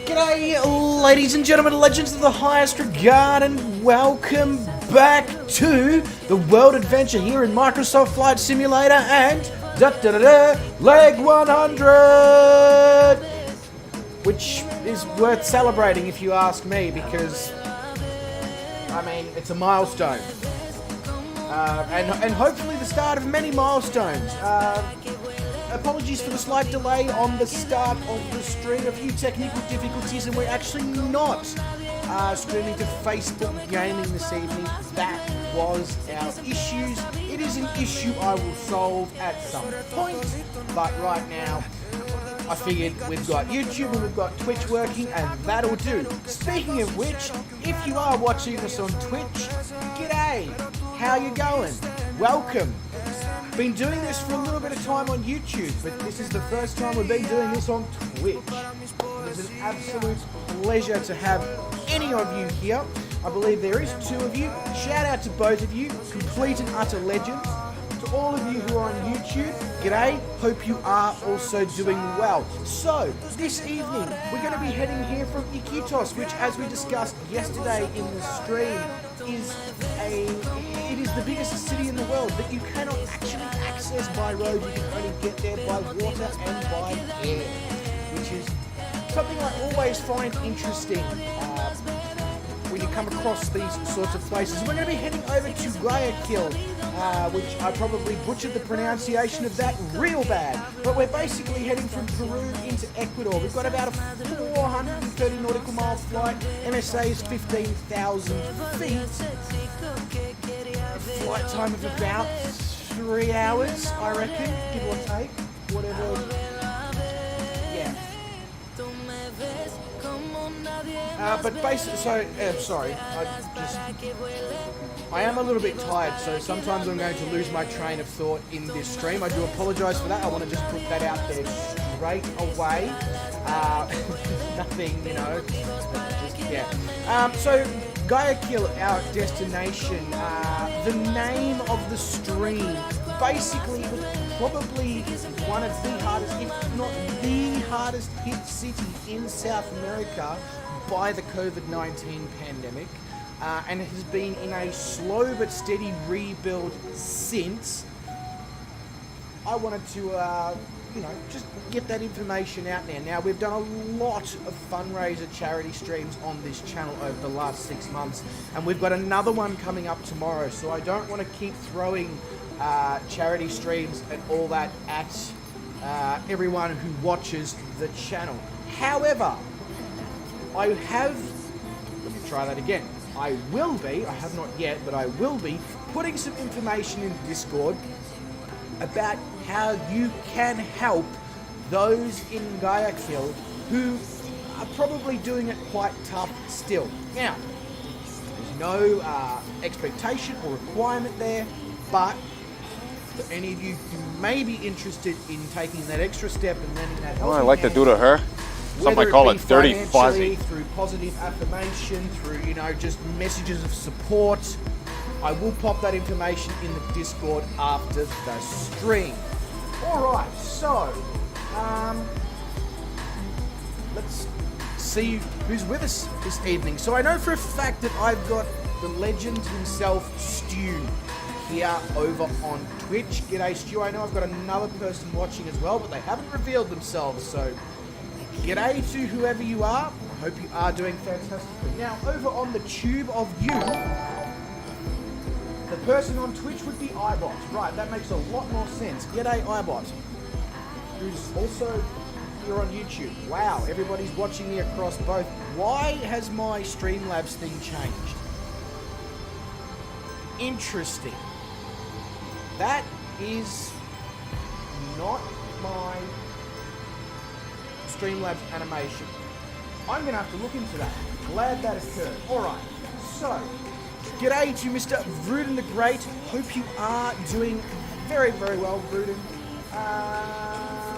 G'day, ladies and gentlemen, legends of the highest regard, and welcome back to the World Adventure here in Microsoft Flight Simulator and Leg 100, which is worth celebrating if you ask me, because I mean it's a milestone, and hopefully the start of many milestones. Apologies for the slight delay on the start of the stream, a few technical difficulties, and we're actually not streaming to Facebook Gaming this evening. That was our issues. It is an issue I will solve at some point, but right now I figured we've got YouTube and we've got Twitch working, and that'll do. Speaking of which, if you are watching us on Twitch, g'day, how you going? Welcome. been doing this for a little bit of time on YouTube, but this is the first time we've been doing this on Twitch. It's an absolute pleasure to have any of you here. I believe there is 2 of you. Shout out to both of you, complete and utter legends. To all of you who are on YouTube, g'day, hope you are also doing well. So, this evening, we're going to be heading here from Iquitos, which, as we discussed yesterday in the stream, it is the biggest city in the world that you cannot actually access by road. You can only get there by water and by air, which is something I always find interesting when you come across these sorts of places. We're going to be heading over to Guayaquil, which I probably butchered the pronunciation of that real bad, but we're basically heading from Peru into Ecuador. We've got about a 430 nautical mile flight. MSA is 15,000 feet. A flight time of about 3 hours, I reckon, give or take, whatever. Yeah. But basically, sorry, I am a little bit tired, so sometimes I'm going to lose my train of thought in this stream. I do apologise for that. I want to just put that out there straight away. Nothing, yeah. So, Guayaquil, our destination, the name of the stream, basically was probably one of the hardest, if not the hardest hit city in South America by the COVID-19 pandemic, and it has been in a slow but steady rebuild since. I wanted to, just get that information out there. Now, we've done a lot of fundraiser charity streams on this channel over the last 6 months, and we've got another one coming up tomorrow, so I don't want to keep throwing charity streams and all that at everyone who watches the channel. However, let me try that again. I have not yet, but I will be putting some information in Discord about how you can help those in Guayaquil who are probably doing it quite tough still. Now, there's no expectation or requirement there, but for any of you who may be interested in taking that extra step and lending that helping I like to do to her. Some might call it dirty fuzzy. Through positive affirmation, through, just messages of support, I will pop that information in the Discord after the stream. Alright, so, let's see who's with us this evening. So I know for a fact that I've got the legend himself, Stu, here over on Twitch. G'day, Stu. I know I've got another person watching as well, but they haven't revealed themselves, so g'day to whoever you are. I hope you are doing fantastically. Now, over on the tube of you, the person on Twitch would be iBot. Right, that makes a lot more sense. G'day, iBot, who's also here on YouTube. Wow, everybody's watching me across both. Why has my Streamlabs thing changed? Interesting. That is not my Streamlabs animation. I'm going to have to look into that. Glad that occurred. Alright, so, g'day to Mr. Vruden the Great. Hope you are doing very, very well, Vruden.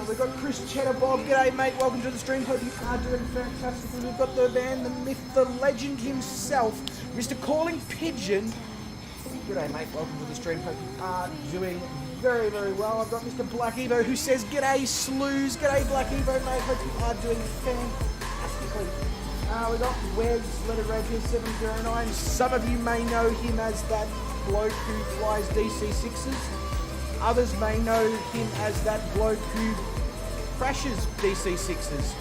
We've got Chris Cheddar Bob. G'day, mate. Welcome to the stream. Hope you are doing fantastically. We've got the man, the myth, the legend himself, Mr. Calling Pigeon. G'day, mate. Welcome to the stream. Hope you are doing very, very well. I've got Mr. Black Evo who says, g'day, Slews. G'day, Black Evo, mate. Hope you are doing fantastically. We've got Wes, Letter Red here, 709. Some of you may know him as that bloke who flies DC-6s. Others may know him as that bloke who crashes DC-6s.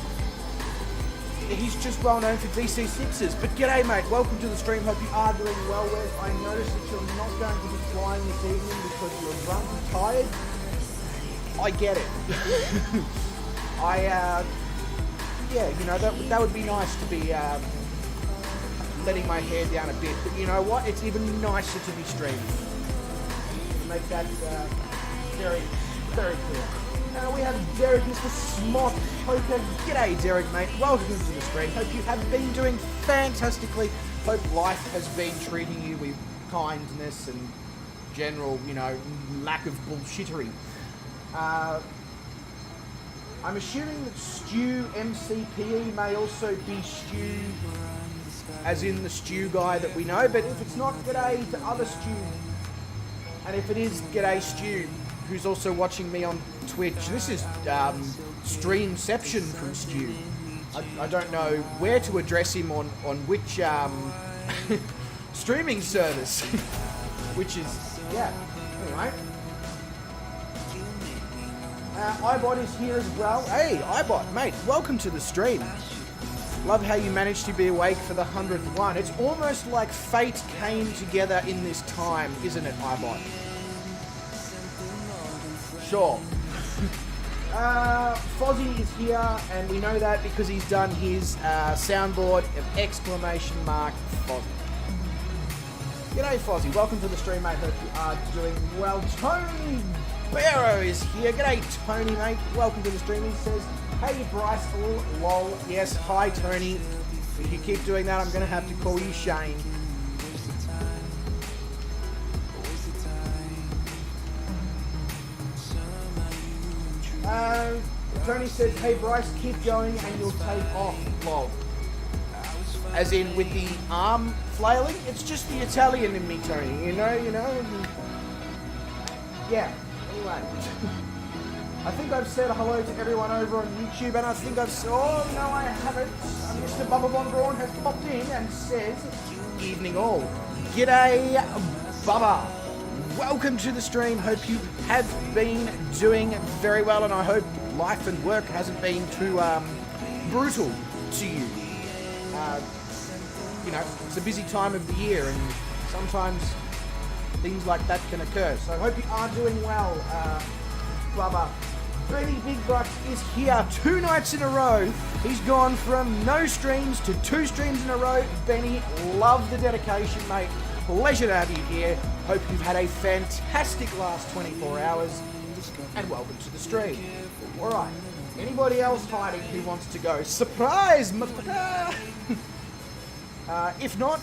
He's just well known for DC-6s. But g'day, mate. Welcome to the stream. Hope you are doing well, Wes. I noticed that you're not going to be flying this evening because you're drunk and tired. I get it. That would be nice to be letting my hair down a bit. But you know what? It's even nicer to be streaming. To make that very, very clear. We have Derek, Mr. Smot Poker. G'day, Derek, mate. Welcome to the stream. Hope you have been doing fantastically. Hope life has been treating you with kindness and general, lack of bullshittery. I'm assuming that Stu MCPE may also be Stu, as in the Stu guy that we know, but if it's not, g'day to other Stu. And if it is, g'day Stu, who's also watching me on Twitch. This is Streamception from Stu. I don't know where to address him on which streaming service. Which is, yeah, anyway. iBot is here as well. Hey, iBot, mate, welcome to the stream. Love how you managed to be awake for the 100th one. It's almost like fate came together in this time, isn't it, iBot? Sure. Fozzie is here, and we know that because he's done his soundboard of exclamation mark Fozzie. G'day Fozzie, welcome to the stream, mate. Hope you are doing well. Tony Barrow is here. G'day Tony, mate. Welcome to the stream. He says, hey Bryce, lol. Yes, hi Tony. If you keep doing that, I'm going to have to call you Shane. Tony says, hey Bryce, keep going and you'll take off, lol. As in with the arm flailing? It's just the Italian in me, Tony, you know? Yeah, anyway. I think I've said hello to everyone over on YouTube, and I think oh no I haven't. Mr. Bubba Von Braun has popped in and says, evening all. G'day, Bubba. Welcome to the stream. Hope you have been doing very well, and I hope life and work hasn't been too brutal to you. It's a busy time of the year, and sometimes things like that can occur. So I hope you are doing well, Bubba. Benny Big Bucks is here 2 nights in a row. He's gone from no streams to 2 streams in a row. Benny, love the dedication, mate. Pleasure to have you here. Hope you've had a fantastic last 24 hours. And welcome to the stream. Alright, anybody else hiding who wants to go? Surprise, motherfucker! If not,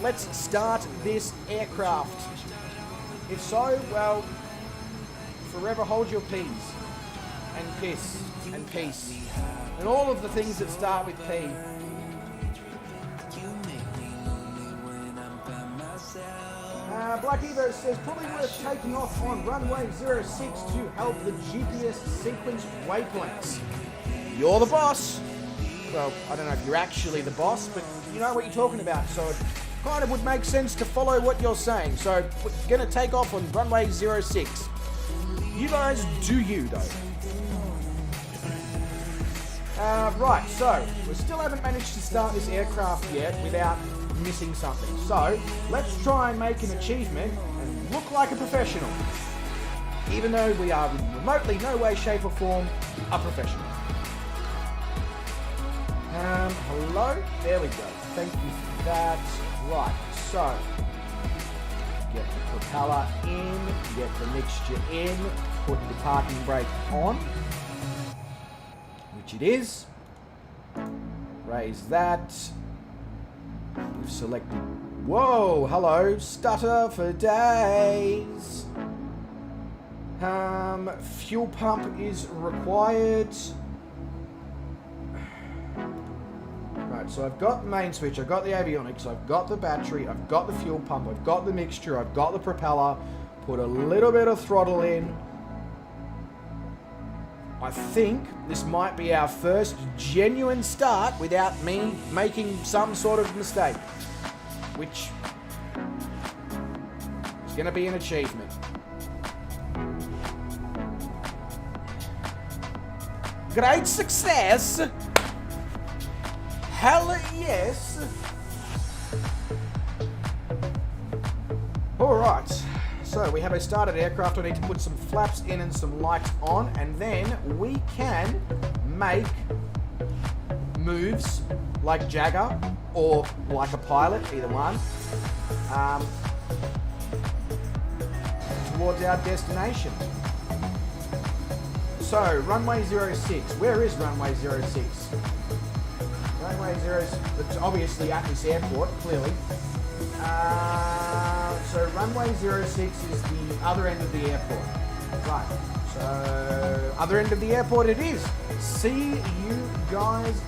let's start this aircraft. If so, well, forever hold your peas. And piss. And peace. And all of the things that start with P. Black Evo says, probably worth taking off on runway 06 to help the GPS sequence waypoints. You're the boss. Well, I don't know if you're actually the boss, but you know what you're talking about, so it kind of would make sense to follow what you're saying. So, we're going to take off on runway 06. You guys do you, though. Right, so, we still haven't managed to start this aircraft yet without missing something. So, let's try and make an achievement and look like a professional. Even though we are in remotely no way, shape or form a professional. Hello? There we go. Thank you for that. Right, so, get the propeller in, get the mixture in, put the parking brake on, which it is. Raise that. We've selected, whoa, hello, stutter for days. Fuel pump is required. Right, so I've got the main switch, I've got the avionics, I've got the battery, I've got the fuel pump, I've got the mixture, I've got the propeller, put a little bit of throttle in. I think this might be our first genuine start without me making some sort of mistake, which is going to be an achievement. Great success! Hell yes! Alright. So we have a started aircraft. I need to put some flaps in and some lights on, and then we can make moves like Jagger or like a pilot, either one, towards our destination. So, runway 06. Where is runway 06? Runway 06, it's obviously at this airport, clearly. So runway 06 is the other end of the airport. Right. So other end of the airport it is. See you guys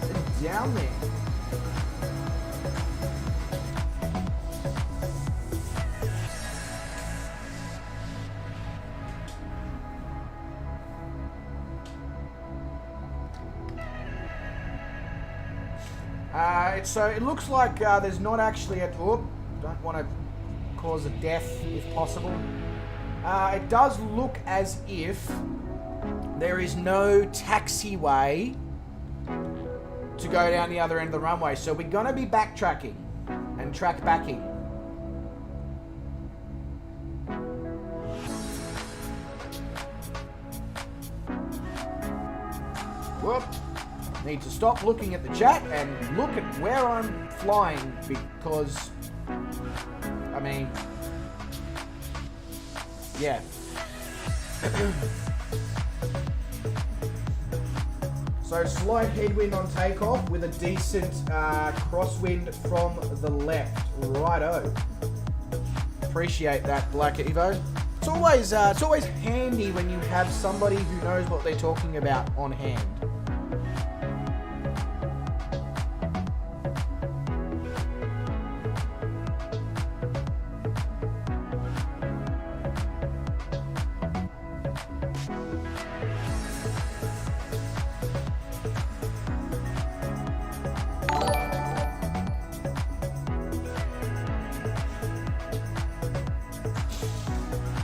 down there. So it looks like there's not actually a... Oh, don't want to cause a death if possible. It does look as if there is no taxiway to go down the other end of the runway. So we're going to be backtracking and track backing. Whoop. Need to stop looking at the chat and look at where I'm flying because, I mean, yeah. So slight headwind on takeoff with a decent crosswind from the left. Righto. Appreciate that, Black Evo. It's always handy when you have somebody who knows what they're talking about on hand.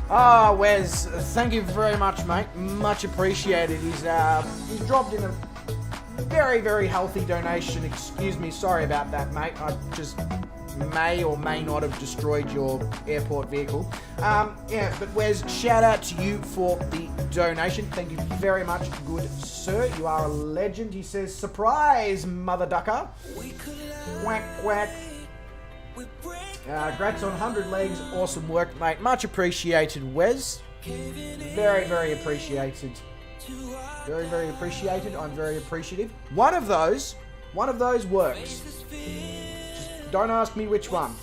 Ah, Wes, thank you very much, mate. Much appreciated. He's dropped in a very, very healthy donation. Excuse me, sorry about that, mate. I just may or may not have destroyed your airport vehicle. Yeah, but Wes, shout out to you for the donation. Thank you very much, good sir. You are a legend. He says, surprise, mother ducker. Whack, whack. Congrats on 100 legs. Awesome work, mate. Much appreciated, Wes. Very, very appreciated. Very, very appreciated. I'm very appreciative. One of those works. Just don't ask me which one.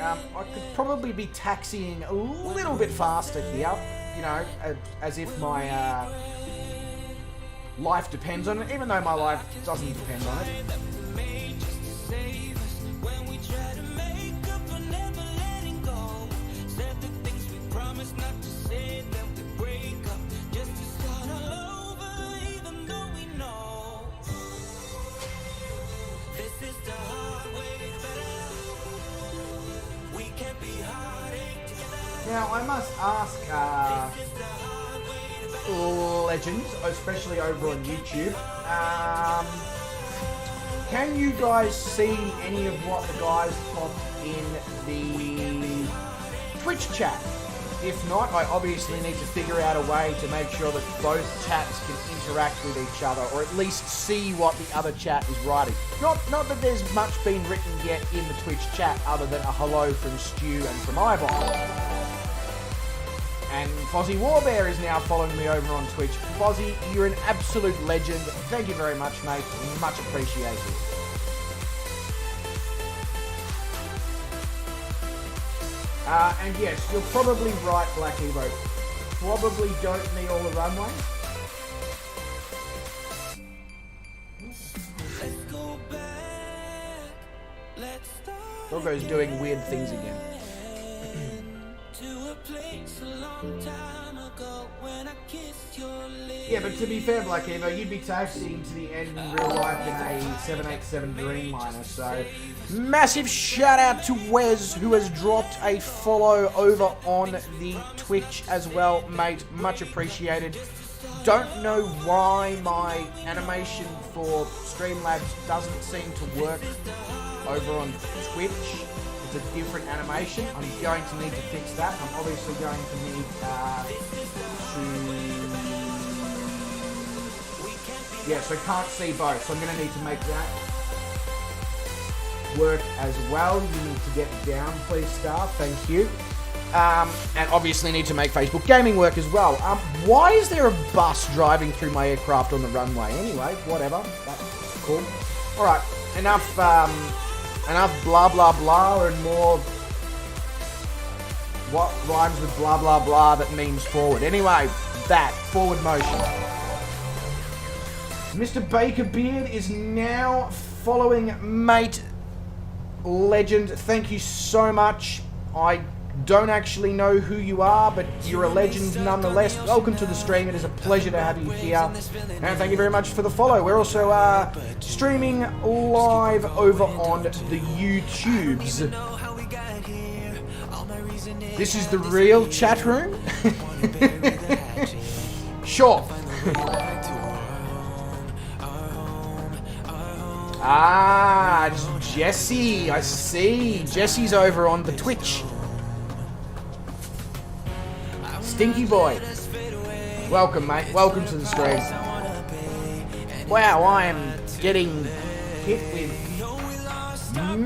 I could probably be taxiing a little bit faster here, you know, as if my life depends on it, even though my life doesn't depend on it. Now, I must ask legends, especially over on YouTube, can you guys see any of what the guys pop in the Twitch chat? If not, I obviously need to figure out a way to make sure that both chats can interact with each other, or at least see what the other chat is writing. Not that there's much been written yet in the Twitch chat other than a hello from Stu and from Ivon. And Fozzie Warbear is now following me over on Twitch. Fozzie, you're an absolute legend. Thank you very much, mate. Much appreciated. And yes, you're probably right, Black Evo. Probably don't need all the runway. Doggo's doing weird things again. Yeah, but to be fair, Black Evo, you'd be taxiing to the end in real life in a 787 Dreamliner, so massive shout out to Wes, who has dropped a follow over on the Twitch as well, mate. Much appreciated. Don't know why my animation for Streamlabs doesn't seem to work over on Twitch. It's a different animation. I'm going to need to fix that. I'm obviously going to need yeah, so can't see both. So I'm going to need to make that work as well. You need to get down, please, Star. Thank you. And obviously need to make Facebook Gaming work as well. Why is there a bus driving through my aircraft on the runway? Anyway, whatever. That's cool. All right, enough Enough blah blah blah and more what rhymes with blah blah blah that means forward. Anyway, that forward motion. Mr. Baker Beard is now following mate legend. Thank you so much. I don't actually know who you are, but you're a legend nonetheless. Welcome to the stream. It is a pleasure to have you here. And thank you very much for the follow. We're also streaming live over on the YouTubes. This is the real chat room? Sure. Ah, Jesse, I see. Jesse's over on the Twitch. Stinky boy. Welcome, mate. Welcome to the stream. Wow, I am getting hit with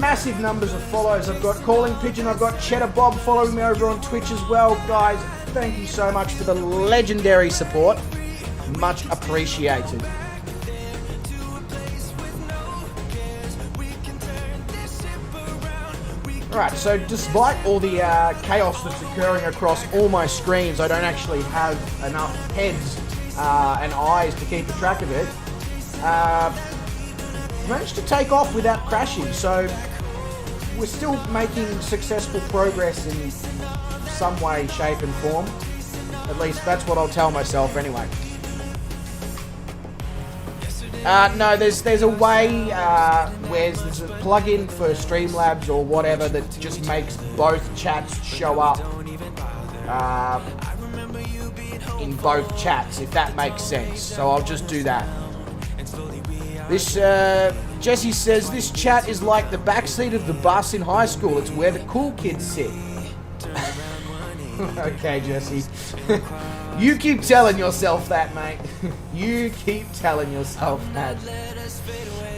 massive numbers of follows. I've got Calling Pigeon, I've got Cheddar Bob following me over on Twitch as well. Guys, thank you so much for the legendary support. Much appreciated. Alright, so despite all the chaos that's occurring across all my screens, I don't actually have enough heads and eyes to keep a track of it. Managed to take off without crashing, so we're still making successful progress in some way, shape and form. At least that's what I'll tell myself anyway. No, there's a way where there's a plugin for Streamlabs or whatever that just makes both chats show up in both chats, if that makes sense. So I'll just do that. This Jesse says this chat is like the backseat of the bus in high school. It's where the cool kids sit. Okay, Jesse. You keep telling yourself that, mate. You keep telling yourself that.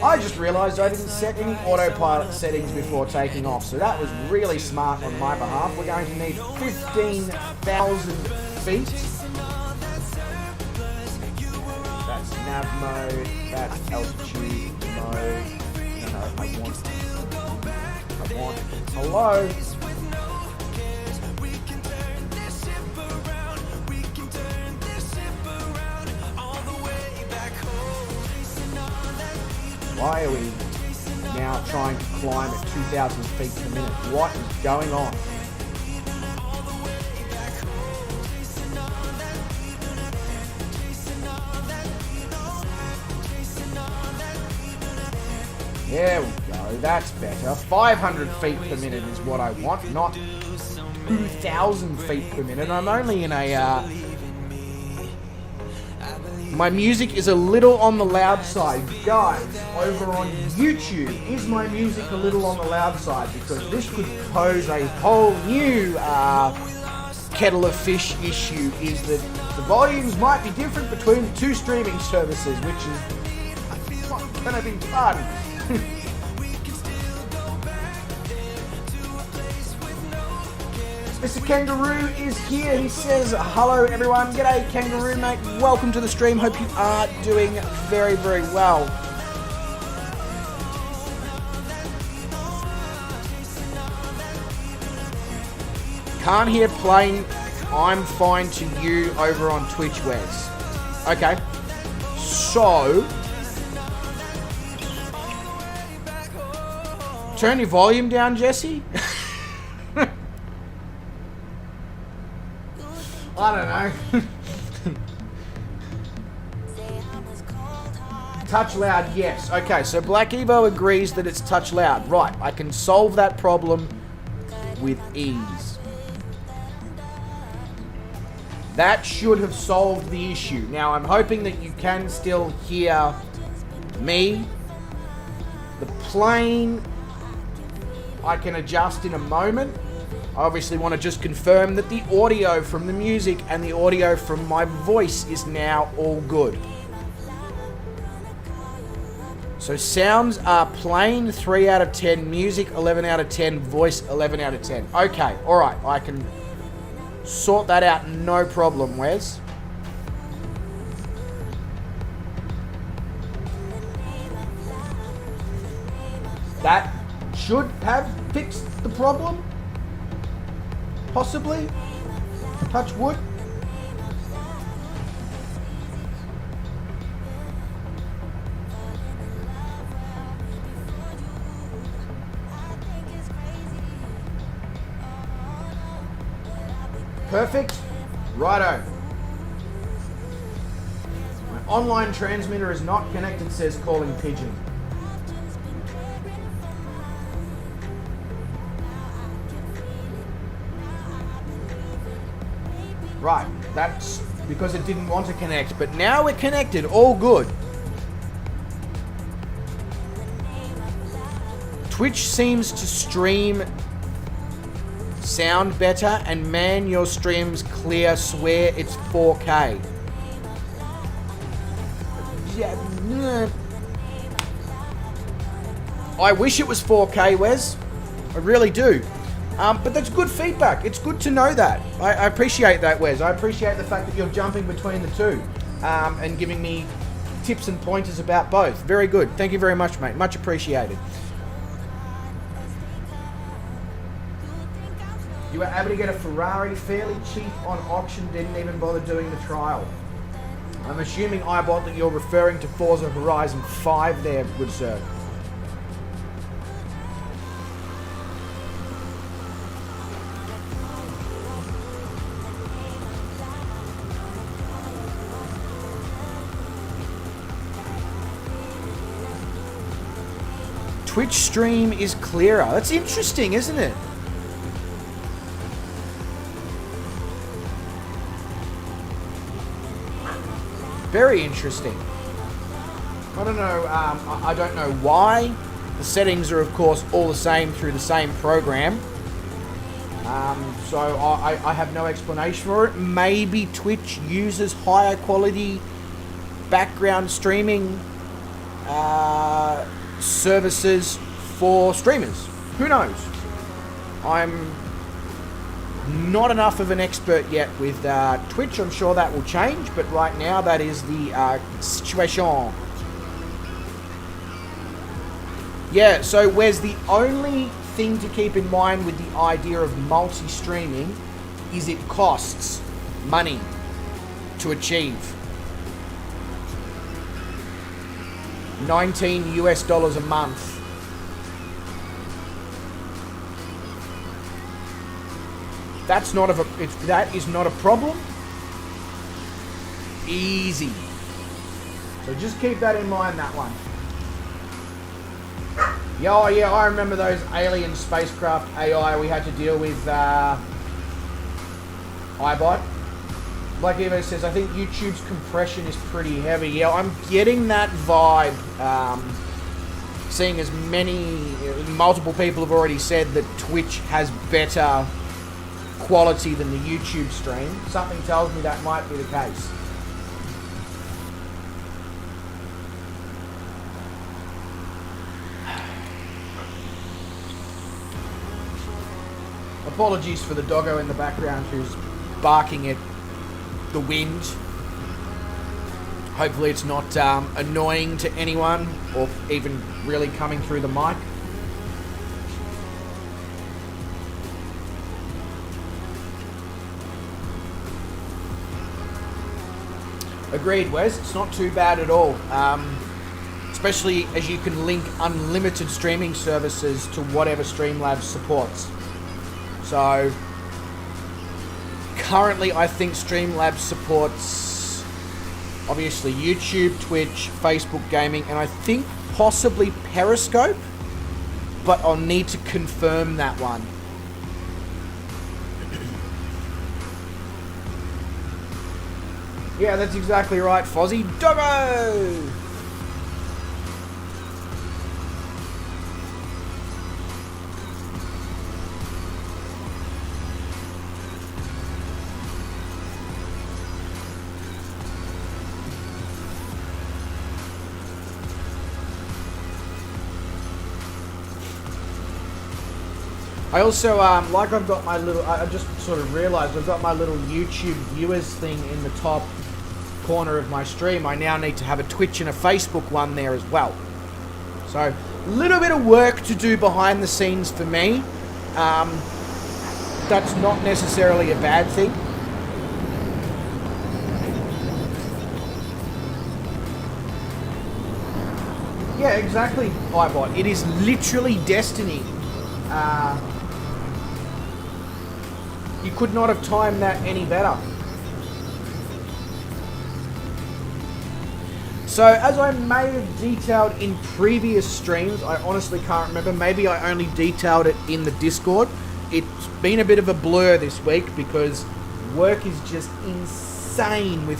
I just realised I didn't set any autopilot settings before taking off, so that was really smart on my behalf. We're going to need 15,000 feet. That's nav mode, that's altitude mode. No, I want, hello? Why are we now trying to climb at 2,000 feet per minute? What is going on? There we go, that's better. 500 feet per minute is what I want, not 2,000 feet per minute. I'm only in a... My music is a little on the loud side. Guys, over on YouTube, is my music a little on the loud side? Because this could pose a whole new kettle of fish issue, is that the volumes might be different between the two streaming services, which is not going to be fun. Mr. Kangaroo is here. He says, hello everyone. G'day Kangaroo, mate. Welcome to the stream. Hope you are doing very, very well. Can't hear plane. I'm fine to you over on Twitch, Wes. Okay. So, turn your volume down, Jesse. I don't know. Touch loud, yes. Okay, so Black Evo agrees that it's touch loud. Right, I can solve that problem with ease. That should have solved the issue. Now, I'm hoping that you can still hear me. The plane, I can adjust in a moment. I obviously want to just confirm that the audio from the music and the audio from my voice is now all good. So sounds are plain 3 out of 10, music 11 out of 10, voice 11 out of 10. Okay, alright, I can sort that out, no problem, Wes. That should have fixed the problem. Possibly. Touch wood. Perfect. Righto. My online transmitter is not connected, says Calling Pigeon. Right, that's because it didn't want to connect, but now we're connected, all good. Twitch seems to stream sound better, and man, your stream's clear, swear it's 4K. Yeah, I wish it was 4K, Wes. I really do. But that's good feedback. It's good to know that. I appreciate that, Wes. I appreciate the fact that you're jumping between the two and giving me tips and pointers about both. Very good. Thank you very much, mate. Much appreciated. You were able to get a Ferrari fairly cheap on auction, didn't even bother doing the trial. I'm assuming, iBot, that you're referring to Forza Horizon 5 there, good sir. Twitch stream is clearer. That's interesting, isn't it? Very interesting. I don't know. I don't know why. The settings are, of course, all the same through the same program. So I have no explanation for it. Maybe Twitch uses higher quality background streaming services for streamers. Who knows? I'm not enough of an expert yet with Twitch. I'm sure that will change, but right now that is the situation. Yeah, so where's the only thing to keep in mind with the idea of multi-streaming is it costs money to achieve. $19 US a month. That is not a problem. Easy. So just keep that in mind, that one. Yeah, oh yeah, I remember those alien spacecraft AI we had to deal with. iBot. Like Evo says, I think YouTube's compression is pretty heavy. Yeah, I'm getting that vibe. Seeing as multiple people have already said that Twitch has better quality than the YouTube stream. Something tells me that might be the case. Apologies for the doggo in the background who's barking at the wind. Hopefully it's not annoying to anyone or even really coming through the mic. Agreed, Wes. It's not too bad at all. Especially as you can link unlimited streaming services to whatever Streamlabs supports. So currently I think Streamlabs supports obviously YouTube, Twitch, Facebook Gaming, and I think possibly Periscope, but I'll need to confirm that one. Yeah, that's exactly right, Fozzie. Doggo! I also, like I've got my little, I just sort of realised I've got my little YouTube viewers thing in the top corner of my stream. I now need to have a Twitch and a Facebook one there as well. So Little bit of work to do behind the scenes for me. That's not necessarily a bad thing. Yeah, exactly, iBot. It is literally destiny. You could not have timed that any better. So, as I may have detailed in previous streams, I honestly can't remember. Maybe I only detailed it in the Discord. It's been a bit of a blur this week because work is just insane with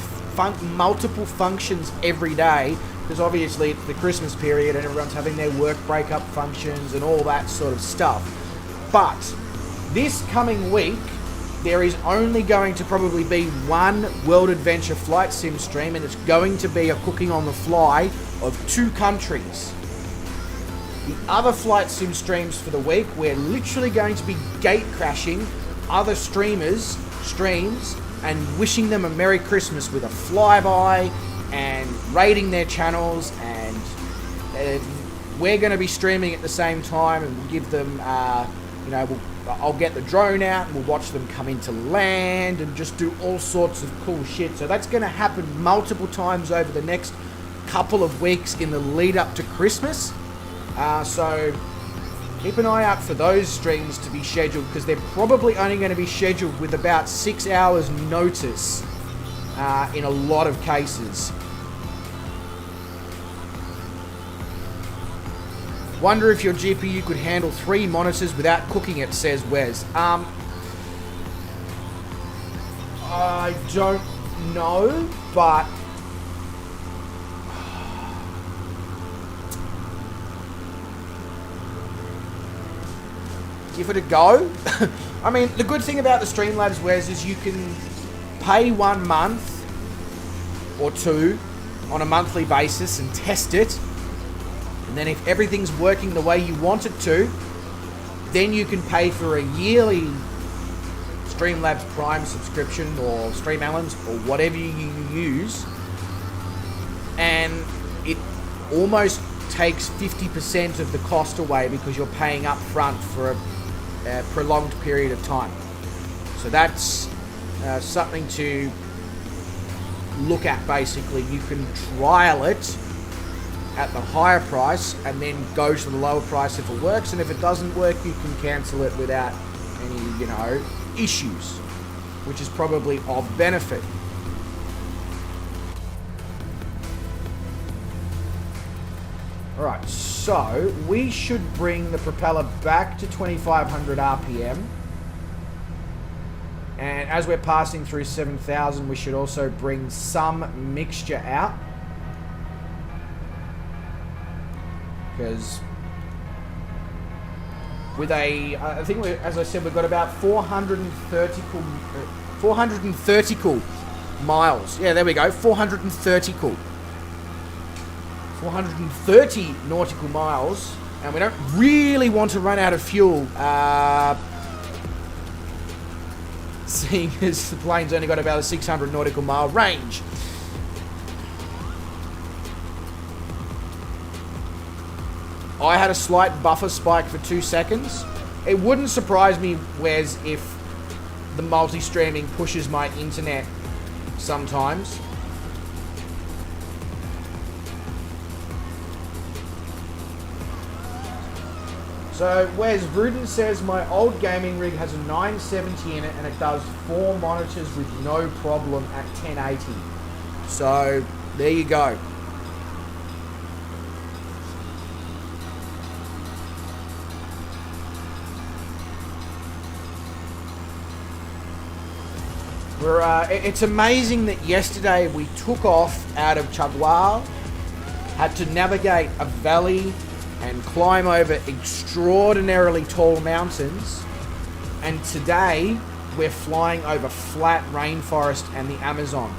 multiple functions every day. Because obviously it's the Christmas period and everyone's having their work breakup functions and all that sort of stuff. But this coming week, there is only going to probably be one World Adventure Flight Sim stream, and it's going to be a cooking on the fly of 2 countries. The other Flight Sim streams for the week, we're literally going to be gate crashing other streams, and wishing them a Merry Christmas with a flyby and rating their channels, and we're going to be streaming at the same time, and we'll give them, I'll get the drone out and we'll watch them come into land and just do all sorts of cool shit. So that's going to happen multiple times over the next couple of weeks in the lead up to Christmas. So keep an eye out for those streams to be scheduled, because they're probably only going to be scheduled with about 6 hours notice in a lot of cases. Wonder if your GPU could handle 3 monitors without cooking it, says Wes. I don't know, but give it a go. I mean, the good thing about the Streamlabs, Wes, is you can pay 1 month or 2 on a monthly basis and test it. And then if everything's working the way you want it to, then you can pay for a yearly Streamlabs Prime subscription or StreamAllen's or whatever you use. And it almost takes 50% of the cost away because you're paying up front for a prolonged period of time. So that's something to look at, basically. You can trial it at the higher price and then go to the lower price if it works, and if it doesn't work you can cancel it without any issues, which is probably of benefit. Alright, so we should bring the propeller back to 2500 RPM, and as we're passing through 7000 we should also bring some mixture out, because with I think as I said, we've got about 430 miles. Yeah, there we go, 430 nautical miles, and we don't really want to run out of fuel, seeing as the plane's only got about a 600 nautical mile range. I had a slight buffer spike for 2 seconds. It wouldn't surprise me, Wes, if the multi-streaming pushes my internet sometimes. So, Wes, Rudin says my old gaming rig has a 970 in it and it does 4 monitors with no problem at 1080. So, there you go. It's amazing that yesterday we took off out of Chagual, had to navigate a valley and climb over extraordinarily tall mountains, and today we're flying over flat rainforest and the Amazon.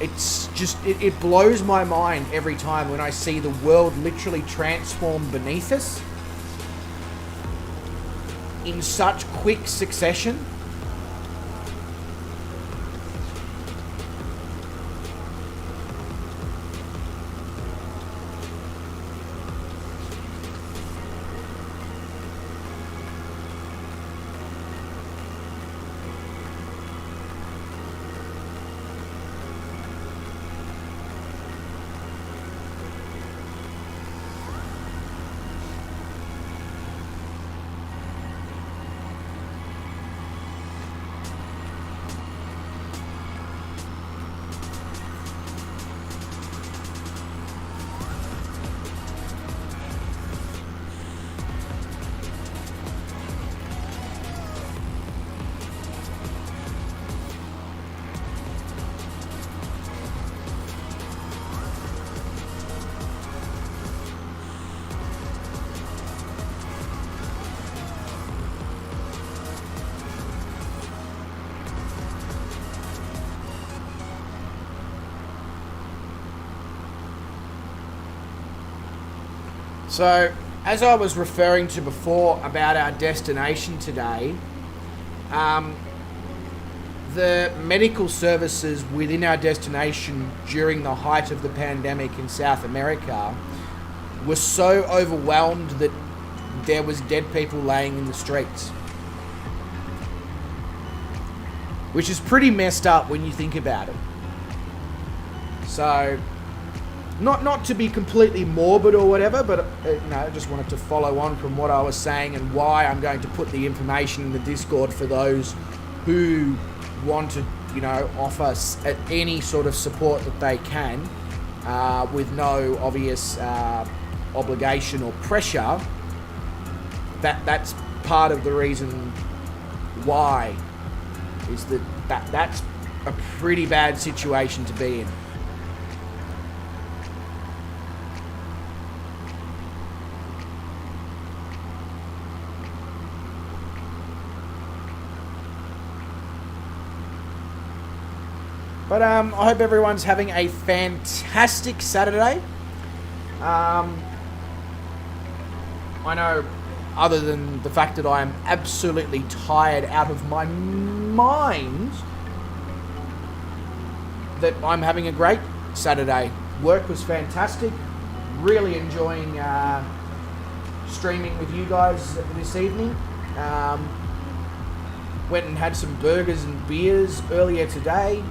It's just, it blows my mind every time when I see the world literally transform beneath us in such quick succession. So, as I was referring to before about our destination today, the medical services within our destination during the height of the pandemic in South America were so overwhelmed that there was dead people laying in the streets. Which is pretty messed up when you think about it. So, not to be completely morbid or whatever, but I just wanted to follow on from what I was saying and why I'm going to put the information in the Discord for those who want to, offer any sort of support that they can with no obvious obligation or pressure. That's part of the reason why is that's a pretty bad situation to be in. But I hope everyone's having a fantastic Saturday. I know, other than the fact that I am absolutely tired out of my mind, that I'm having a great Saturday. Work was fantastic. Really enjoying streaming with you guys this evening. Went and had some burgers and beers earlier today.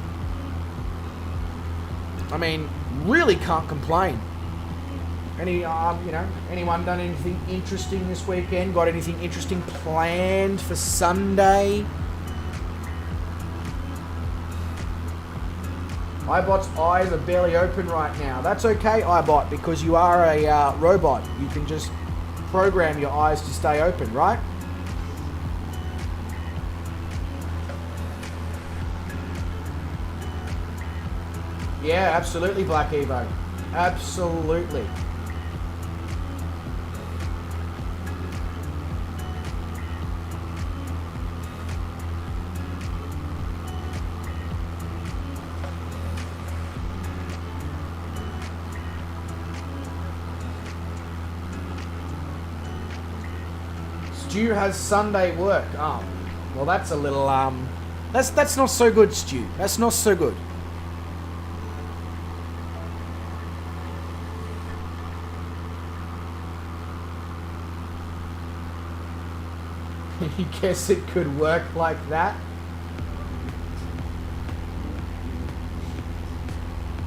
I mean, really can't complain. Anyone done anything interesting this weekend? Got anything interesting planned for Sunday? iBot's eyes are barely open right now. That's okay, iBot, because you are a robot. You can just program your eyes to stay open, right? Yeah, absolutely, Black Evo. Absolutely. Stu has Sunday work. Oh, well, that's a little that's not so good, Stu. That's not so good. You guess it could work like that?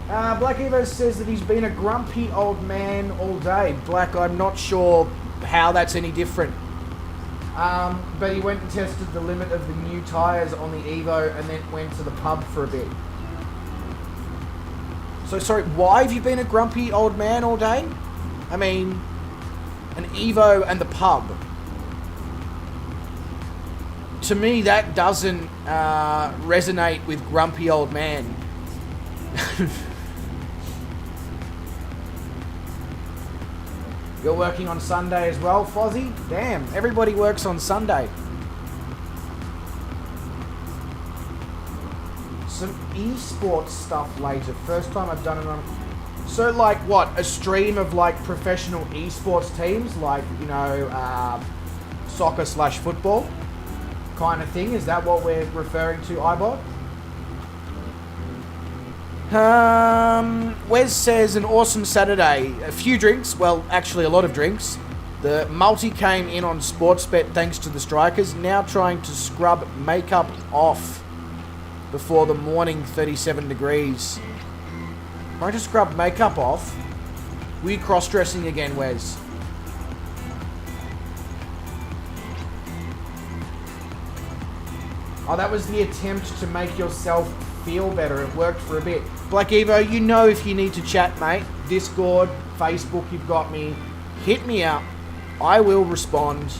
Black Evo says that he's been a grumpy old man all day. Black, I'm not sure how that's any different. But he went and tested the limit of the new tyres on the Evo and then went to the pub for a bit. So, sorry, why have you been a grumpy old man all day? I mean, an Evo and the pub. To me, that doesn't resonate with grumpy old man. You're working on Sunday as well, Fozzie? Damn, everybody works on Sunday. Some esports stuff later. First time I've done it on... So, like, what? A stream of, like, professional esports teams? Like, soccer/football? Kind of thing. Is that what we're referring to, iBot? Wes says an awesome Saturday. A few drinks. Well, actually a lot of drinks. The multi came in on Sportsbet thanks to the strikers. Now trying to scrub makeup off before the morning 37 degrees. Trying to scrub makeup off? Were you cross-dressing again, Wes? Oh, that was the attempt to make yourself feel better. It worked for a bit. Black Evo, you know if you need to chat, mate. Discord, Facebook, you've got me. Hit me up. I will respond.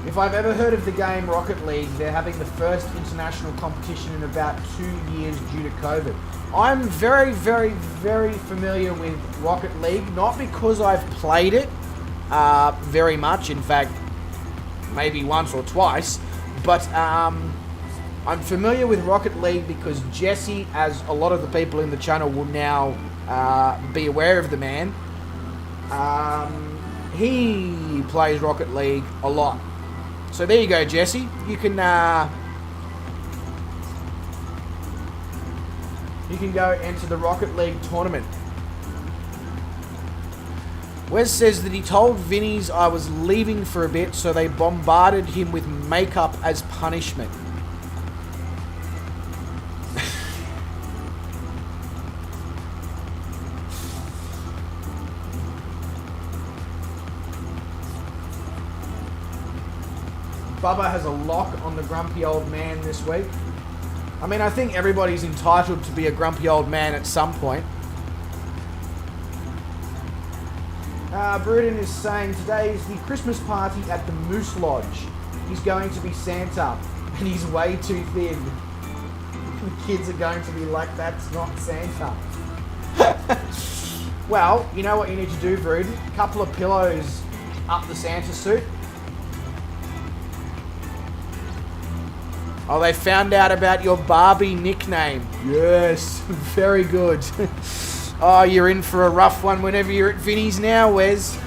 If I've ever heard of the game Rocket League, they're having the first international competition in about 2 years due to COVID. I'm very, very, very familiar with Rocket League, not because I've played it, very much. In fact, maybe once or twice. But I'm familiar with Rocket League because Jesse, as a lot of the people in the channel will now be aware of the man, he plays Rocket League a lot. So there you go, Jesse. You can go enter the Rocket League tournament. Wes says that he told Vinny's I was leaving for a bit, so they bombarded him with makeup as punishment. Bubba has a lock on the grumpy old man this week. I mean, I think everybody's entitled to be a grumpy old man at some point. Bruden is saying today is the Christmas party at the Moose Lodge. He's going to be Santa, and he's way too thin. The kids are going to be like, that's not Santa. Well, you know what you need to do, Bruden? A couple of pillows up the Santa suit. Oh, they found out about your Barbie nickname. Yes, very good. Oh, you're in for a rough one whenever you're at Vinny's now, Wes.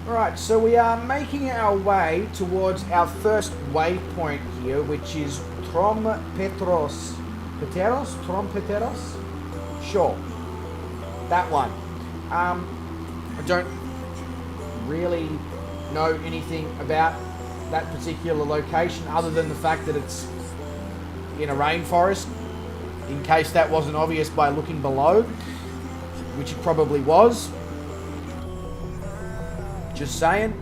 Alright, so we are making our way towards our first waypoint here, which is Trompeteros. Trompeteros? Sure. That one. I don't really know anything about that particular location other than the fact that it's in a rainforest, in case that wasn't obvious by looking below, which it probably was. Just saying.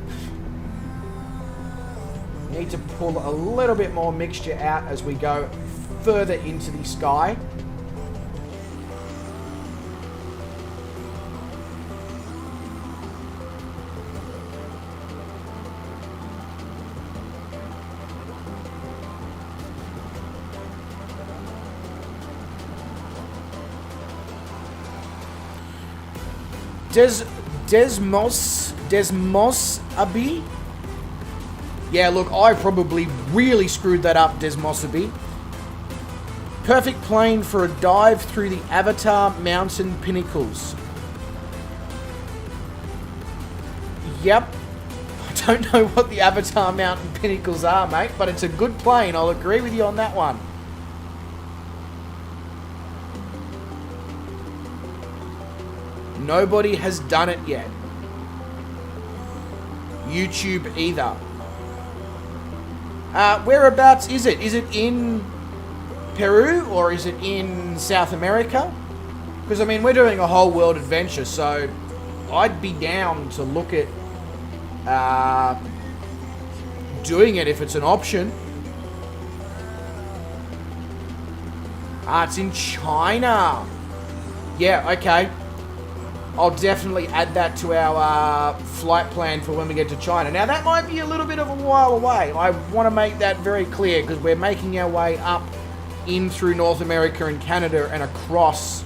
Need to pull a little bit more mixture out as we go further into the sky. Desmos Abi? Yeah, look, I probably really screwed that up, Desmos Abi. Perfect plane for a dive through the Avatar mountain pinnacles. Yep. I don't know what the Avatar mountain pinnacles are, mate, but it's a good plane. I'll agree with you on that one. Nobody has done it yet. YouTube either. Whereabouts is it? Is it in Peru or is it in South America? Because, I mean, we're doing a whole world adventure, so I'd be down to look at doing it if it's an option. It's in China. Yeah, okay. I'll definitely add that to our flight plan for when we get to China. Now, that might be a little bit of a while away. I want to make that very clear because we're making our way up in through North America and Canada and across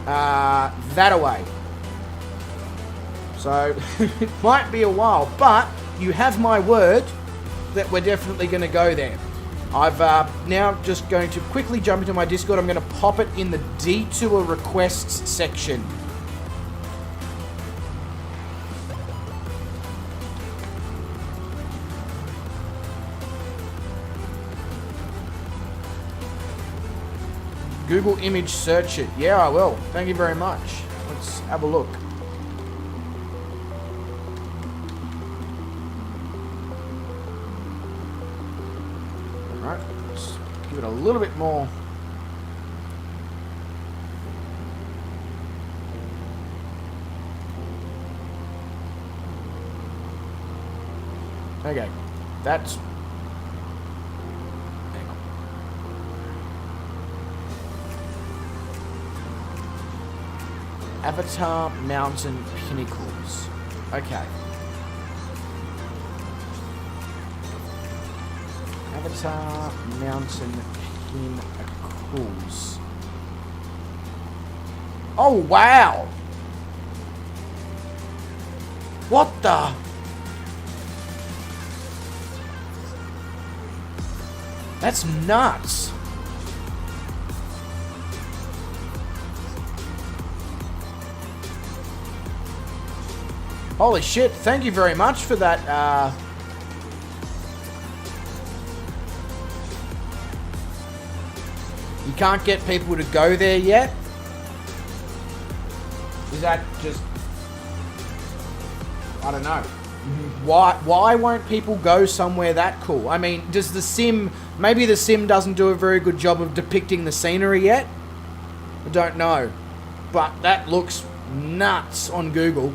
that away. So, it might be a while, but you have my word that we're definitely going to go there. I've now just going to quickly jump into my Discord. I'm going to pop it in the detour requests section. Google image search it. Yeah, I will. Thank you very much. Let's have a look. Alright, let's give it a little bit more. Okay, that's... Avatar Mountain Pinnacles. Okay. Avatar Mountain Pinnacles. Oh, wow! What the? That's nuts. Holy shit, thank you very much for that. You can't get people to go there yet? Is that just... I don't know. Why won't people go somewhere that cool? I mean, does the sim... Maybe the sim doesn't do a very good job of depicting the scenery yet? I don't know. But that looks nuts on Google.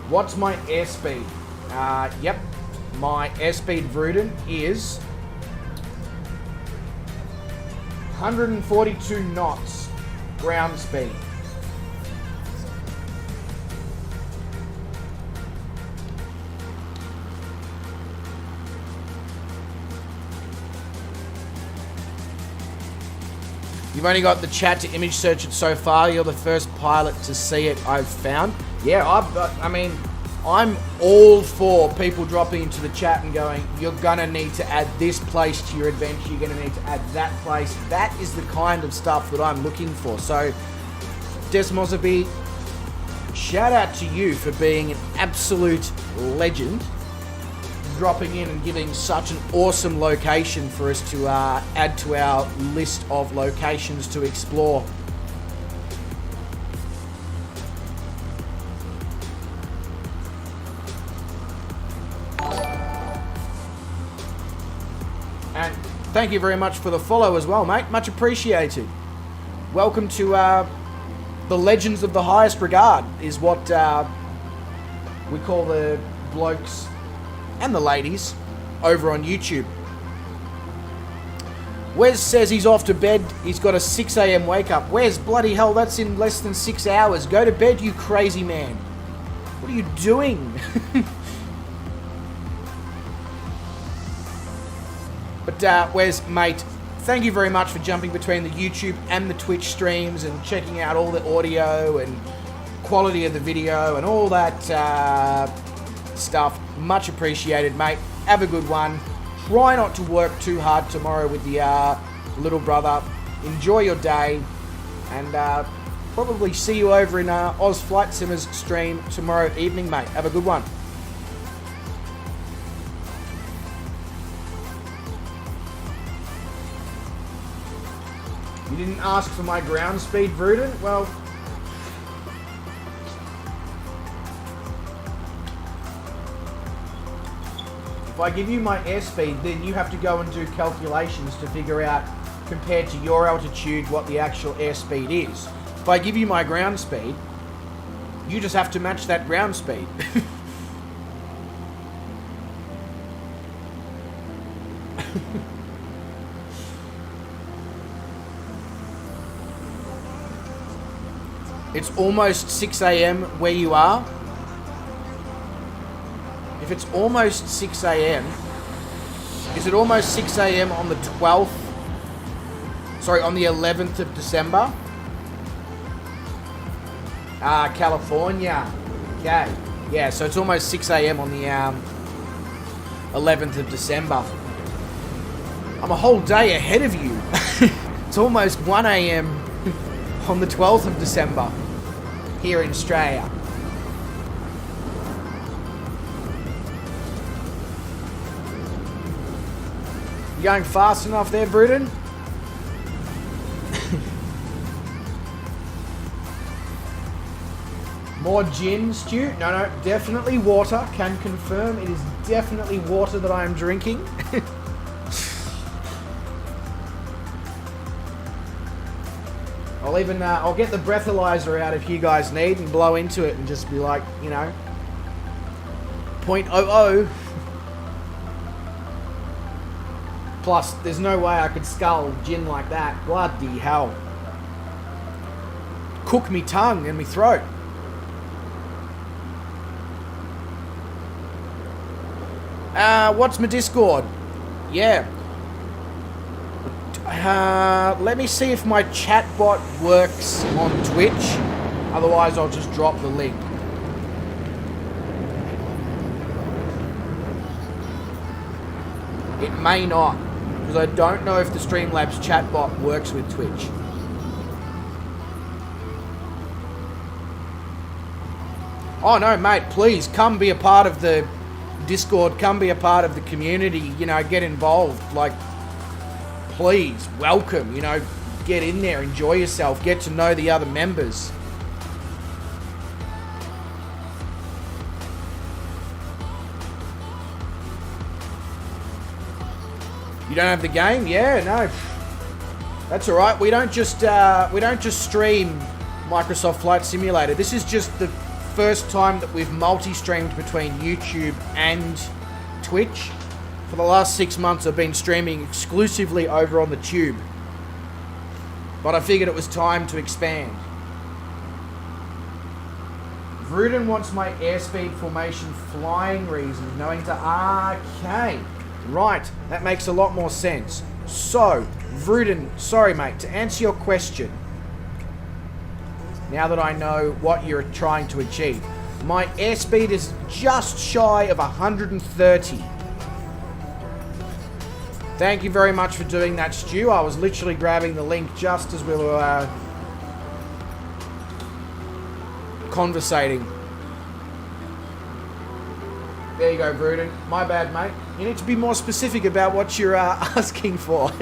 What's my airspeed? Yep. My airspeed Vruden is 142 knots ground speed. You've only got the chat to image search it so far. You're the first pilot to see it I've found. Yeah, I mean, I'm all for people dropping into the chat and going, you're gonna need to add this place to your adventure, you're gonna need to add that place. That is the kind of stuff that I'm looking for. So, Desmozabi, shout out to you for being an absolute legend, dropping in and giving such an awesome location for us to add to our list of locations to explore. And thank you very much for the follow as well, mate. Much appreciated. Welcome to the Legends of the Highest Regard is what we call the blokes and the ladies over on YouTube. Wes says he's off to bed. He's got a 6 a.m. wake up. Wes, bloody hell, that's in less than 6 hours. Go to bed, you crazy man. What are you doing? But Wes, mate, thank you very much for jumping between the YouTube and the Twitch streams and checking out all the audio and quality of the video and all that stuff. Much appreciated, mate. Have a good one. Try not to work too hard tomorrow with the little brother. Enjoy your day, and probably see you over in Oz Flight Simmer's stream tomorrow evening, mate. Have a good one. You didn't ask for my ground speed, Vruden? Well, if I give you my airspeed, then you have to go and do calculations to figure out, compared to your altitude, what the actual airspeed is. If I give you my ground speed, you just have to match that ground speed. It's almost 6 a.m. where you are. If it's almost 6 a.m., is it almost 6 a.m. on the 12th? Sorry, on the 11th of December? California. Okay. Yeah, so it's almost 6 a.m. on the 11th of December. I'm a whole day ahead of you. It's almost 1 a.m. on the 12th of December here in Australia. You going fast enough there, Vruden? More gin, Stu? No, definitely water. Can confirm it is definitely water that I am drinking. I'll get the breathalyzer out if you guys need and blow into it and just be like, you know, 0.00. Plus, there's no way I could scull gin like that. Bloody hell. Cook me tongue and me throat. What's my Discord? Yeah. Let me see if my chatbot works on Twitch. Otherwise, I'll just drop the link. It may not, because I don't know if the Streamlabs chatbot works with Twitch. Oh no, mate, please come be a part of the Discord, come be a part of the community, you know, get involved. Like, please, welcome, you know, get in there, enjoy yourself, get to know the other members. You don't have the game? Yeah, no. That's all right. We don't just stream Microsoft Flight Simulator. This is just the first time that we've multi-streamed between YouTube and Twitch. For the last 6 months, I've been streaming exclusively over on the Tube. But I figured it was time to expand. Vruden wants my airspeed formation flying reasons, knowing to... Okay. Right, that makes a lot more sense. So, Vruden, sorry mate, to answer your question, now that I know what you're trying to achieve, my airspeed is just shy of 130. Thank you very much for doing that, Stu. I was literally grabbing the link just as we were conversating. There you go, Vruden. My bad, mate. You need to be more specific about what you're asking for.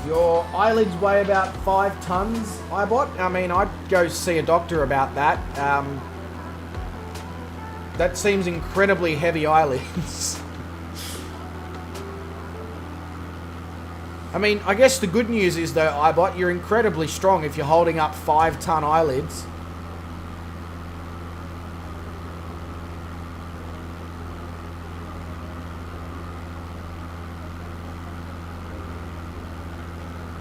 Your eyelids weigh about 5 tons, iBot. I mean, I'd go see a doctor about that. That seems incredibly heavy eyelids. I mean, I guess the good news is, though, iBot, you're incredibly strong if you're holding up 5-ton eyelids.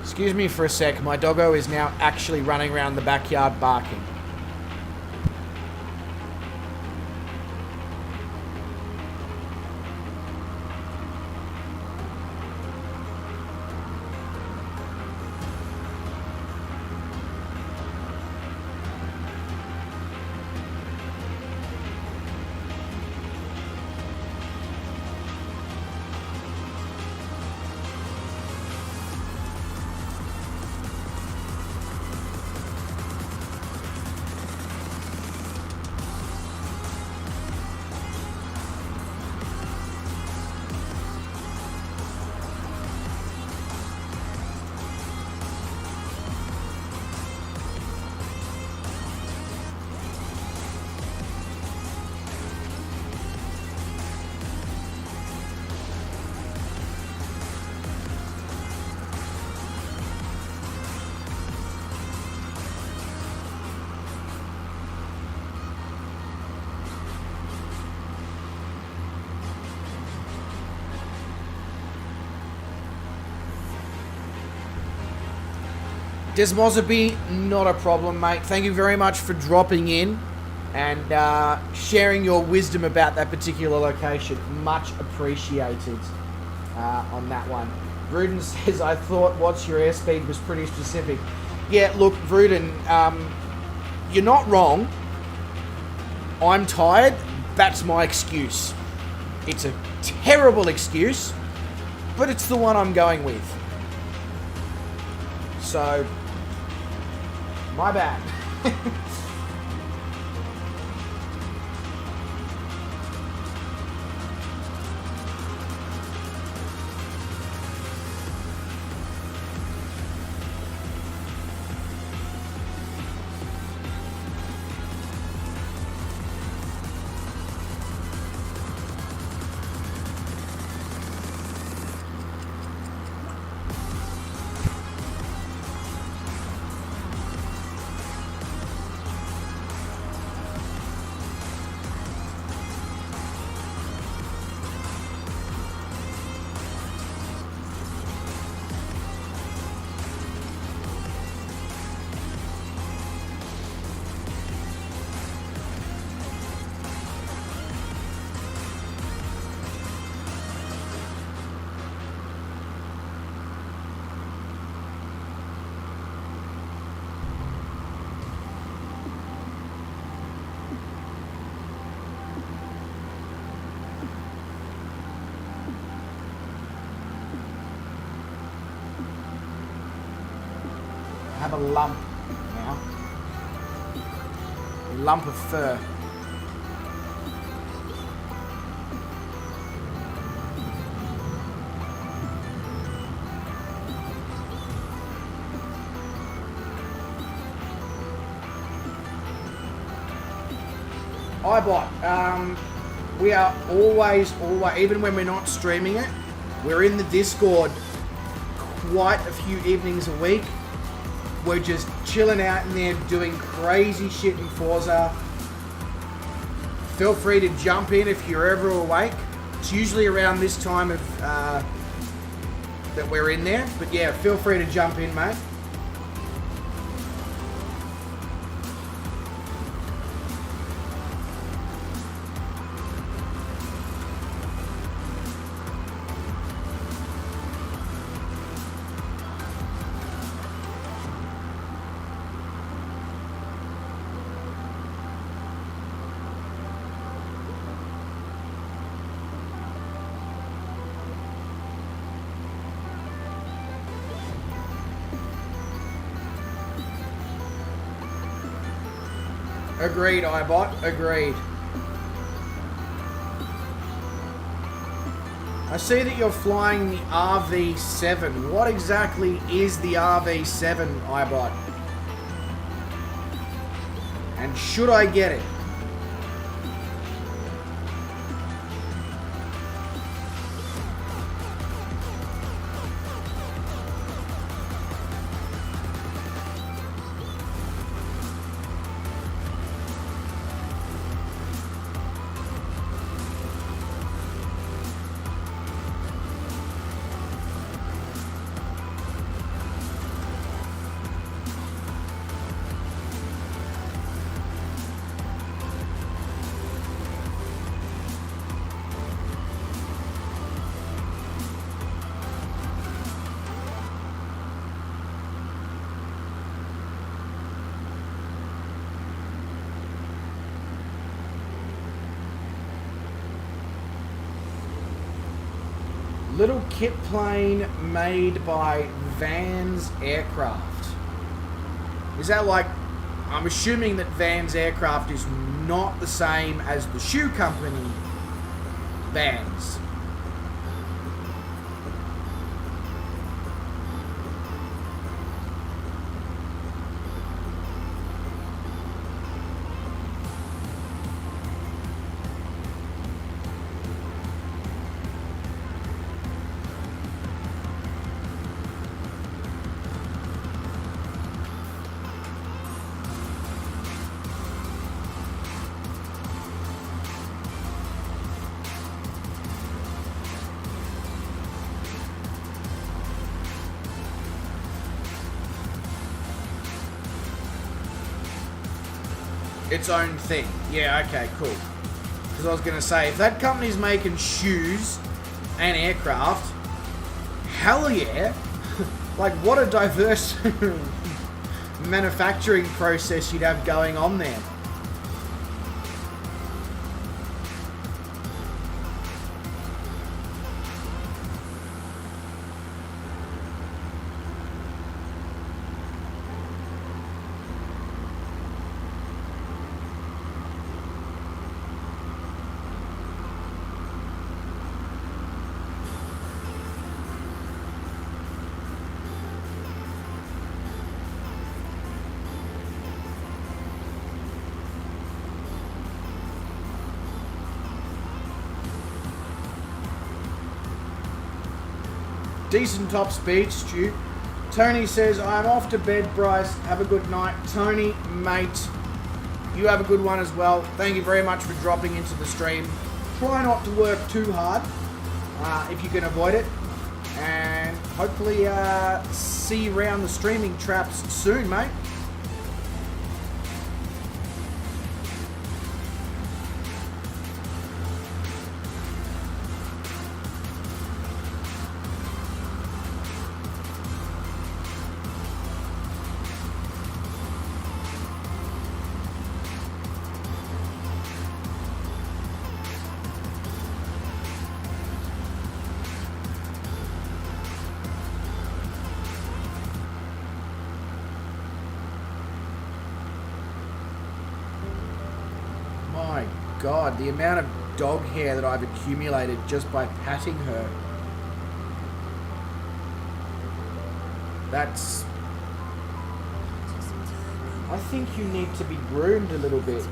Excuse me for a sec, my doggo is now actually running around the backyard barking. Desmozabi, not a problem, mate. Thank you very much for dropping in and sharing your wisdom about that particular location. Much appreciated on that one. Vruden says, I thought what's your airspeed was pretty specific. Yeah, look, Vruden, you're not wrong. I'm tired. That's my excuse. It's a terrible excuse, but it's the one I'm going with. So... my bad. have a lump now. A lump of fur. iBot, we are always, even when we're not streaming it, we're in the Discord quite a few evenings a week. We're just chilling out in there doing crazy shit in Forza. Feel free to jump in if you're ever awake. It's usually around this time of that we're in there. But yeah, feel free to jump in, mate. Agreed, iBot. Agreed. I see that you're flying the RV7. What exactly is the RV7, iBot? And should I get it? Little kit plane made by Van's Aircraft. Is that like, I'm assuming that Van's Aircraft is not the same as the shoe company Vans. Its own thing. Yeah, okay, cool. Because I was going to say, if that company's making shoes and aircraft, hell yeah. Like, what a diverse manufacturing process you'd have going on there. Decent top speed, Stu. Tony says, I'm off to bed, Bryce. Have a good night. Tony, mate, you have a good one as well. Thank you very much for dropping into the stream. Try not to work too hard, if you can avoid it. And hopefully see you around the streaming traps soon, mate. God, the amount of dog hair that I've accumulated just by patting her. That's... I think you need to be groomed a little bit.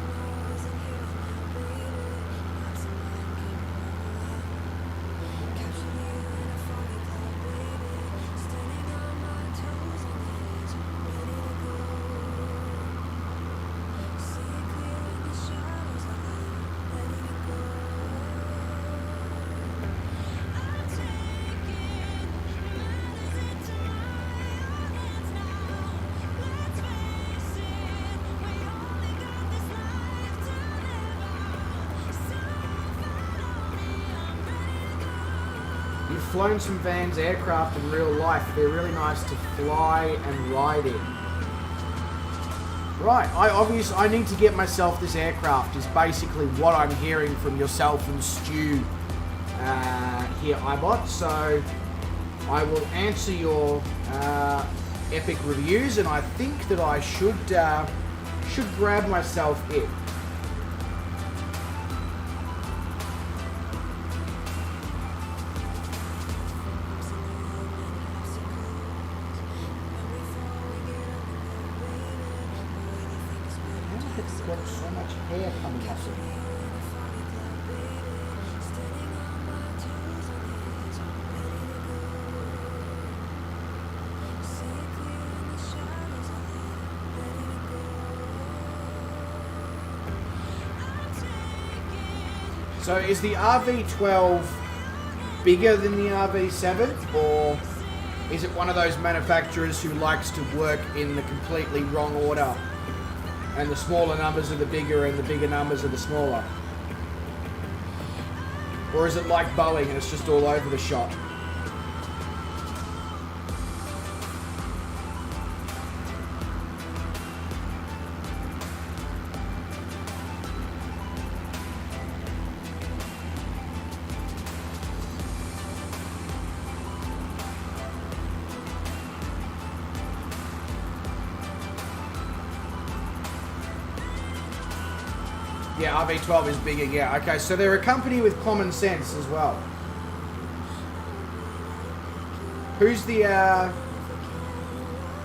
You've flown some Van's aircraft in real life. They're really nice to fly and ride in. Right, I need to get myself this aircraft is basically what I'm hearing from yourself and Stu here, iBot. So I will answer your epic reviews, and I think that I should grab myself it. It's got so much hair coming off it. So is the RV12 bigger than the RV7, or is it one of those manufacturers who likes to work in the completely wrong order? And the smaller numbers are the bigger and the bigger numbers are the smaller? Or is it like Boeing and it's just all over the shop? Yeah, RV12 is bigger, yeah. Okay, so they're a company with common sense as well. Who's the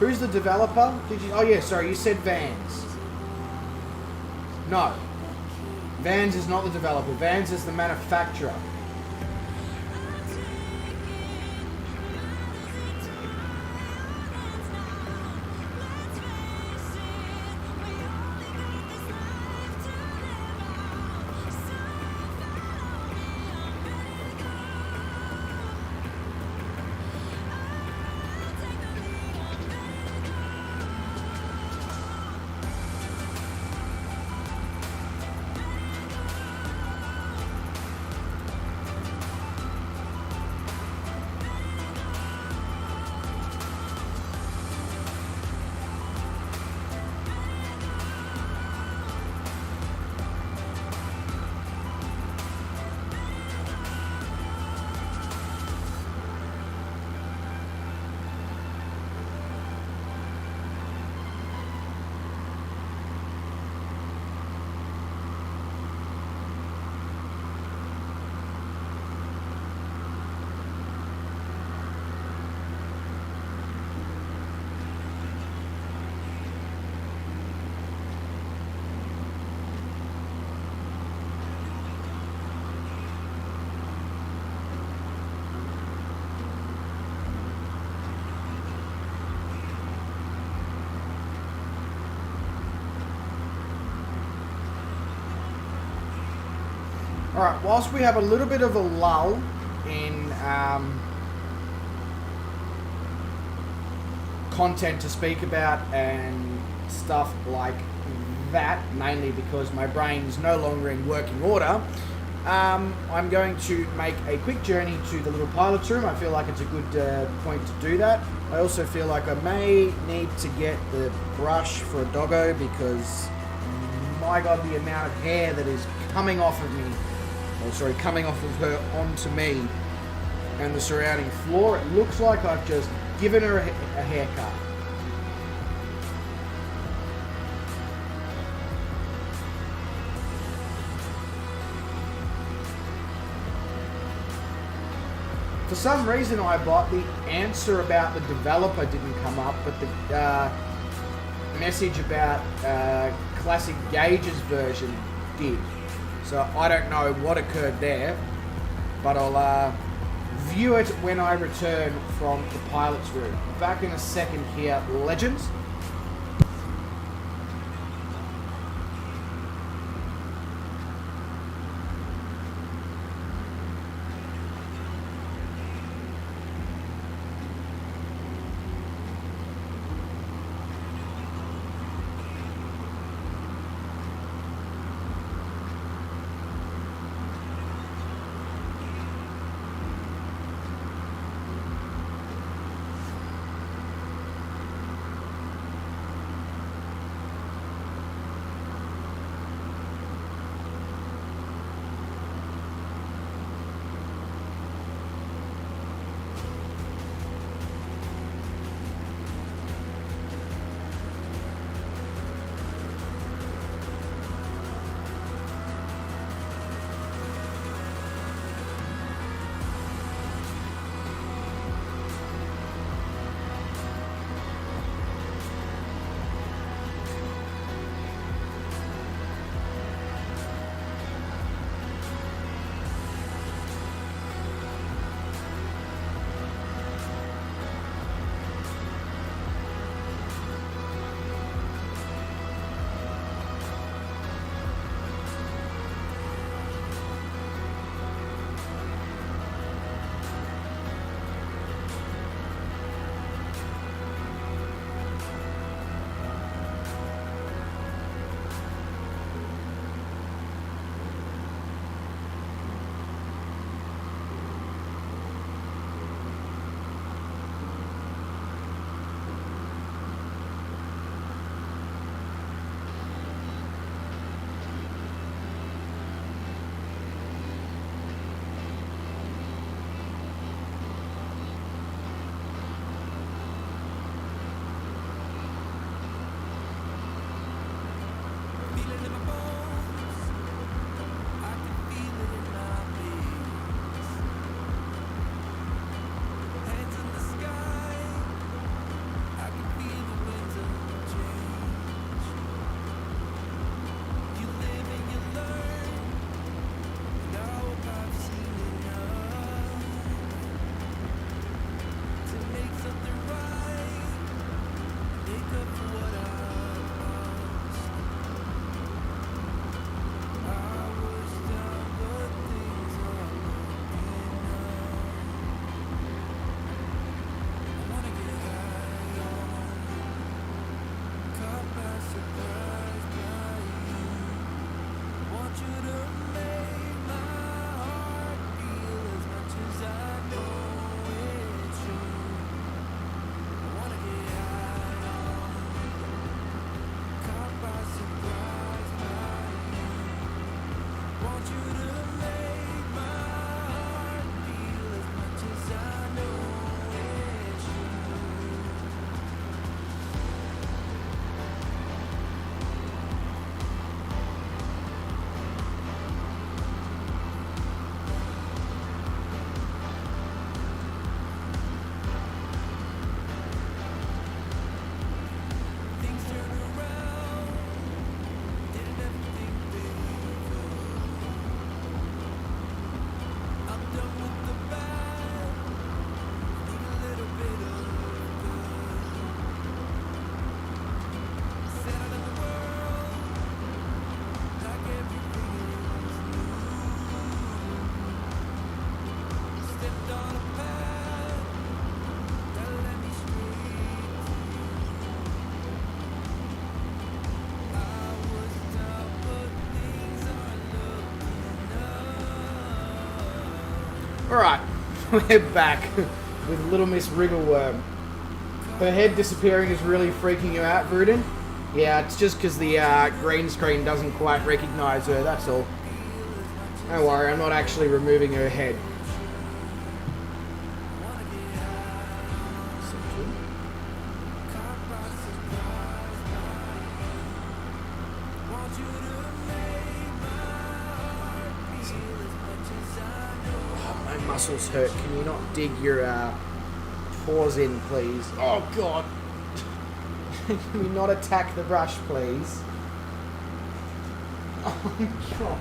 developer? Oh yeah, sorry, you said Vans. No. Vans is not the developer. Vans is the manufacturer. Alright, whilst we have a little bit of a lull in content to speak about and stuff like that, mainly because my brain's no longer in working order, I'm going to make a quick journey to the little pilot's room. I feel like it's a good point to do that. I also feel like I may need to get the brush for a doggo because, my God, the amount of hair that is coming off of me, coming off of her onto me and the surrounding floor. It looks like I've just given her a haircut. For some reason I bought the answer about the developer didn't come up, but the message about Classic Gauge's version did. So I don't know what occurred there, but I'll view it when I return from the pilot's room. Back in a second here, legends. Alright, we're back with Little Miss Wriggleworm. Her head disappearing is really freaking you out, Vruden? Yeah, it's just because the green screen doesn't quite recognise her, that's all. Don't worry, I'm not actually removing her head. muscles hurt. Can you not dig your paws in, please? Oh, God. Can you not attack the brush, please? Oh, God.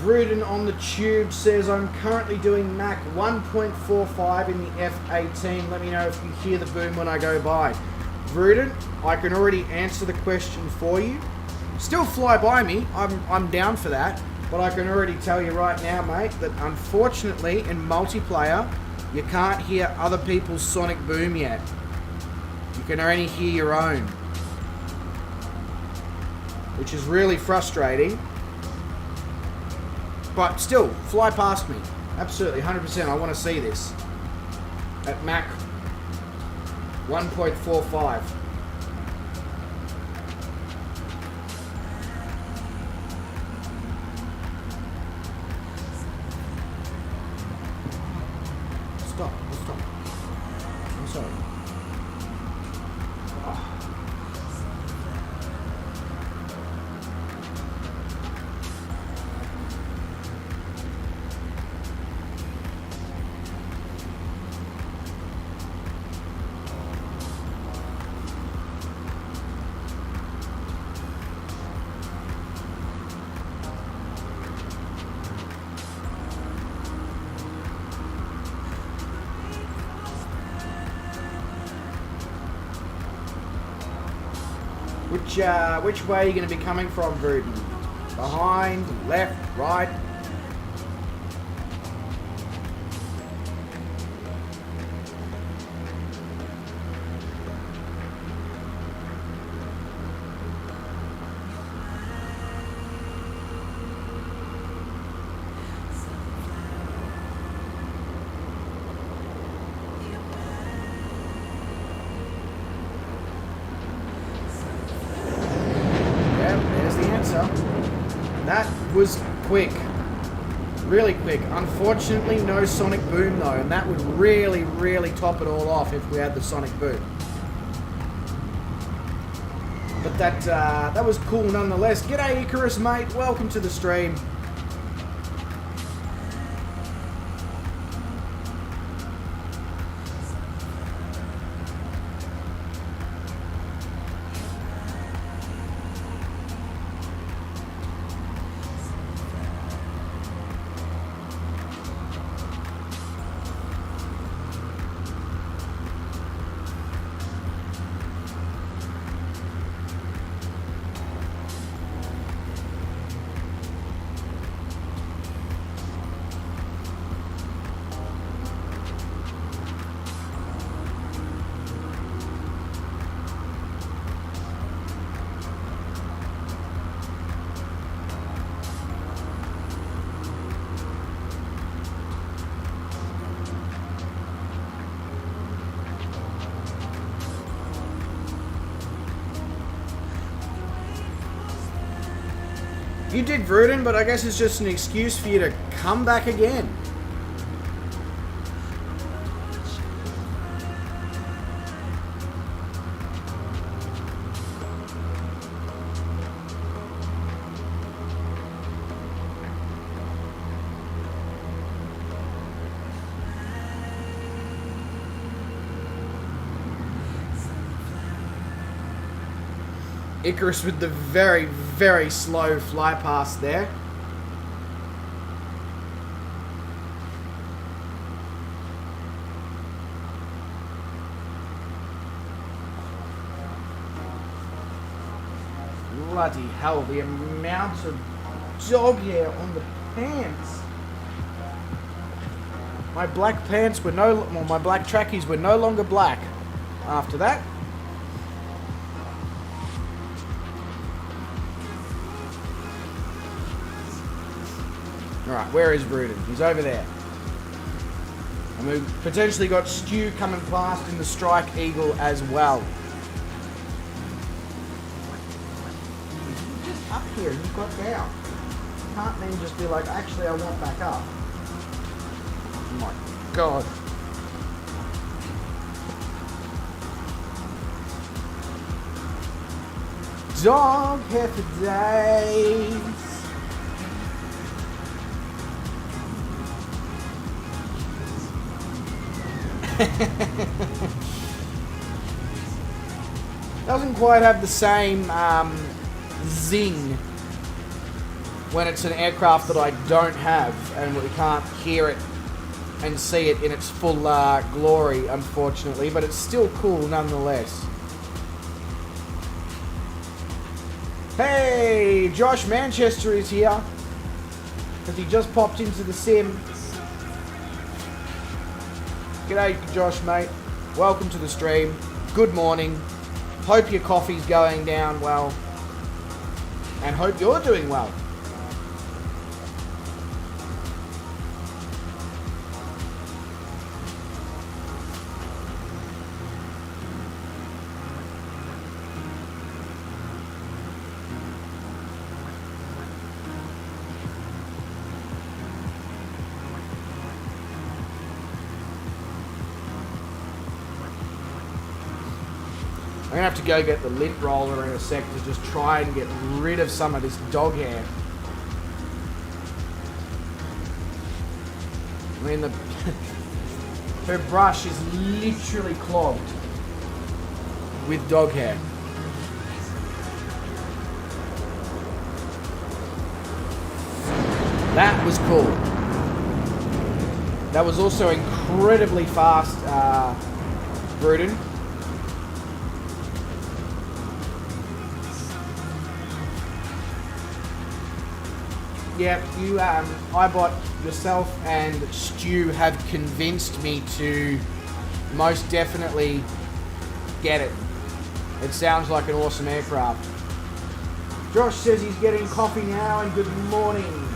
Rudin on the tube says, I'm currently doing Mach 1.45 in the F-18. Let me know if you hear the boom when I go by. Rudin, I can already answer the question for you. Still fly by me, I'm down for that. But I can already tell you right now, mate, that unfortunately in multiplayer, you can't hear other people's sonic boom yet. You can only hear your own. Which is really frustrating. But still, fly past me. Absolutely, 100%. I want to see this. At Mach 1.45. Stop. I'm sorry. Which way are you going to be coming from, Vruden? Behind, left, right? That was quick. Really quick. Unfortunately, no sonic boom though, and that would really, really top it all off if we had the sonic boom. But that was cool nonetheless. G'day Icarus, mate. Welcome to the stream. You did, Vruden, but I guess it's just an excuse for you to come back again. Icarus with the very, very slow fly past there. bloody hell, the amount of dog hair on the pants. My black pants were my black trackies were no longer black after that. Alright, where is Rudin? He's over there. And we've potentially got Stu coming past in the Strike Eagle as well. He's just up here, he's got down. Can't then just be like, actually I want back up. Oh my god. Dog hair for days. Doesn't quite have the same zing when it's an aircraft that I don't have and we can't hear it and see it in its full glory, unfortunately, but it's still cool nonetheless. Hey, Josh Manchester is here because he just popped into the sim. G'day, Josh, mate. Welcome to the stream. Good morning. Hope your coffee's going down well. And hope you're doing well. I'm going to have to go get the lint roller in a sec to just try and get rid of some of this dog hair. I mean, her brush is literally clogged with dog hair. That was cool. That was also incredibly fast, Bruden. Yep, you, iBot, yourself and Stu have convinced me to most definitely get it. It sounds like an awesome aircraft. Josh says he's getting coffee now and good morning.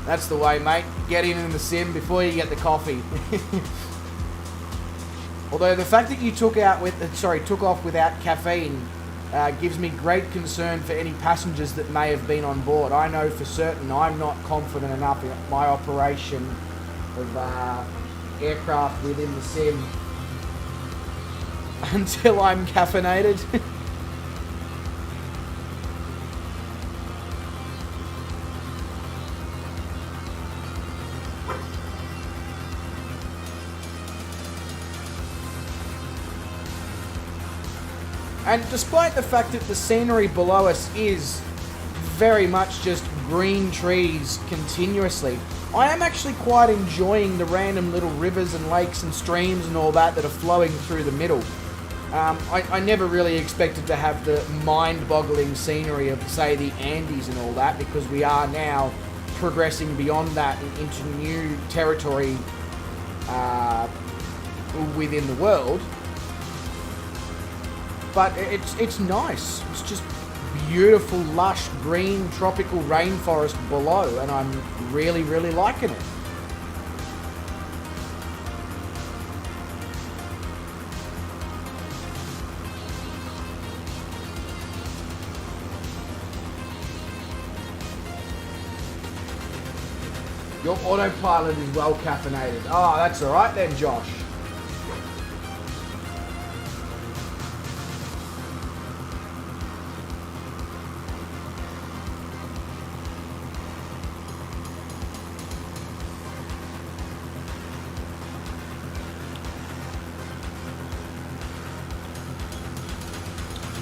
That's the way, mate. Get in the sim before you get the coffee. Although the fact that you took off without caffeine gives me great concern for any passengers that may have been on board. I know for certain I'm not confident enough in my operation of aircraft within the sim until I'm caffeinated. And despite the fact that the scenery below us is very much just green trees continuously, I am actually quite enjoying the random little rivers and lakes and streams and all that are flowing through the middle. I never really expected to have the mind-boggling scenery of, say, the Andes and all that, because we are now progressing beyond that into new territory within the world. But it's nice. It's just beautiful, lush, green, tropical rainforest below, and I'm really, really liking it. Your autopilot is well caffeinated. Oh, that's all right then, Josh.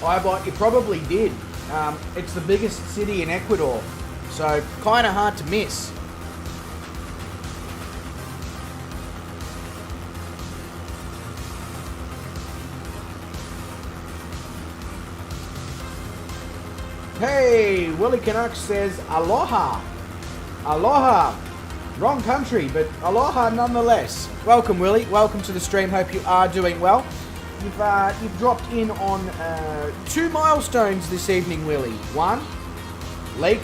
iBot, you probably did. It's the biggest city in Ecuador, so kind of hard to miss. Hey, Willie Canuck says aloha. Aloha. Wrong country, but aloha nonetheless. Welcome, Willie. Welcome to the stream. Hope you are doing well. You've dropped in on 2 milestones this evening, Willie. One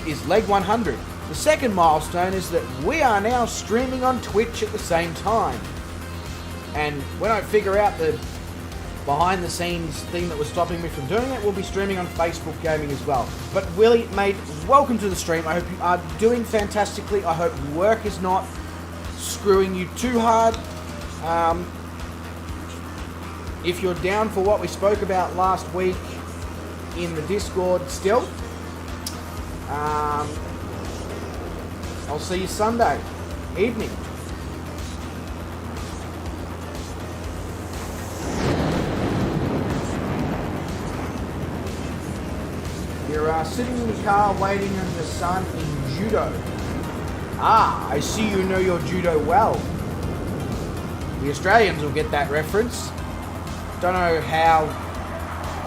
is leg 100. The second milestone is that we are now streaming on Twitch at the same time. And when I figure out the behind the scenes thing that was stopping me from doing it, we'll be streaming on Facebook Gaming as well. But Willie, mate, welcome to the stream. I hope you are doing fantastically. I hope work is not screwing you too hard. If you're down for what we spoke about last week in the Discord still, I'll see you Sunday evening. You're sitting in the car waiting on your son in judo. Ah, I see you know your judo well. The Australians will get that reference. Don't know how.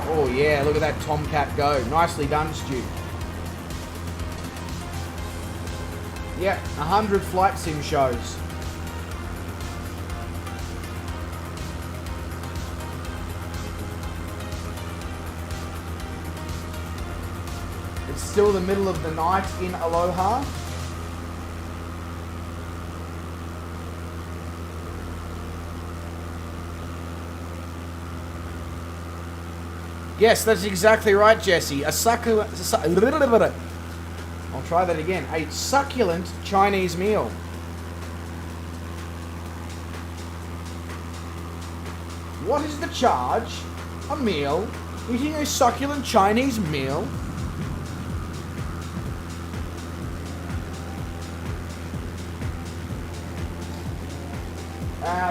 Oh yeah, look at that Tomcat go. Nicely done, Stu. Yeah, 100 flight sim shows. It's still the middle of the night in Aloha. Yes, that's exactly right, Jesse. I'll try that again. A succulent Chinese meal. What is the charge? A meal? Eating a succulent Chinese meal?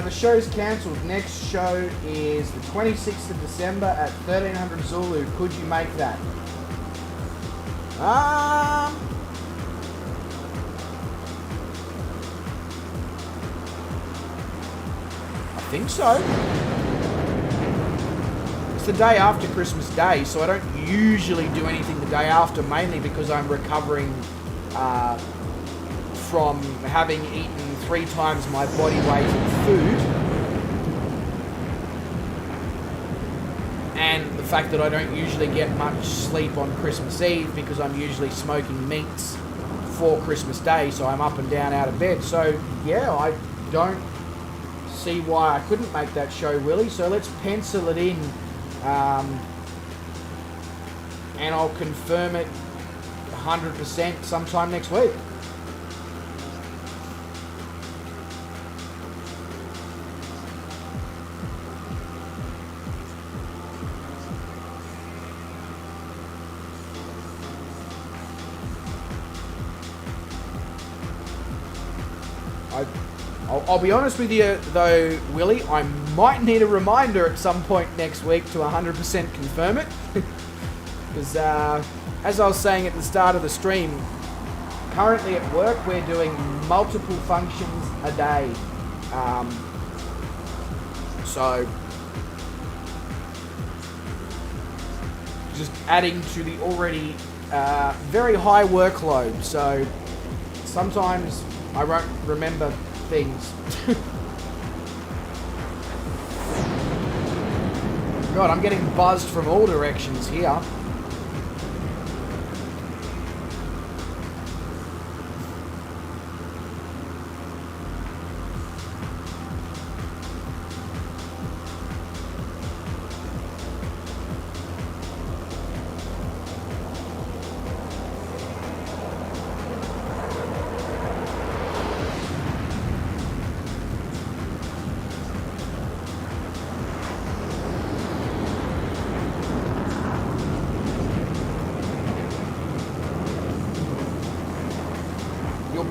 The show's cancelled. Next show is the 26th of December at 1300 Zulu. Could you make that? I think so. It's the day after Christmas Day, so I don't usually do anything the day after, mainly because I'm recovering from having eaten 3 times my body weight in food, and the fact that I don't usually get much sleep on Christmas Eve because I'm usually smoking meats for Christmas Day, so I'm up and down out of bed. So yeah, I don't see why I couldn't make that show, Willie, so let's pencil it in, and I'll confirm it 100% sometime next week. I'll be honest with you though, Willie, I might need a reminder at some point next week to 100% confirm it. Because as I was saying at the start of the stream, currently at work we're doing multiple functions a day. So just adding to the already very high workload. So sometimes I won't remember things. God, I'm getting buzzed from all directions here.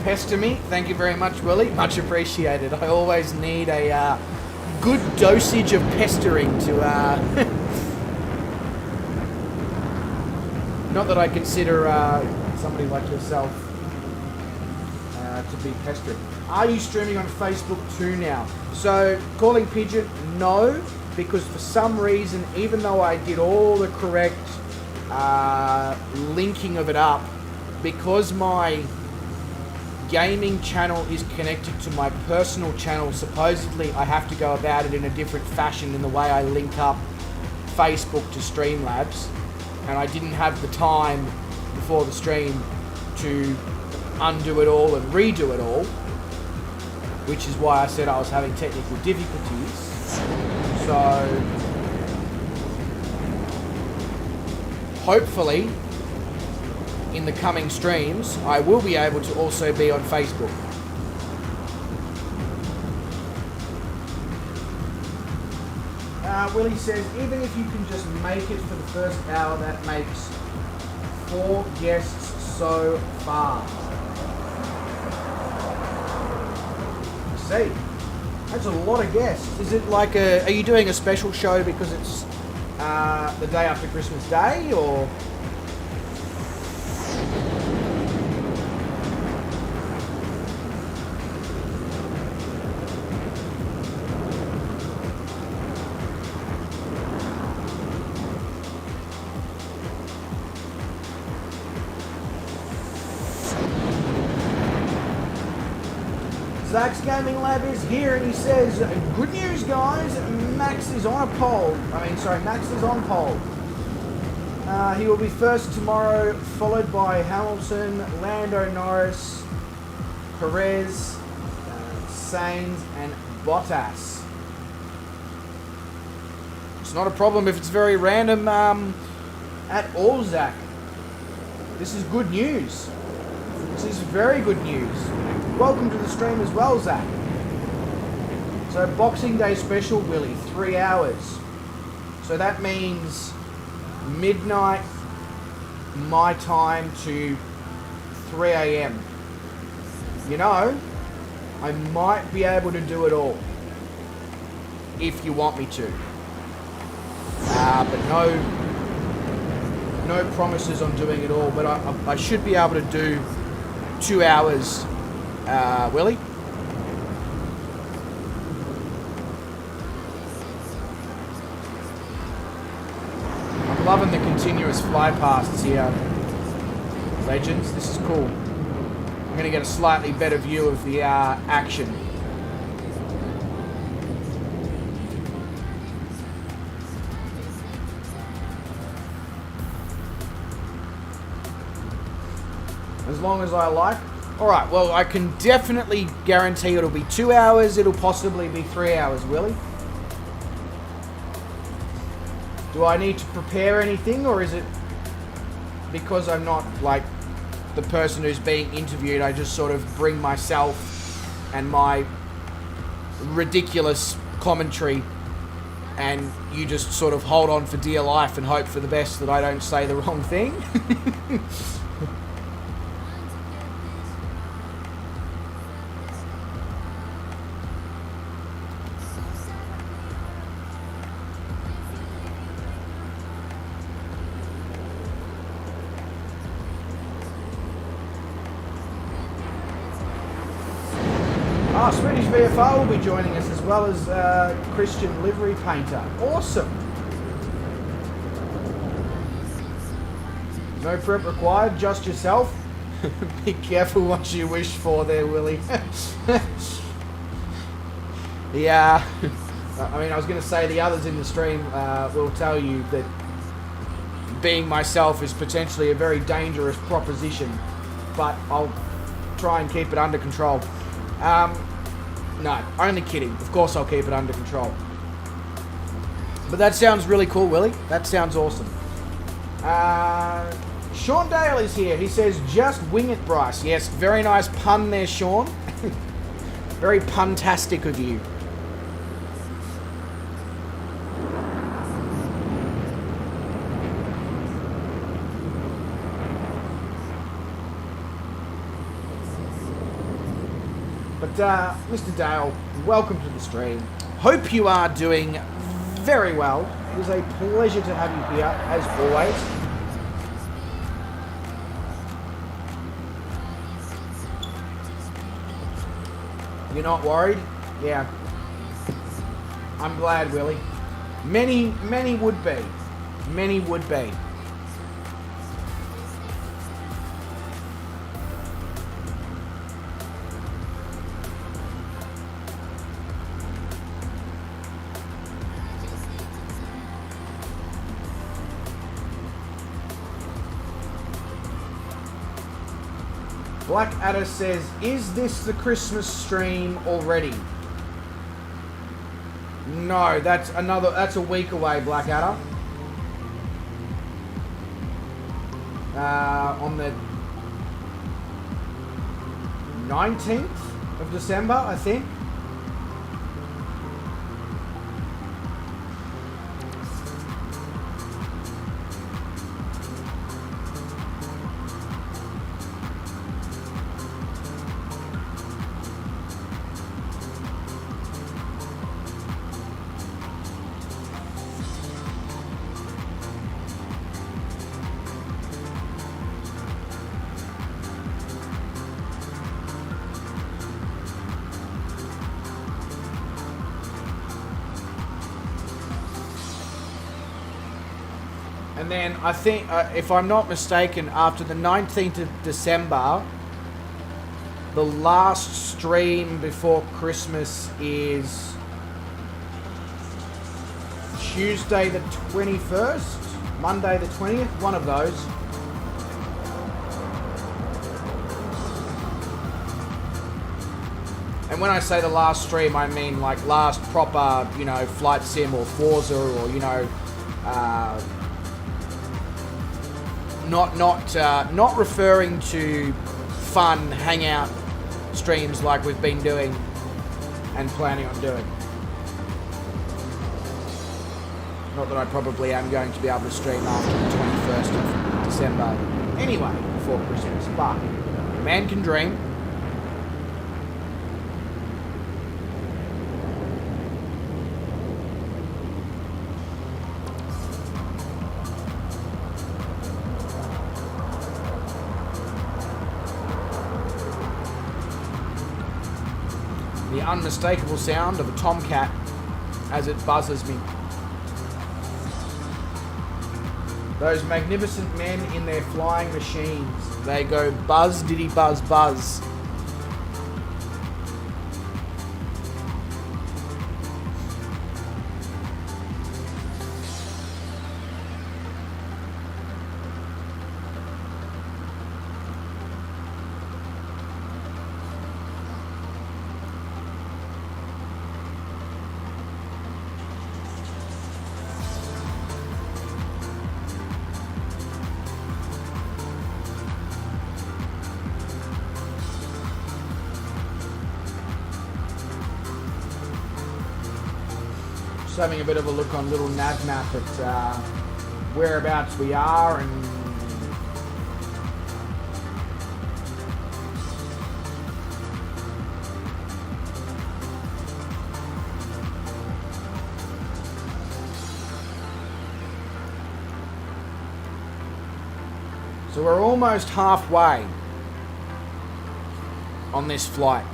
Pester me. Thank you very much, Willie. Much appreciated. I always need a good dosage of pestering to... Not that I consider somebody like yourself to be pestering. Are you streaming on Facebook too now? So, Calling Pigeon, no, because for some reason, even though I did all the correct linking of it up, because my gaming channel is connected to my personal channel. Supposedly I have to go about it in a different fashion in the way I link up Facebook to Streamlabs, and I didn't have the time before the stream to undo it all and redo it all, which is why I said I was having technical difficulties. So hopefully in the coming streams I will be able to also be on Facebook. Willie says, even if you can just make it for the first hour, that makes 4 guests so far. See, that's a lot of guests. Is it like are you doing a special show because it's the day after Christmas Day, or? Zach's Gaming Lab is here, and he says, good news guys, Max is on pole. Max is on pole. He will be first tomorrow, followed by Hamilton, Lando Norris, Perez, Sainz, and Bottas. It's not a problem if it's very random at all, Zach. This is good news. This is very good news. Welcome to the stream as well, Zach. So Boxing Day special, Willie, 3 hours. So that means midnight my time to 3 a.m. You know, I might be able to do it all if you want me to. But no promises on doing it all. But I should be able to do 2 hours. Willie? I'm loving the continuous fly pasts here, legends. This is cool. I'm going to get a slightly better view of the action. As long as I like. Alright, well, I can definitely guarantee it'll be 2 hours. It'll possibly be 3 hours, Willie. Do I need to prepare anything, or is it because I'm not, like, the person who's being interviewed, I just sort of bring myself and my ridiculous commentary, and you just sort of hold on for dear life and hope for the best that I don't say the wrong thing? Swedish VFR will be joining us, as well as Christian Livery Painter. Awesome. No prep required, just yourself. Be careful what you wish for there, Willie. Yeah. I mean, I was going to say the others in the stream will tell you that being myself is potentially a very dangerous proposition, but I'll try and keep it under control. No, only kidding. Of course I'll keep it under control. But that sounds really cool, Willie. That sounds awesome. Sean Dale is here. He says, just wing it, Bryce. Yes, very nice pun there, Sean. Very puntastic of you. But, Mr. Dale, welcome to the stream. Hope you are doing very well. It is a pleasure to have you here, as always. You're not worried? Yeah. I'm glad, Willie. Many would be. Many would be. Blackadder says, is this the Christmas stream already? No, that's a week away, Blackadder. On the 19th of December, I think. And then I think, if I'm not mistaken, after the 19th of December, the last stream before Christmas is Tuesday the 21st, Monday the 20th, one of those. And when I say the last stream, I mean like last proper, you know, Flight Sim or Forza or, you know, not referring to fun hangout streams like we've been doing and planning on doing. Not that I probably am going to be able to stream after the 21st of December anyway, before Christmas, but a man can dream. The unmistakable sound of a tomcat as it buzzes me. Those magnificent men in their flying machines, they go buzz diddy buzz buzz. Just having a bit of a look on little nav map at whereabouts we are, and so we're almost halfway on this flight.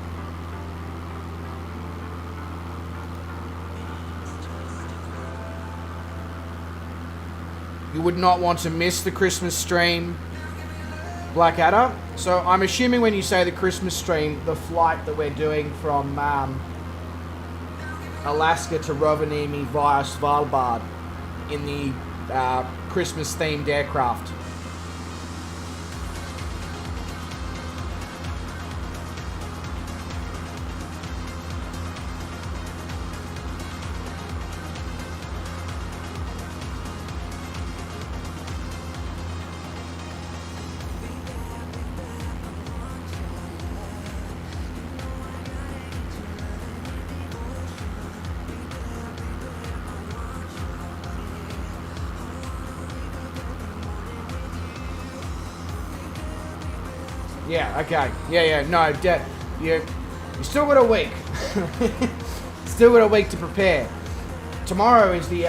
You would not want to miss the Christmas stream, Blackadder. So I'm assuming when you say the Christmas stream, the flight that we're doing from Alaska to Rovaniemi via Svalbard in the Christmas-themed aircraft. Yeah, okay. Yeah, no, you still got a week. Still got a week to prepare. Tomorrow is the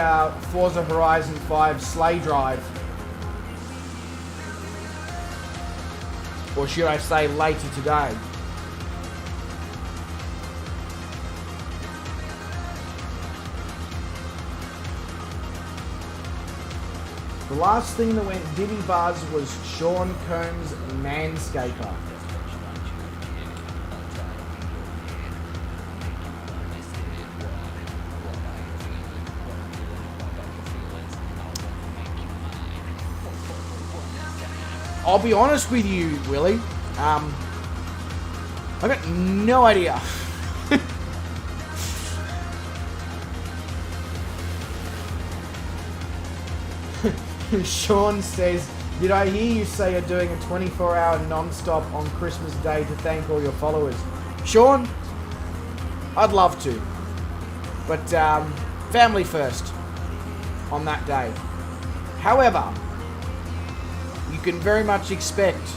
Forza Horizon 5 sleigh drive. Or should I say later today. The last thing that went diddy buzz was Sean Combs' Manscaper. I'll be honest with you, Willie. I've got no idea. Sean says, did I hear you say you're doing a 24-hour non-stop on Christmas Day to thank all your followers? Sean, I'd love to. But family first on that day. However, you can very much expect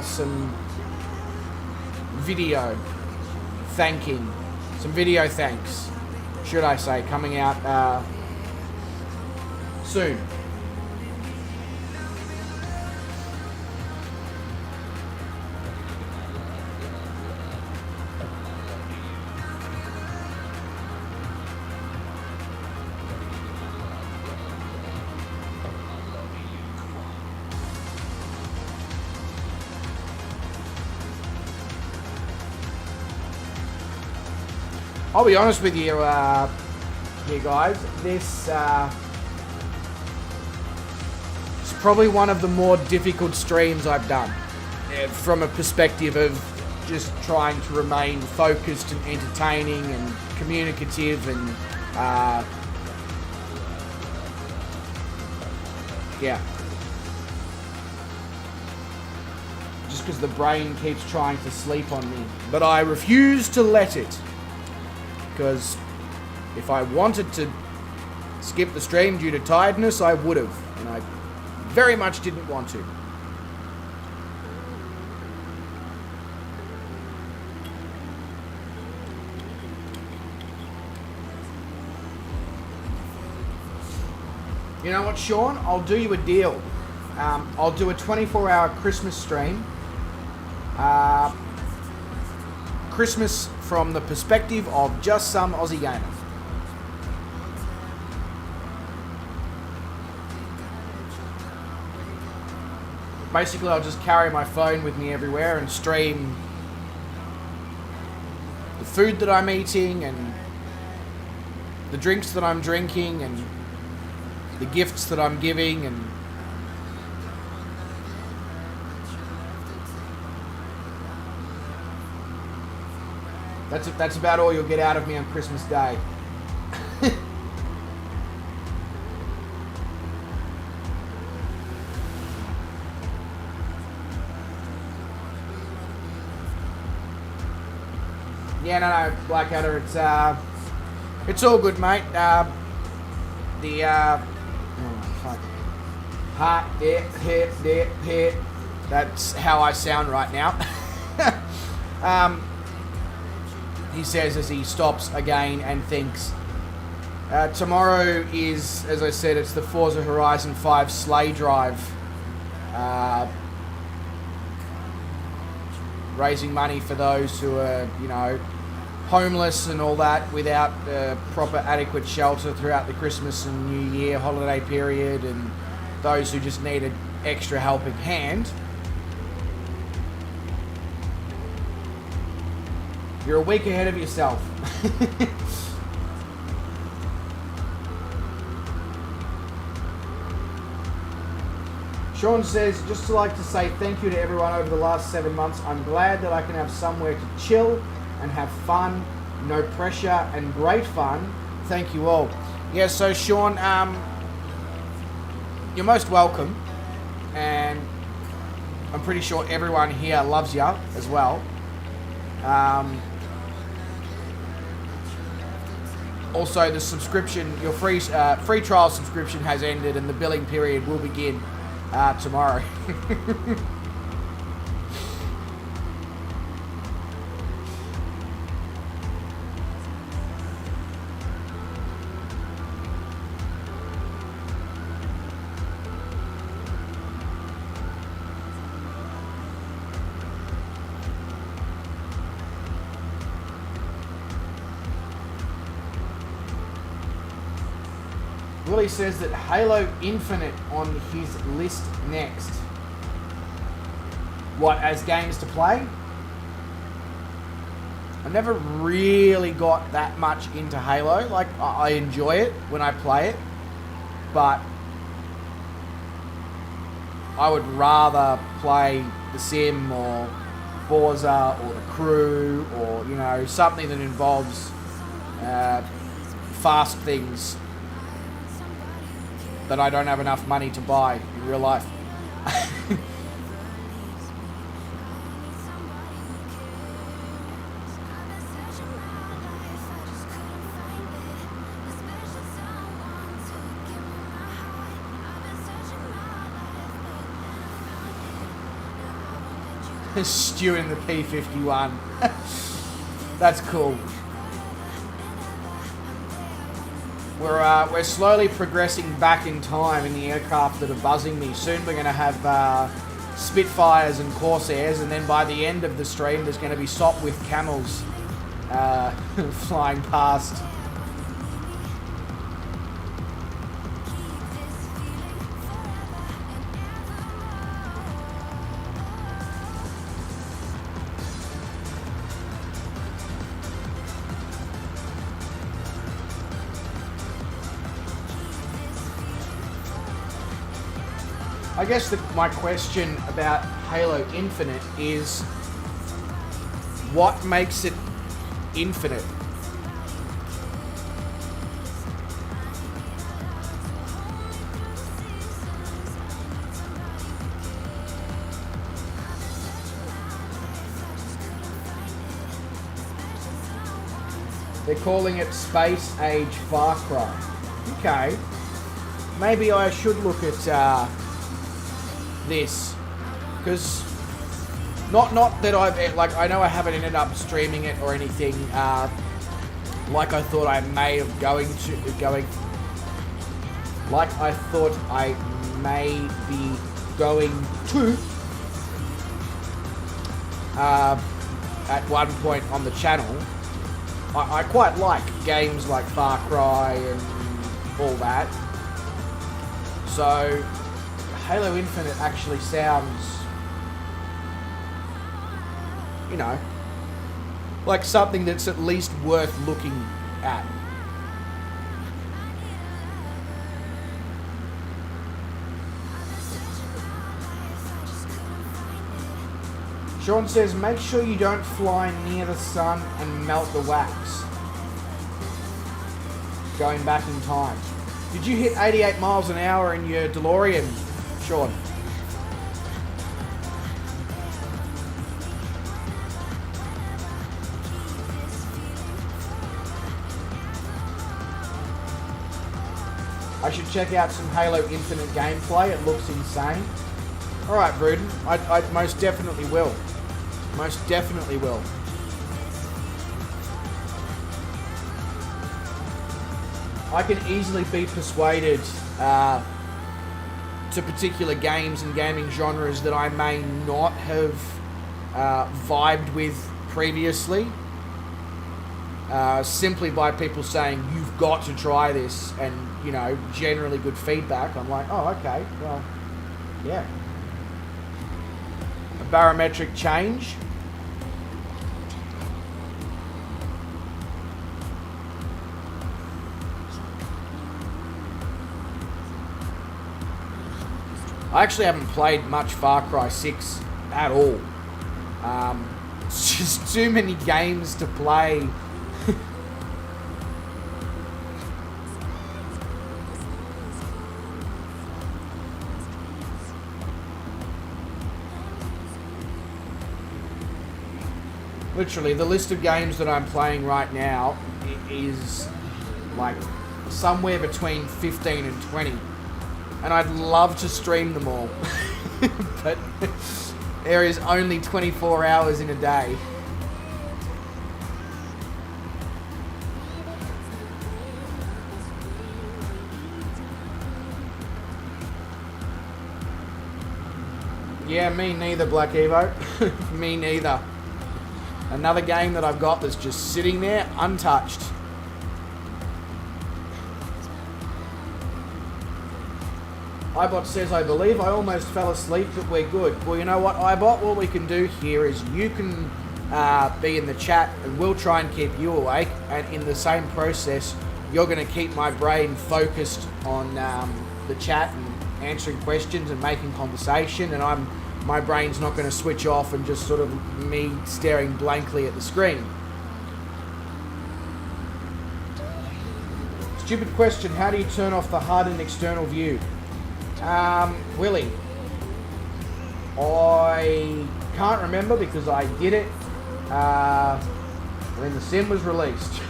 some video thanking, some video thanks, should I say, coming out soon. I'll be honest with you, you guys, this is probably one of the more difficult streams I've done, from a perspective of just trying to remain focused and entertaining and communicative and yeah. Just because the brain keeps trying to sleep on me. But I refuse to let it. Because if I wanted to skip the stream due to tiredness, I would have. And I very much didn't want to. You know what, Sean? I'll do you a deal. I'll do a 24-hour Christmas stream. Christmas from the perspective of just some Aussie gamer. Basically, I'll just carry my phone with me everywhere and stream the food that I'm eating and the drinks that I'm drinking and the gifts that I'm giving and That's about all you'll get out of me on Christmas Day. Yeah, no, Blackadder, it's all good, mate. That's how I sound right now. He says as he stops again and thinks. Tomorrow is, as I said, it's the Forza Horizon 5 sleigh drive. Raising money for those who are, you know, homeless and all that without proper adequate shelter throughout the Christmas and New Year holiday period, and those who just need an extra helping hand. You're a week ahead of yourself. Sean says, just like to say thank you to everyone over the last 7 months. I'm glad that I can have somewhere to chill and have fun, no pressure and great fun. Thank you all. Yeah, so Sean, you're most welcome. And I'm pretty sure everyone here loves you as well. Also, the subscription, your free trial subscription has ended and the billing period will begin tomorrow. Willie says that Halo Infinite on his list next. What, as games to play? I never really got that much into Halo. Like, I enjoy it when I play it, but I would rather play The Sim or Forza or the crew, or, you know, something that involves fast things that I don't have enough money to buy in real life. Stew in the P51. That's cool. We're slowly progressing back in time in the aircraft that are buzzing me. Soon we're going to have Spitfires and Corsairs, and then by the end of the stream there's going to be SOP with Camels flying past. I guess my question about Halo Infinite is, what makes it infinite? They're calling it Space Age Far Cry. Okay. Maybe I should look at this, because not that I've, like, I know I haven't ended up streaming it or anything like I thought I may be going to at one point on the channel. I quite like games like Far Cry and all that, so Halo Infinite actually sounds, you know, like something that's at least worth looking at. Sean says, make sure you don't fly near the sun and melt the wax. Going back in time. Did you hit 88 miles an hour in your DeLorean, Sean? I should check out some Halo Infinite gameplay. It looks insane. Alright, Bruden. I most definitely will. Most definitely will. I can easily be persuaded to particular games and gaming genres that I may not have vibed with previously, simply by people saying, you've got to try this, and, you know, generally good feedback. I'm like, oh, okay, well, yeah. A barometric change. I actually haven't played much Far Cry 6 at all. It's just too many games to play. Literally, the list of games that I'm playing right now is like somewhere between 15 and 20. And I'd love to stream them all. But there is only 24 hours in a day. Yeah, me neither, Black Evo. Me neither. Another game that I've got that's just sitting there, untouched. iBot says, I believe I almost fell asleep, but we're good. Well, you know what, iBot? What we can do here is you can be in the chat, and we'll try and keep you awake. And in the same process, you're going to keep my brain focused on the chat and answering questions and making conversation. And I'm my brain's not going to switch off and just sort of me staring blankly at the screen. Stupid question, how do you turn off the HUD and external view? Willie, I can't remember because I did it when the sim was released.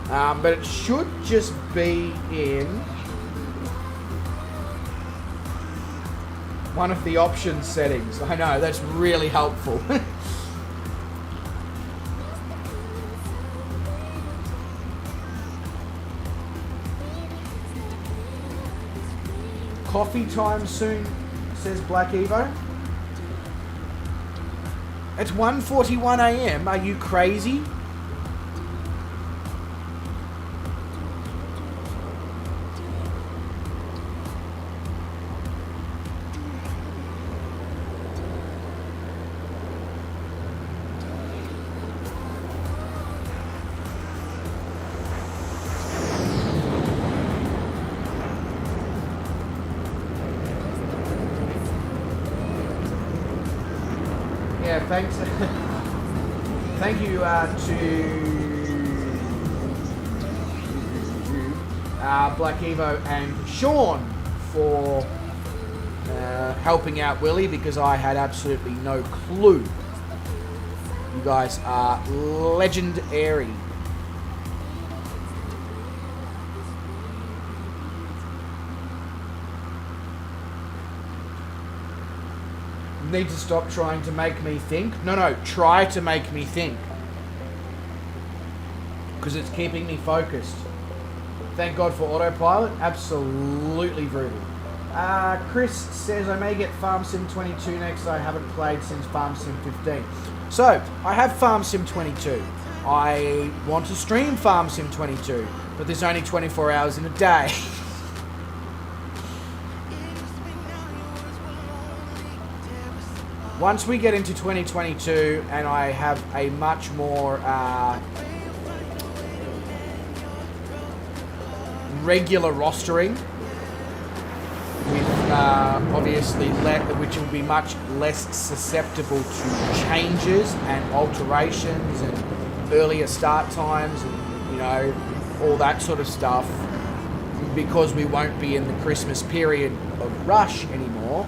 But it should just be in one of the options settings. I know, that's really helpful. Coffee time soon, says Black Evo. It's 1:41 AM. Are you crazy? Yeah, thanks. Thank you to Black Evo and Sean for helping out Willie, because I had absolutely no clue. You guys are legendary. Need to stop trying to make me think. No, try to make me think. Because it's keeping me focused. Thank God for autopilot. Absolutely brutal. Chris says I may get Farm Sim 22 next. I haven't played since Farm Sim 15. So, I have Farm Sim 22. I want to stream Farm Sim 22. But there's only 24 hours in a day. Once we get into 2022 and I have a much more regular rostering, with obviously which will be much less susceptible to changes and alterations and earlier start times and, you know, all that sort of stuff, because we won't be in the Christmas period of rush anymore.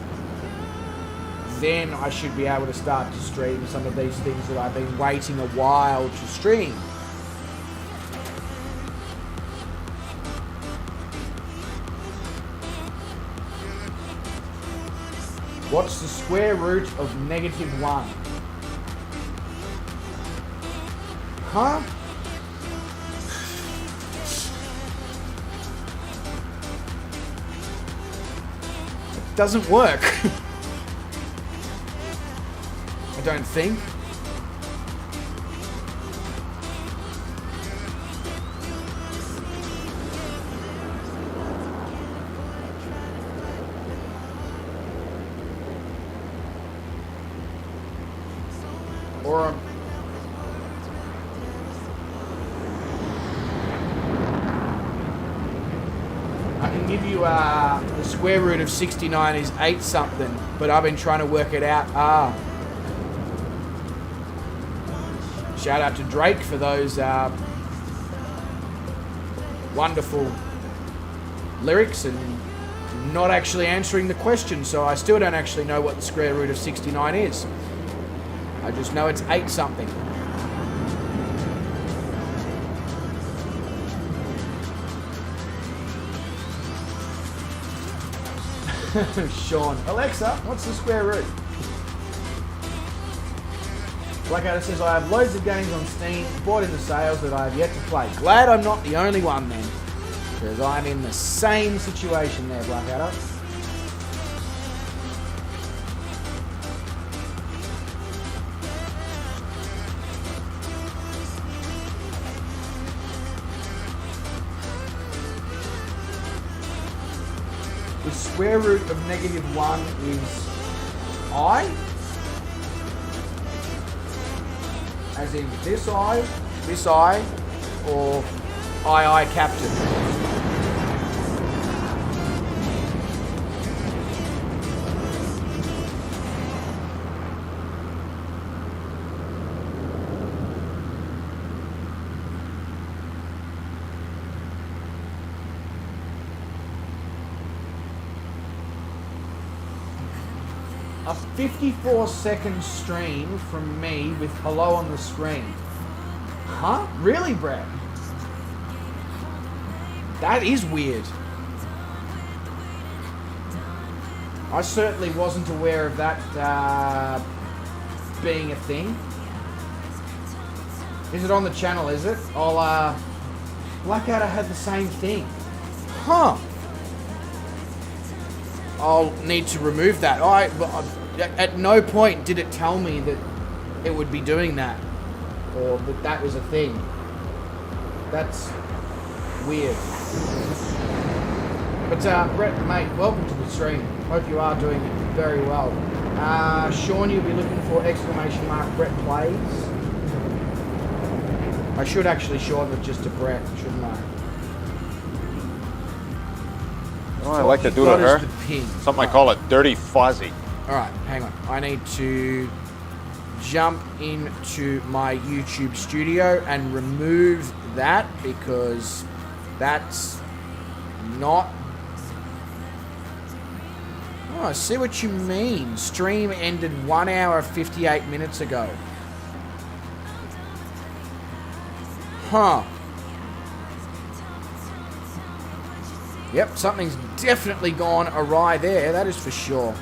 Then I should be able to start to stream some of these things that I've been waiting a while to stream. What's the square root of -1? Huh? It doesn't work. I don't think. Or I can give you the square root of 69 is 8 something, but I've been trying to work it out. Shout out to Drake for those wonderful lyrics and not actually answering the question, so I still don't actually know what the square root of 69 is. I just know it's 8 something. Sean. Alexa, what's the square root? Blackadder says, I have loads of games on Steam, bought in the sales that I have yet to play. Glad I'm not the only one then, because I'm in the same situation there, Blackadder. The square root of -1 is I. As in this I, or I Captain. A 54-second stream from me with hello on the screen. Huh? Really, Brett? That is weird. I certainly wasn't aware of that being a thing. Is it on the channel, is it? Blackout had the same thing. Huh. I'll need to remove that. At no point did it tell me that it would be doing that. Or that that was a thing. That's weird. But Brett, mate, welcome to the stream. Hope you are doing very well. Sean, you'll be looking for ! Brett plays. I should actually shorten it just to Brett, shouldn't I? Oh, I like to do to her. Something I call it dirty fuzzy. Alright, hang on. I need to jump into my YouTube studio and remove that because that's not... Oh, I see what you mean. Stream ended 1 hour 58 minutes ago. Huh. Yep, something's definitely gone awry there, that is for sure.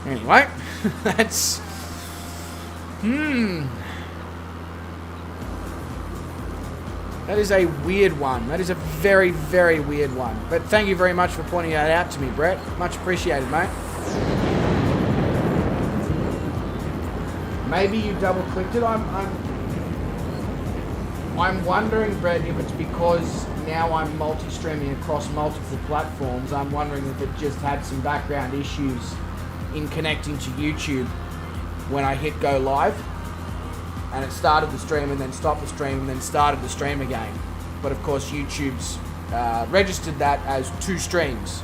Anyway, that's... That is a weird one. That is a very, very weird one. But thank you very much for pointing that out to me, Brett. Much appreciated, mate. Maybe you double-clicked it. I'm wondering, Brett, if it's because now I'm multi-streaming across multiple platforms. I'm wondering if it just had some background issues in connecting to YouTube when I hit go live. And it started the stream and then stopped the stream and then started the stream again. But of course YouTube's registered that as 2 streams.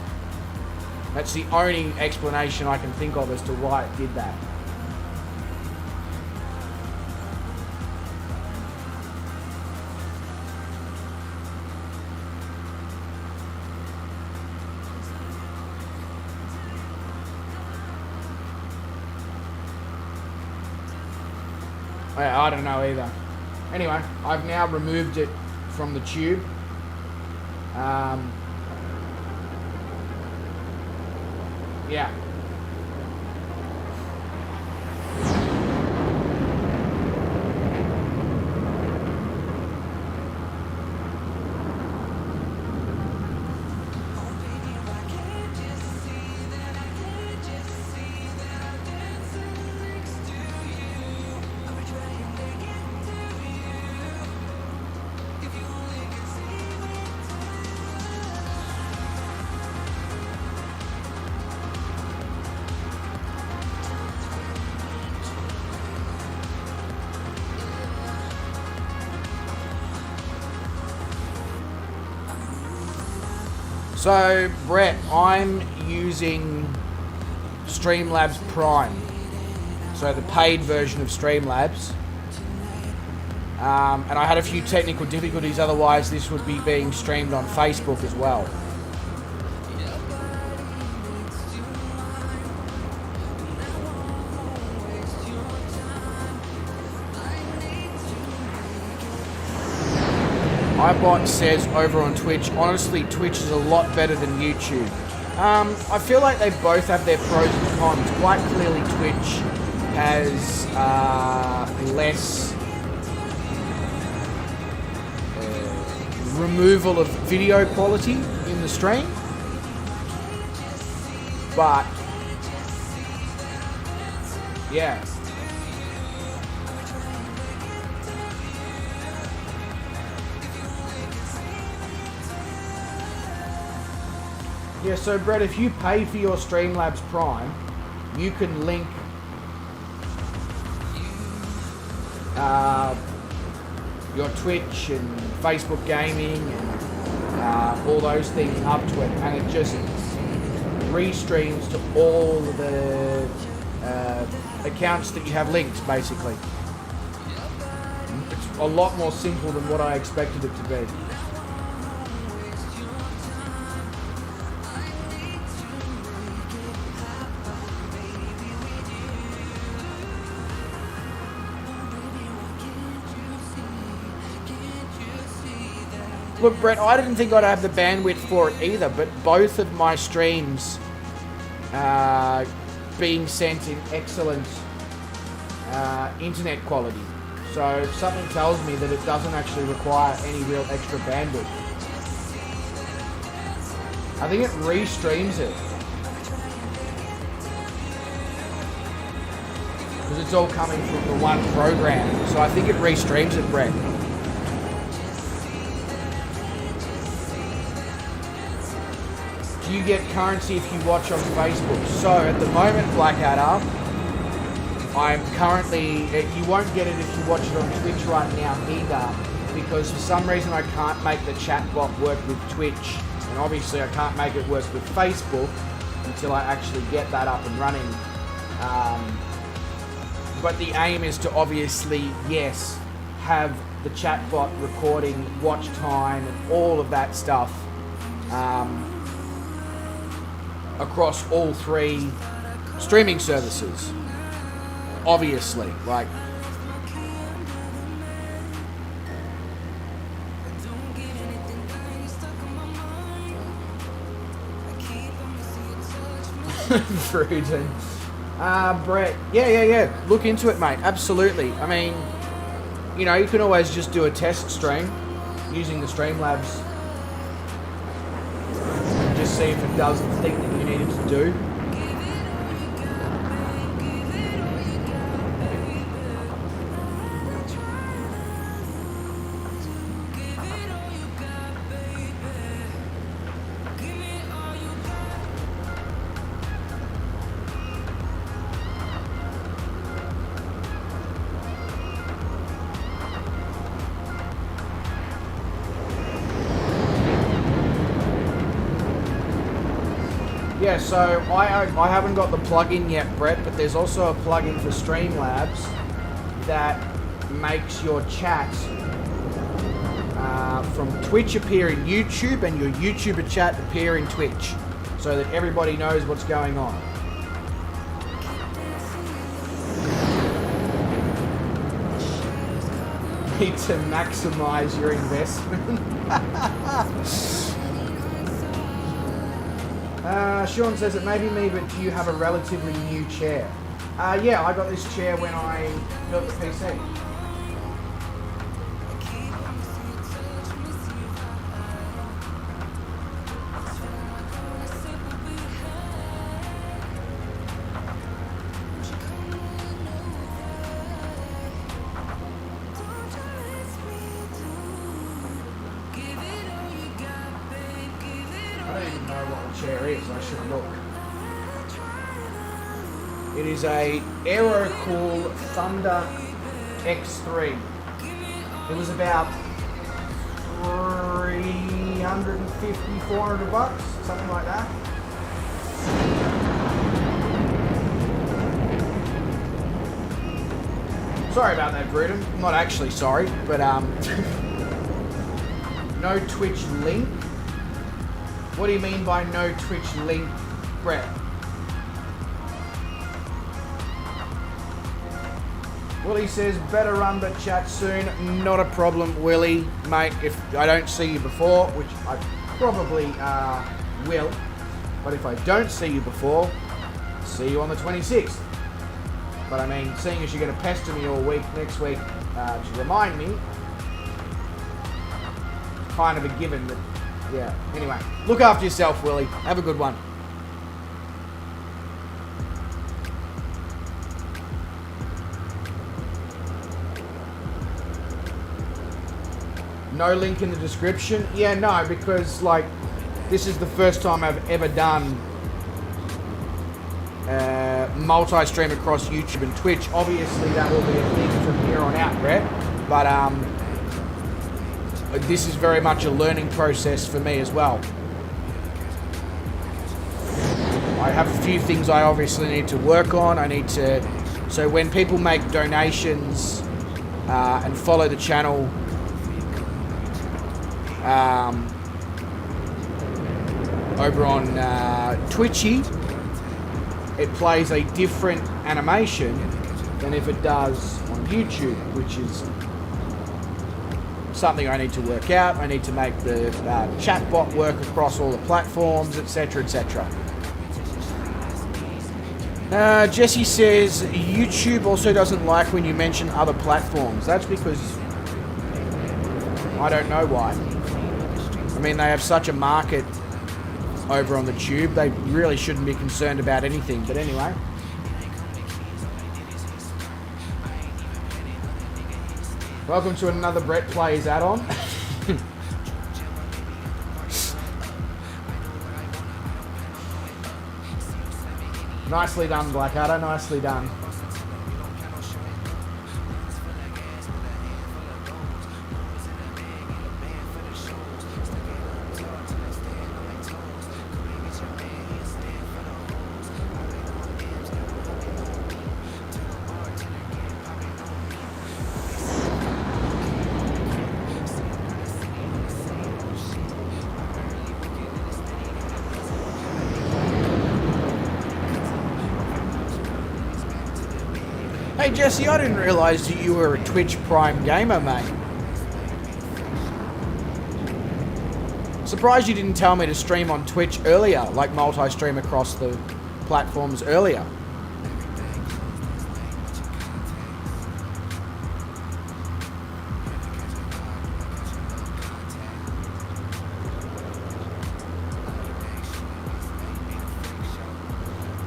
That's the only explanation I can think of as to why it did that. I don't know either. Anyway, I've now removed it from the tube. Yeah. So, Brett, I'm using Streamlabs Prime. So the paid version of Streamlabs. And I had a few technical difficulties, otherwise this would be being streamed on Facebook as well. iBot says over on Twitch, honestly, Twitch is a lot better than YouTube. I feel like they both have their pros and cons. Quite clearly, Twitch has less removal of video quality in the stream. But, yeah. Yeah, so Brett, if you pay for your Streamlabs Prime, you can link your Twitch and Facebook gaming and all those things up to it, and it just restreams to all the accounts that you have linked, basically. It's a lot more simple than what I expected it to be. Look, Brett, I didn't think I'd have the bandwidth for it either, but both of my streams being sent in excellent internet quality. So something tells me that it doesn't actually require any real extra bandwidth. I think it restreams it. Because it's all coming from the one program. So I think it restreams it, Brett. Do you get currency if you watch on Facebook? So at the moment, Blackadder, I'm currently, you won't get it if you watch it on Twitch right now either, because for some reason I can't make the chatbot work with Twitch, and obviously I can't make it work with Facebook until I actually get that up and running. But the aim is to obviously, yes, have the chatbot recording watch time and all of that stuff across all three streaming services. Obviously, like, Fruden. Brett, yeah. Look into it, mate. Absolutely. I mean, you know, you can always just do a test stream using the Streamlabs. Just see if it does the thing that you need it to do. Yeah, so I haven't got the plugin yet, Brett, but there's also a plugin for Streamlabs that makes your chat from Twitch appear in YouTube and your YouTuber chat appear in Twitch, so that everybody knows what's going on. Need to maximize your investment. Sean says it may be me, but do you have a relatively new chair? Yeah, I got this chair when I built the PC. I should look. It is a Aerocool Thunder X3. It was about 350, 400 bucks, something like that. Sorry about that, Bruton. I'm not actually sorry, but no Twitch link. What do you mean by no Twitch link, Brett? Willie says, better run the chat soon. Not a problem, Willie. Mate, if I don't see you before, which I probably will, but if I don't see you before, see you on the 26th. But I mean, seeing as you're going to pester me all week next week to remind me, kind of a given that. Yeah, anyway, look after yourself, Willie. Have a good one. No link in the description? Yeah, no, because, like, this is the first time I've ever done multi-stream across YouTube and Twitch. Obviously, that will be a thing from here on out, Brett. But, this is very much a learning process for me as well. I have a few things I obviously need to work on. I need to So when people make donations and follow the channel over on Twitchy, it plays a different animation than if it does on YouTube, which is something I need to work out. I need to make the chatbot work across all the platforms, etc., etc. Jesse says YouTube also doesn't like when you mention other platforms. That's because I don't know why. I mean, they have such a market over on the tube, they really shouldn't be concerned about anything. But anyway. Welcome to another Brett Plays add-on. Nicely done, Blackadder, nicely done. Hey Jesse, I didn't realise that you were a Twitch Prime gamer, mate. Surprised you didn't tell me to stream on Twitch earlier, like multi-stream across the platforms earlier.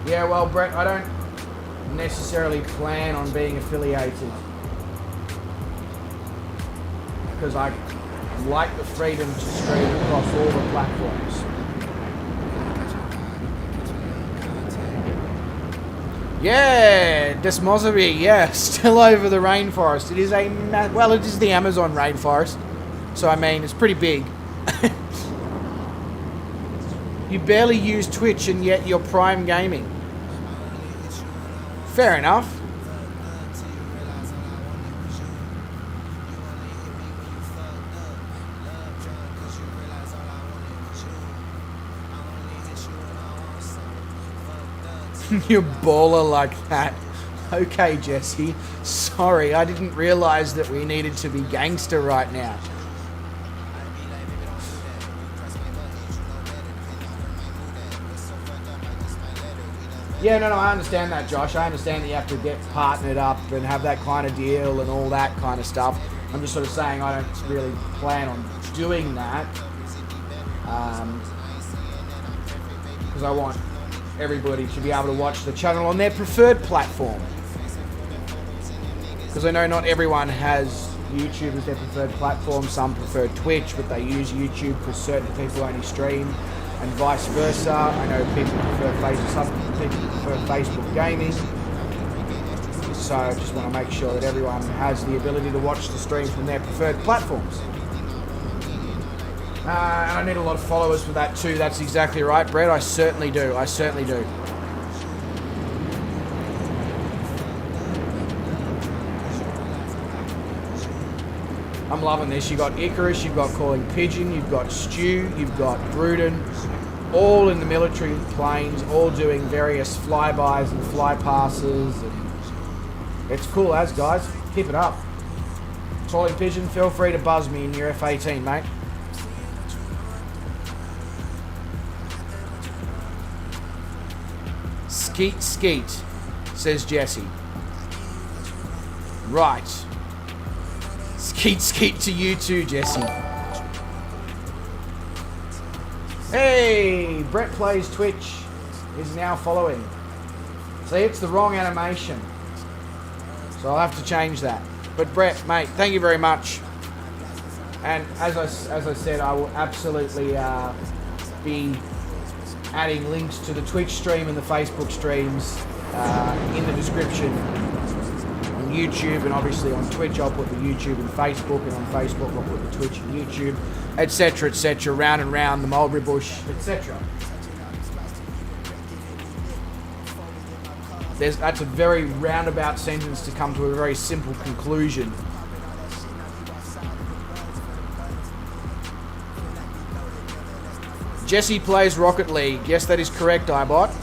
Yeah, well, Brett, I don't necessarily plan on being affiliated because I like the freedom to stream across all the platforms. Yeah, Desmosaby, yeah, still over the rainforest. It is it is the Amazon rainforest, so I mean, it's pretty big. You barely use Twitch and yet you're Prime Gaming. Fair enough. You baller like that. Okay, Jesse. Sorry, I didn't realize that we needed to be gangster right now. Yeah, no, I understand that, Josh. I understand that you have to get partnered up and have that kind of deal and all that kind of stuff. I'm just sort of saying I don't really plan on doing that. Because I want everybody to be able to watch the channel on their preferred platform. Because I know not everyone has YouTube as their preferred platform. Some prefer Twitch, but they use YouTube because certain people only stream, and vice versa. I know people prefer Facebook, some people prefer Facebook gaming. So I just want to make sure that everyone has the ability to watch the stream from their preferred platforms. And I need a lot of followers for that too. That's exactly right, Brett. I certainly do. I certainly do. I'm loving this. You've got Icarus, you've got Calling Pigeon, you've got Stu, you've got Bruden, all in the military planes, all doing various flybys and fly passes. And it's cool as, guys. Keep it up. Calling Pigeon, feel free to buzz me in your F-18, mate. Skeet, skeet, says Jesse. Right. Skeet, skeet to you too, Jesse. Hey, Brett Plays Twitch is now following. See, it's the wrong animation. So I'll have to change that. But Brett, mate, thank you very much. And as I said, I will absolutely be adding links to the Twitch stream and the Facebook streams in the description. On YouTube, and obviously on Twitch I'll put the YouTube and Facebook, and on Facebook I'll put the Twitch and YouTube, etc., round and round the mulberry bush, etc. That's a very roundabout sentence to come to a very simple conclusion. Jesse plays Rocket League. Yes, that is correct, iBot.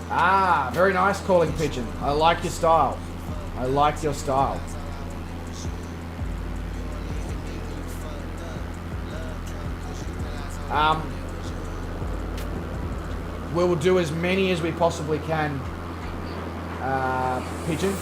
Ah, very nice calling pigeon. I like your style. I like your style. We will do as many as we possibly can. Pigeon.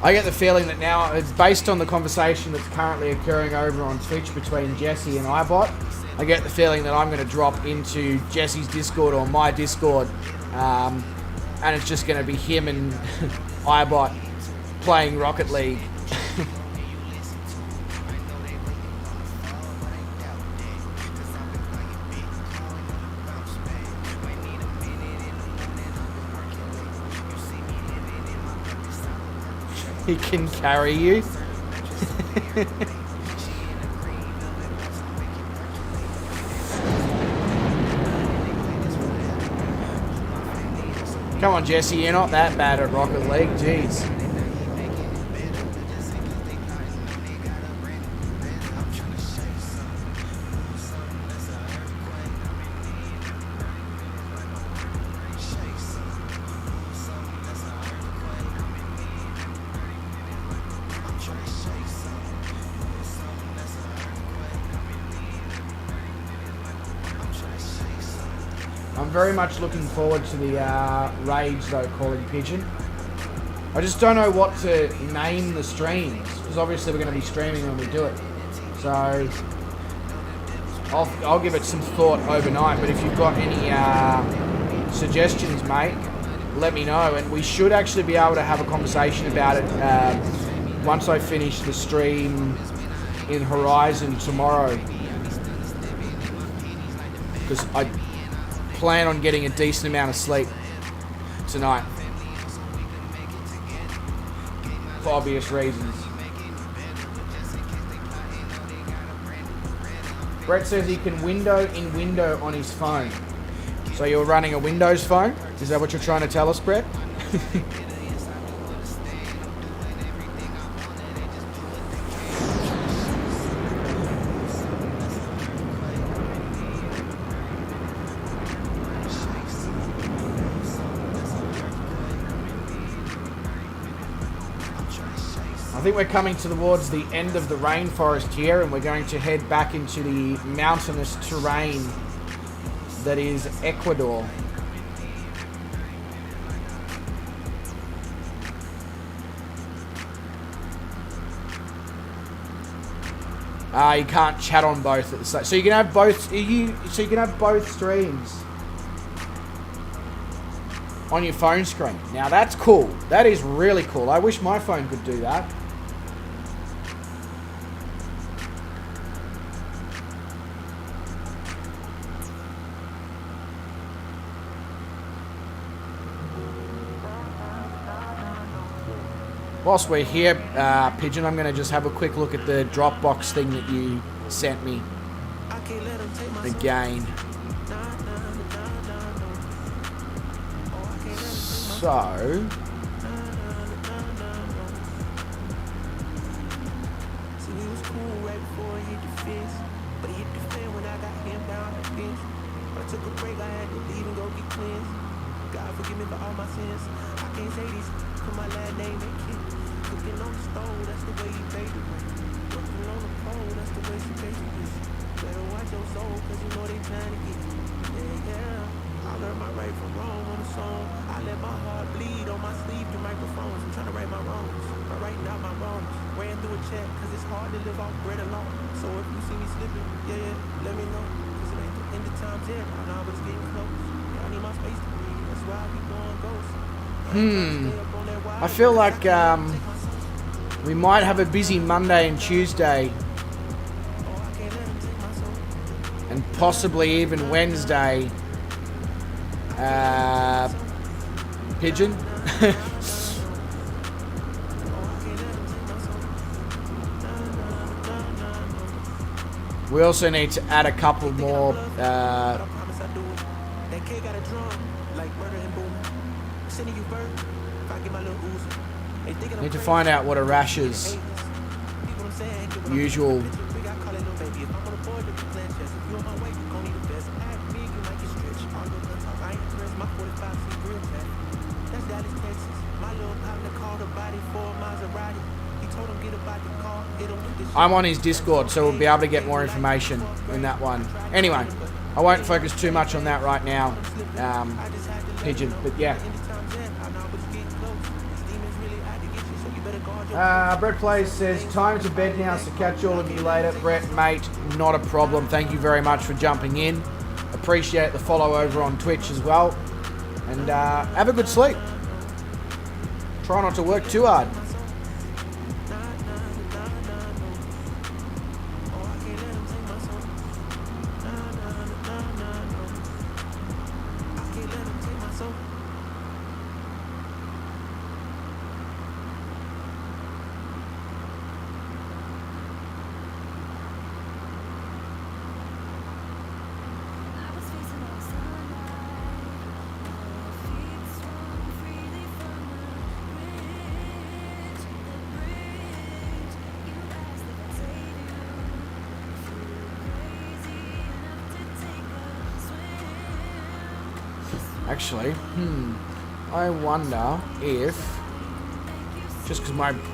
I get the feeling that now, it's based on the conversation that's currently occurring over on Twitch between Jesse and iBot, I get the feeling that I'm going to drop into Jesse's Discord or my Discord, and it's just going to be him and iBot playing Rocket League. He can carry you. Come on, Jesse, you're not that bad at Rocket League. Jeez. Very much looking forward to the raids though, calling pigeon. I just don't know what to name the streams, because obviously we're going to be streaming when we do it, so I'll give it some thought overnight. But if you've got any suggestions, mate, let me know, and we should actually be able to have a conversation about it once I finish the stream in Horizon tomorrow, because I plan on getting a decent amount of sleep tonight for obvious reasons. Brett says he can window in window on his phone. So you're running a Windows phone? Is that what you're trying to tell us, Brett? I think we're coming towards the end of the rainforest here, and we're going to head back into the mountainous terrain that is Ecuador. You can't chat on both at the same. So you can have both. So you can have both streams on your phone screen. Now that's cool. That is really cool. I wish my phone could do that. Whilst we're here, Pigeon, I'm going to just have a quick look at the Dropbox thing that you sent me again. So, I feel like we might have a busy Monday and Tuesday, and possibly even Wednesday. Pigeon. We also need to add a couple more. Need to find out what Arash's usual I'm on his Discord, so we'll be able to get more information in that one. Anyway, I won't focus too much on that right now, Pigeon, but yeah. Brett Plays says, time to bed now, so catch all of you later. Brett, mate, not a problem. Thank you very much for jumping in. Appreciate the follow over on Twitch as well. And have a good sleep. Try not to work too hard. Actually, I wonder if, just because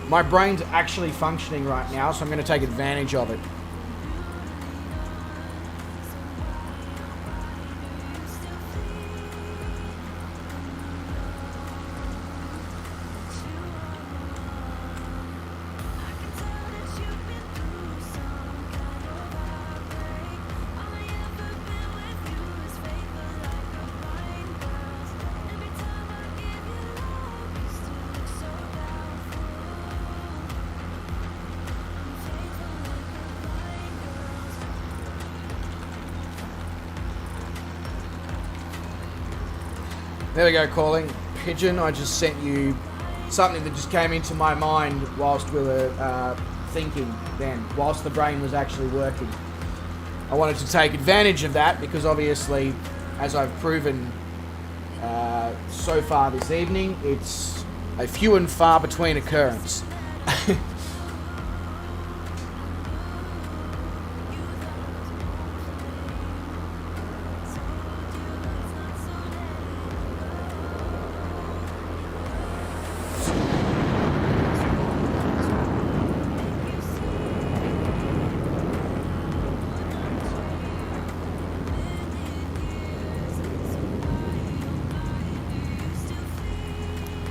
my brain's actually functioning right now, so I'm going to take advantage of it. There we go, calling. Pigeon, I just sent you something that just came into my mind whilst we were thinking then, whilst the brain was actually working. I wanted to take advantage of that because obviously, as I've proven so far this evening, it's a few and far between occurrence.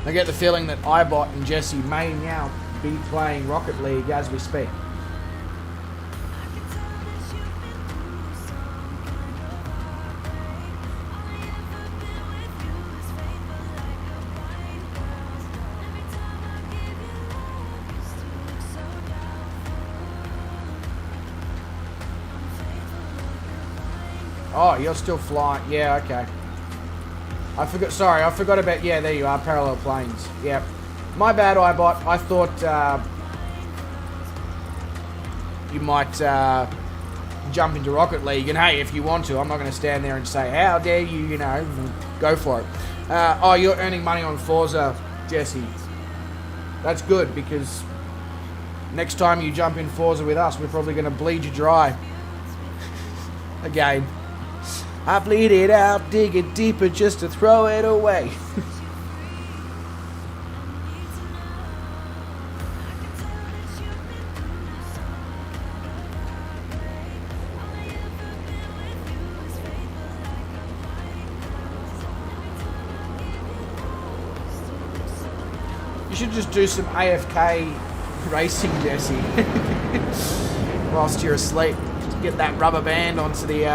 I get the feeling that iBot and Jesse may now be playing Rocket League as we speak. Oh, you're still flying. Yeah, okay. I forgot about, yeah, there you are, parallel planes. Yep. My bad, iBot. I thought you might jump into Rocket League, and hey, if you want to, I'm not going to stand there and say, how dare you, you know, go for it. Oh, you're earning money on Forza, Jesse. That's good, because next time you jump in Forza with us, we're probably going to bleed you dry. Again. I bleed it out, dig it deeper just to throw it away. should just do some AFK racing, Jesse. Whilst you're asleep. Just get that rubber band onto the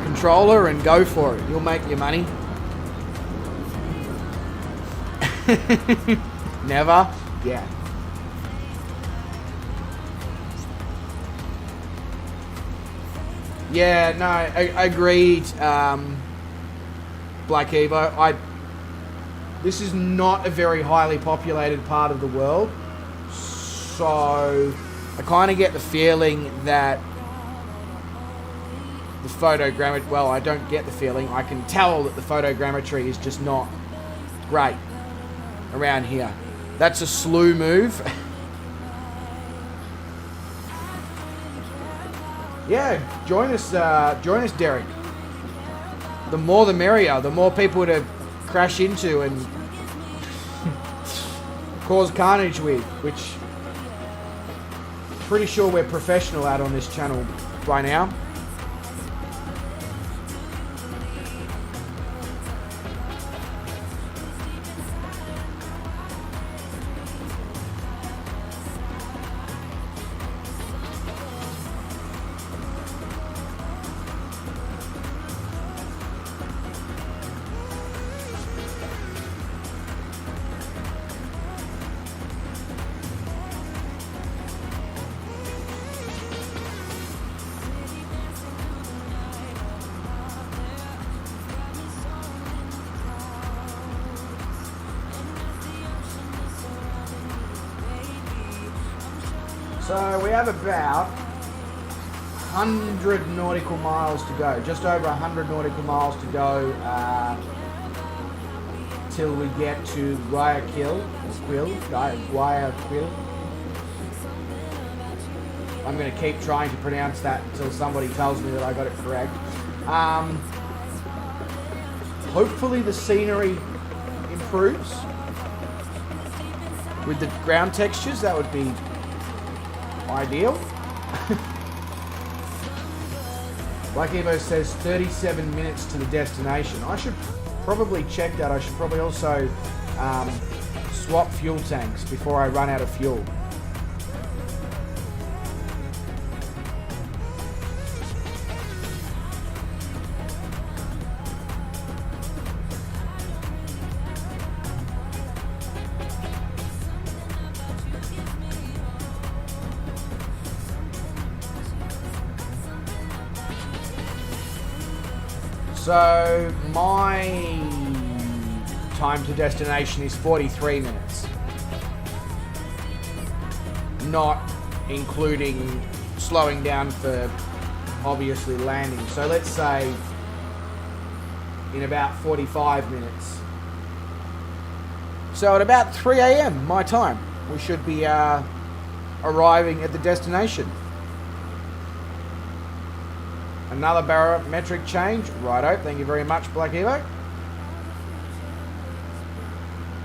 controller and go for it. You'll make your money. Never? Yeah. Yeah, no, agreed, Black Evo. This is not a very highly populated part of the world, so I kind of get the feeling that the photogrammetry, well, I don't get the feeling, I can tell that the photogrammetry is just not great around here. That's a slew move. Yeah, join us, Derek. The more the merrier, the more people to crash into and cause carnage with, which pretty sure we're professional at on this channel by now. So we have about 100 nautical miles to go, just over 100 nautical miles to go till we get to Guayaquil. I'm going to keep trying to pronounce that until somebody tells me that I got it correct. Hopefully the scenery improves with the ground textures. That would be ideal. Black Evo says 37 minutes to the destination. I should probably check that. I should probably also swap fuel tanks before I run out of fuel. So my time to destination is 43 minutes, not including slowing down for obviously landing. So let's say in about 45 minutes. So at about 3 a.m. my time, we should be arriving at the destination. Another barometric change. Righto, thank you very much, Black Evo.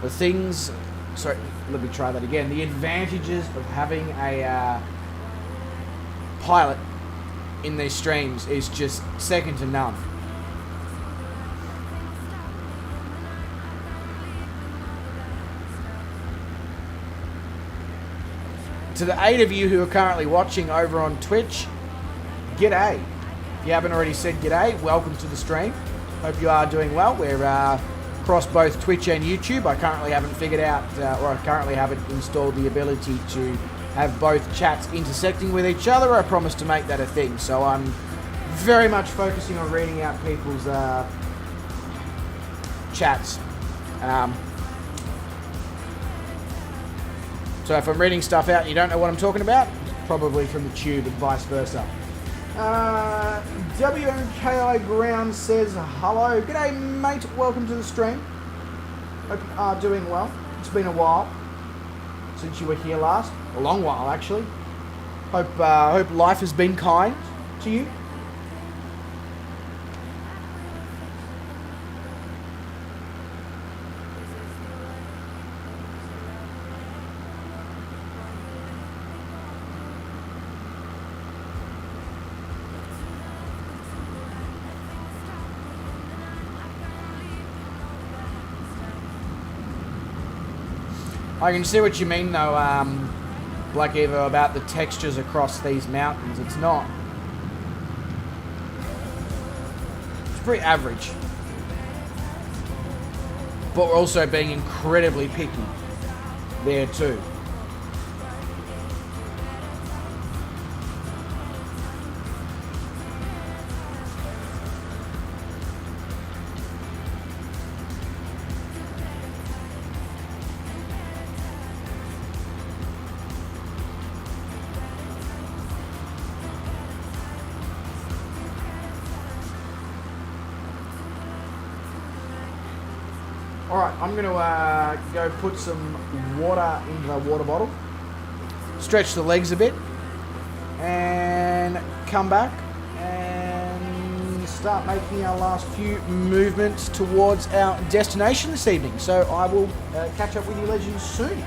The things... Sorry, let me try that again. The advantages of having a pilot in these streams is just second to none. To the 8 of you who are currently watching over on Twitch, g'day. If you haven't already said g'day, welcome to the stream. Hope you are doing well. We're across both Twitch and YouTube. I currently haven't figured out, or I currently haven't installed the ability to have both chats intersecting with each other. I promise to make that a thing. So I'm very much focusing on reading out people's chats. So if I'm reading stuff out and you don't know what I'm talking about, it's probably from the tube and vice versa. WMKI Ground says hello. G'day, mate. Welcome to the stream. Hope you are doing well. It's been a while since you were here last. A long while, actually. Hope life has been kind to you. I can see what you mean though, Black Evo, about the textures across these mountains. It's not. It's pretty average. But we're also being incredibly picky there too. Alright, I'm going to go put some water into the water bottle, stretch the legs a bit, and come back and start making our last few movements towards our destination this evening. So I will catch up with you legends soon.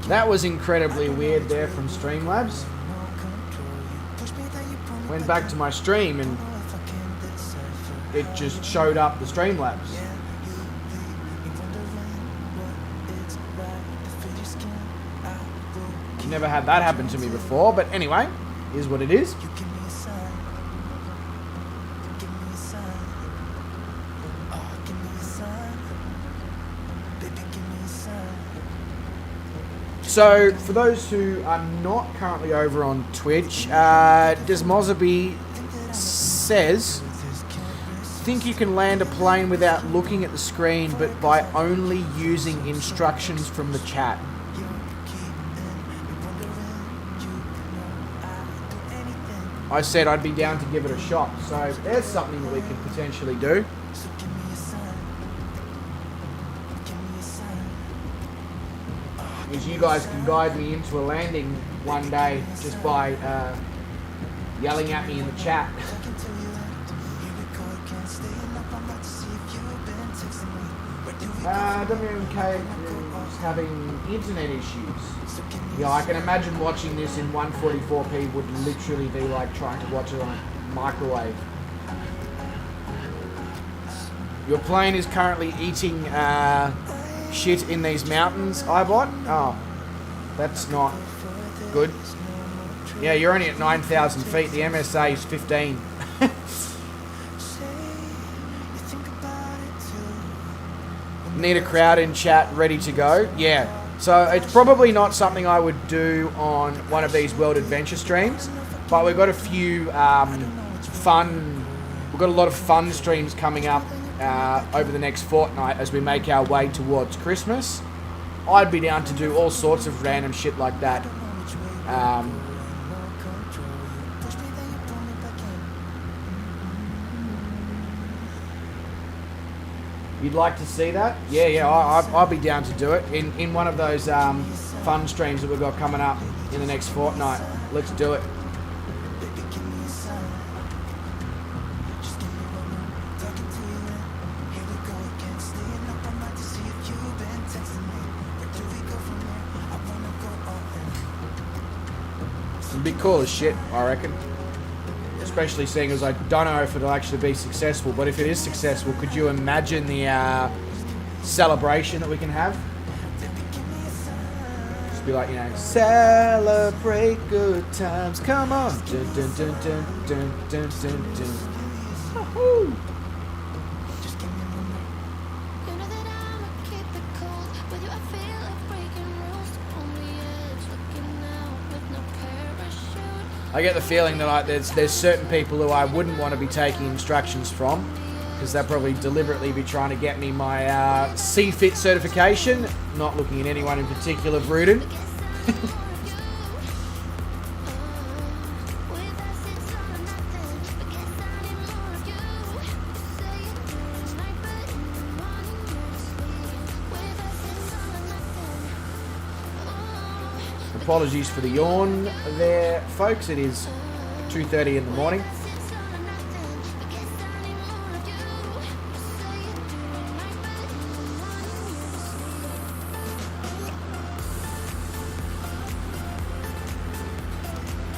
That was incredibly weird there from Streamlabs. Went back to my stream and it just showed up the Streamlabs. Never had that happen to me before, but anyway, is what it is. So, for those who are not currently over on Twitch, Desmozaby says, think you can land a plane without looking at the screen, but by only using instructions from the chat. I said I'd be down to give it a shot, so there's something that we could potentially do. Because you guys can guide me into a landing one day just by yelling at me in the chat. WMK is having internet issues. Yeah, I can imagine watching this in 144p would literally be like trying to watch it on a microwave. Your plane is currently eating shit in these mountains, iBot. Oh, that's not good. Yeah, you're only at 9,000 feet. The MSA is 15. Need a crowd in chat ready to go. Yeah. So it's probably not something I would do on one of these World Adventure streams, but we've got a few we've got a lot of fun streams coming up over the next fortnight as we make our way towards Christmas. I'd be down to do all sorts of random shit like that. You'd like to see that? Yeah, I'll be down to do it in one of those fun streams that we've got coming up in the next fortnight. Let's do it. It'd be cool as shit, I reckon. Especially seeing as I don't know if it'll actually be successful, but if it is successful, could you imagine the celebration that we can have? Just be like, you know, celebrate good times, come on. Dun, dun, dun, dun, dun, dun, dun, dun. Woohoo! I get the feeling that there's certain people who I wouldn't want to be taking instructions from, because they'll probably deliberately be trying to get me my CFIT certification. Not looking at anyone in particular, Bruden. Apologies for the yawn there, folks. It is 2:30 in the morning.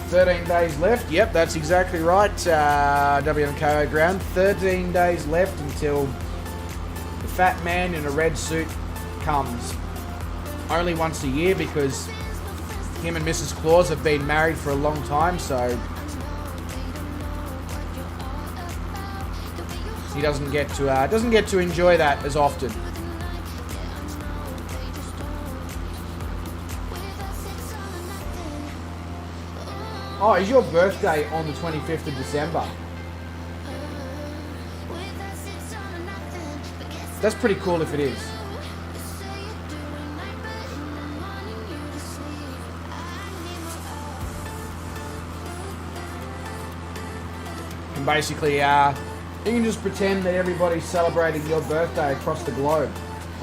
"13 days left." Yep, that's exactly right. WMKO ground. 13 days left until the fat man in a red suit comes. Only once a year because him and Mrs. Claus have been married for a long time, so he doesn't get to enjoy that as often. Oh, is your birthday on the 25th of December? That's pretty cool if it is. Basically, you can just pretend that everybody's celebrating your birthday across the globe.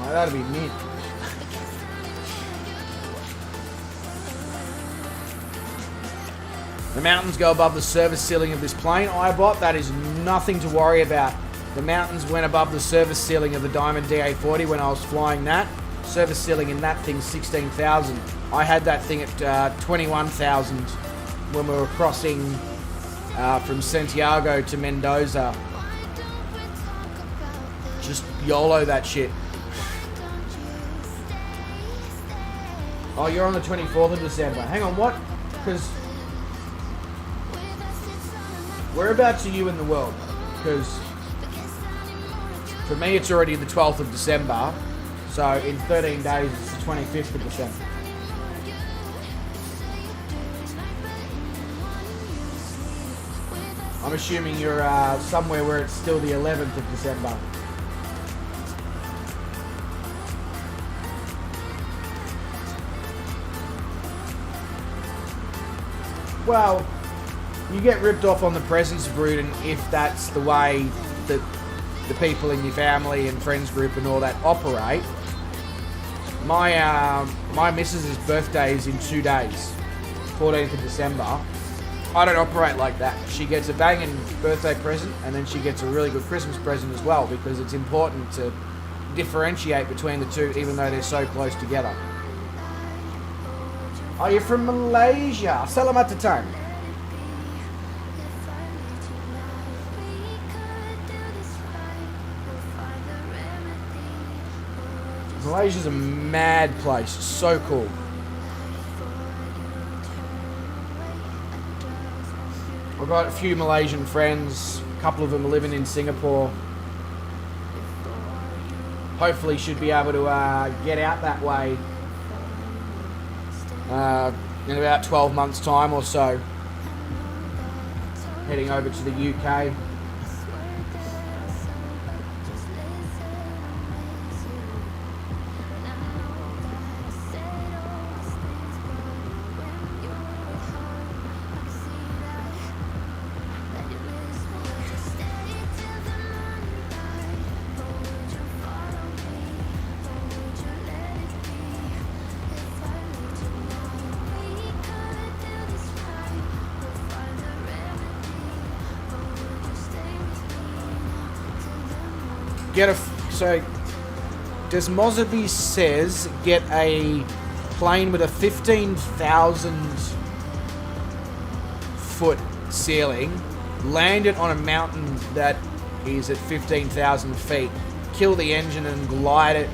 Like, that'd be mint. The mountains go above the service ceiling of this plane. iBot, that is nothing to worry about. The mountains went above the service ceiling of the Diamond DA40 when I was flying that. Service ceiling in that thing's 16,000. I had that thing at 21,000 when we were crossing from Santiago to Mendoza. Just YOLO that shit. Oh, you're on the 24th of December. Hang on, what? Because whereabouts are you in the world? Because for me, it's already the 12th of December. So in 13 days, it's the 25th of December. I'm assuming you're somewhere where it's still the 11th of December. Well, you get ripped off on the presents, Bruden, if that's the way that the people in your family and friends group and all that operate. My missus's birthday is in 2 days, 14th of December. I don't operate like that. She gets a banging birthday present and then she gets a really good Christmas present as well, because it's important to differentiate between the two, even though they're so close together. Are you from Malaysia? Selamat datang. Malaysia's a mad place. So cool. I've got a few Malaysian friends. A couple of them are living in Singapore. Hopefully should be able to get out that way in about 12 months' time or so. Heading over to the UK. So Desmosby says get a plane with a 15,000 foot ceiling, land it on a mountain that is at 15,000 feet, kill the engine and glide it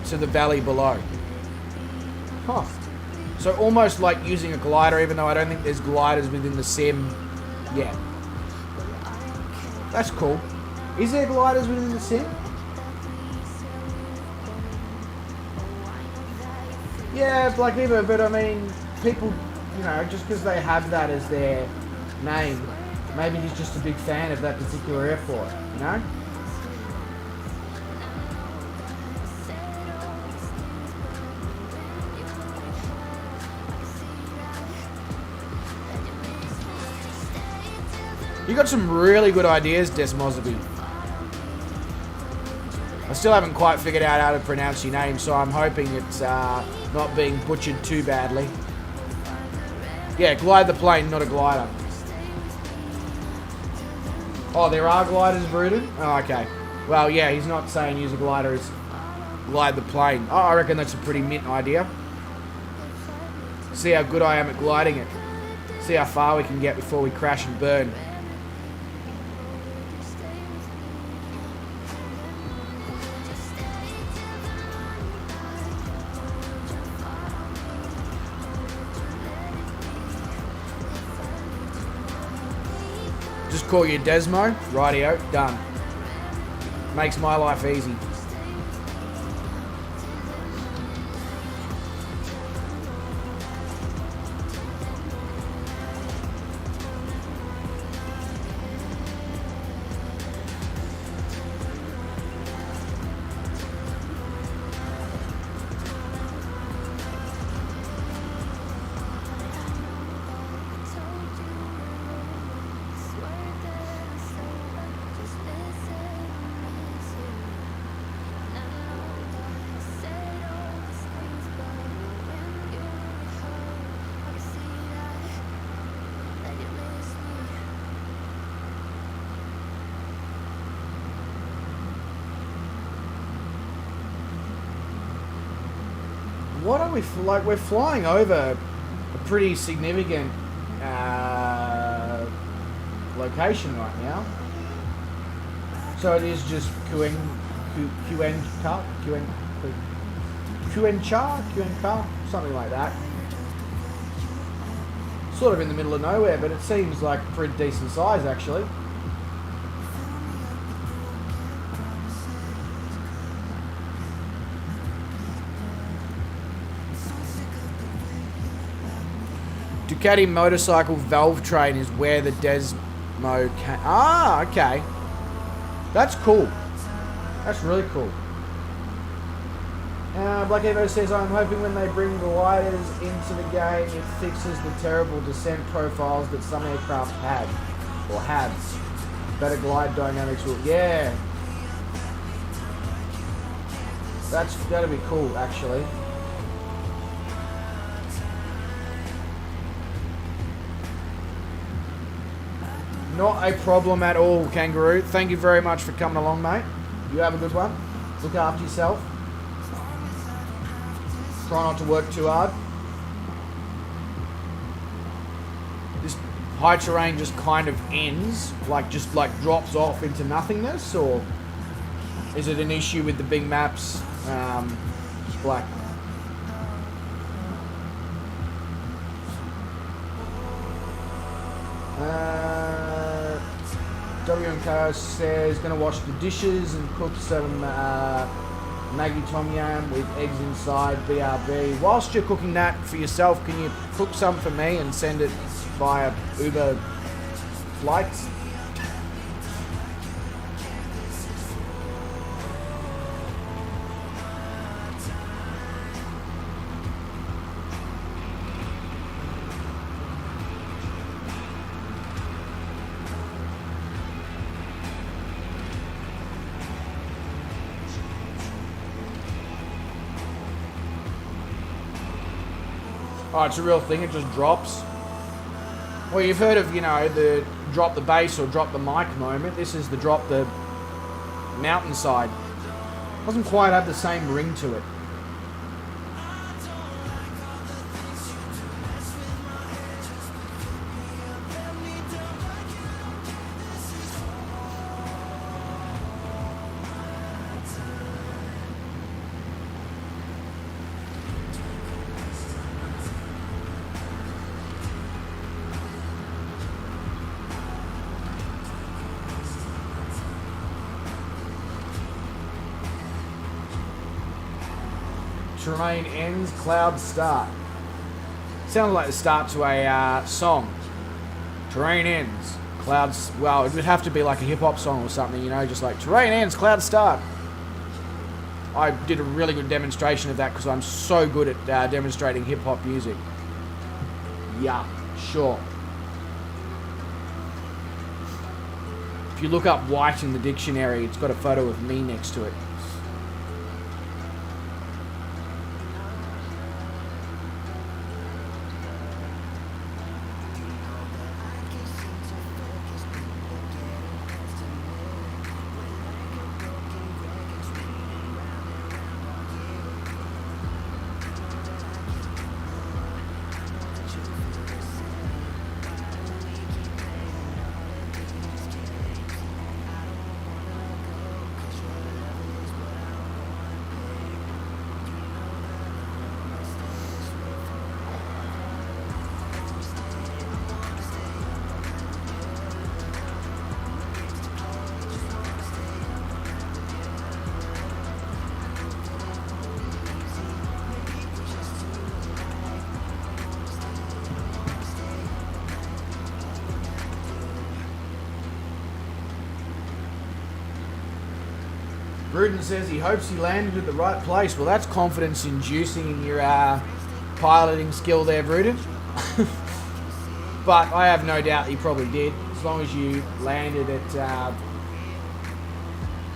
to the valley below. Huh. So almost like using a glider, even though I don't think there's gliders within the sim yet. That's cool. Is there gliders within the sim? Yeah, Black Eva, but I mean, people, you know, just because they have that as their name, maybe he's just a big fan of that particular airport, you know? You got some really good ideas, Des Mosby. I still haven't quite figured out how to pronounce your name, so I'm hoping it's not being butchered too badly. Yeah, glide the plane, not a glider. Oh, there are gliders, Bruden? Oh, okay. Well, yeah, he's not saying use a glider, it's glide the plane. Oh, I reckon that's a pretty mint idea. See how good I am at gliding it. See how far we can get before we crash and burn. Just call you Desmo, rightio, done. Makes my life easy. What are we like? We're flying over a pretty significant location right now. So it is just Cuenca, something like that. Sort of in the middle of nowhere, but it seems like pretty decent size actually. Ducati motorcycle valve train is where the Desmo came. Ah, okay. That's cool. That's really cool. Black Evo says, I'm hoping when they bring gliders into the game, it fixes the terrible descent profiles that some aircraft had. Or have. Better glide dynamics will... Yeah. That'd be cool, actually. Not a problem at all, Kangaroo. Thank you very much for coming along, mate. You have a good one. Look after yourself. Try not to work too hard. This high terrain just kind of ends, just drops off into nothingness, or is it an issue with the big maps? Black. WMK says gonna wash the dishes and cook some Maggi Tom Yam with eggs inside, BRB. Whilst you're cooking that for yourself, can you cook some for me and send it via Uber flights? Oh, it's a real thing, it just drops. Well, you've heard of, the drop the bass or drop the mic moment. This is the drop the mountainside. Doesn't quite have the same ring to it. Terrain ends, clouds start. Sounded like the start to a song. Terrain ends, clouds... Well, it would have to be like a hip-hop song or something, just like, terrain ends, clouds start. I did a really good demonstration of that because I'm so good at demonstrating hip-hop music. Yeah, sure. If you look up white in the dictionary, it's got a photo of me next to it. Rudin says he hopes he landed at the right place. Well, that's confidence-inducing in your piloting skill there, Rudin. But I have no doubt he probably did, as long as you landed at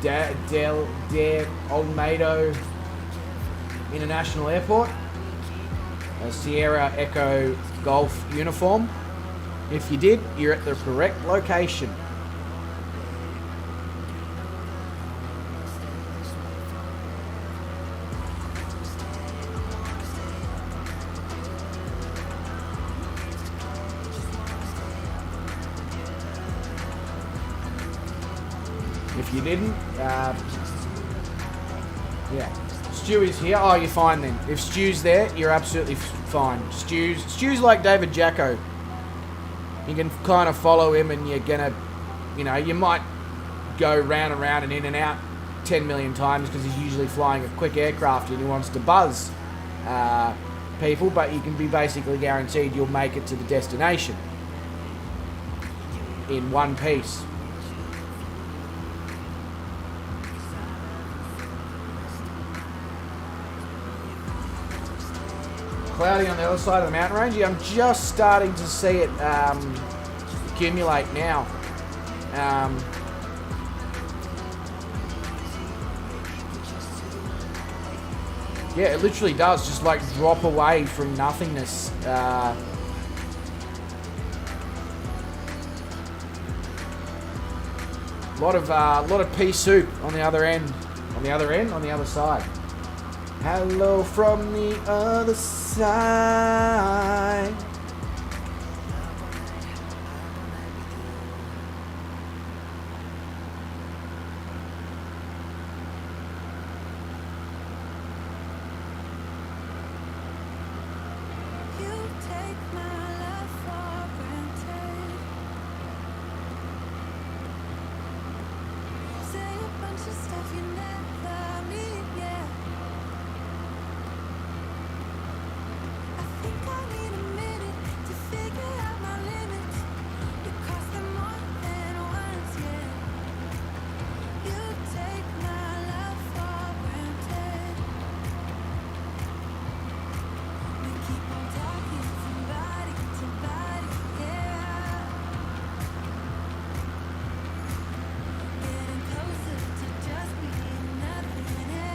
Del Olmedo International Airport, a Sierra Echo Golf uniform. If you did, you're at the correct location. If you didn't, yeah. Stu is here. Oh, you're fine then. If Stu's there, you're absolutely fine. Stu's like David Jacko. You can kind of follow him and you're gonna, you know, you might go round and round and in and out 10 million times because he's usually flying a quick aircraft and he wants to buzz people, but you can be basically guaranteed you'll make it to the destination in one piece. Cloudy on the other side of the mountain range. Yeah, I'm just starting to see it accumulate now. Yeah, it literally does just like drop away from nothingness. Lot of pea soup on the other end. On the other side. Hello from the other side.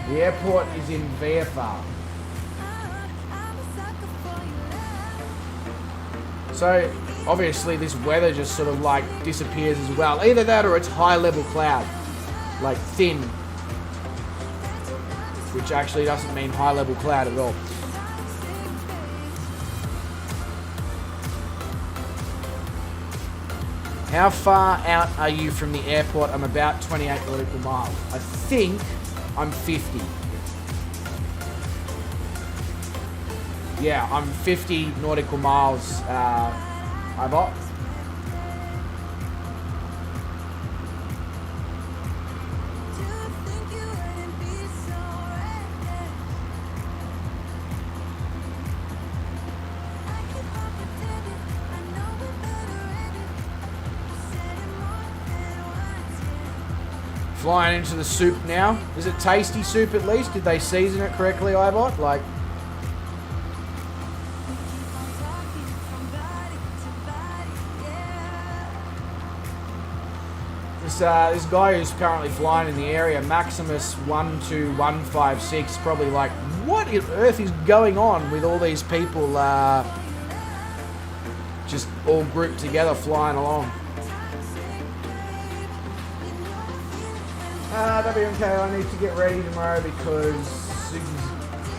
The airport is in VFR. So obviously this weather just sort of like disappears as well. Either that or it's high level cloud, like thin, which actually doesn't mean high level cloud at all. How far out are you from the airport? I'm about 28 nautical miles. I think I'm 50. Yeah, I'm 50 nautical miles, Ibot. Flying into the soup now. Is it tasty soup at least? Did they season it correctly, Ibot? Like, this guy who's currently flying in the area, Maximus 12156, probably like, what on earth is going on with all these people just all grouped together flying along? WMK, I need to get ready tomorrow because Suzuki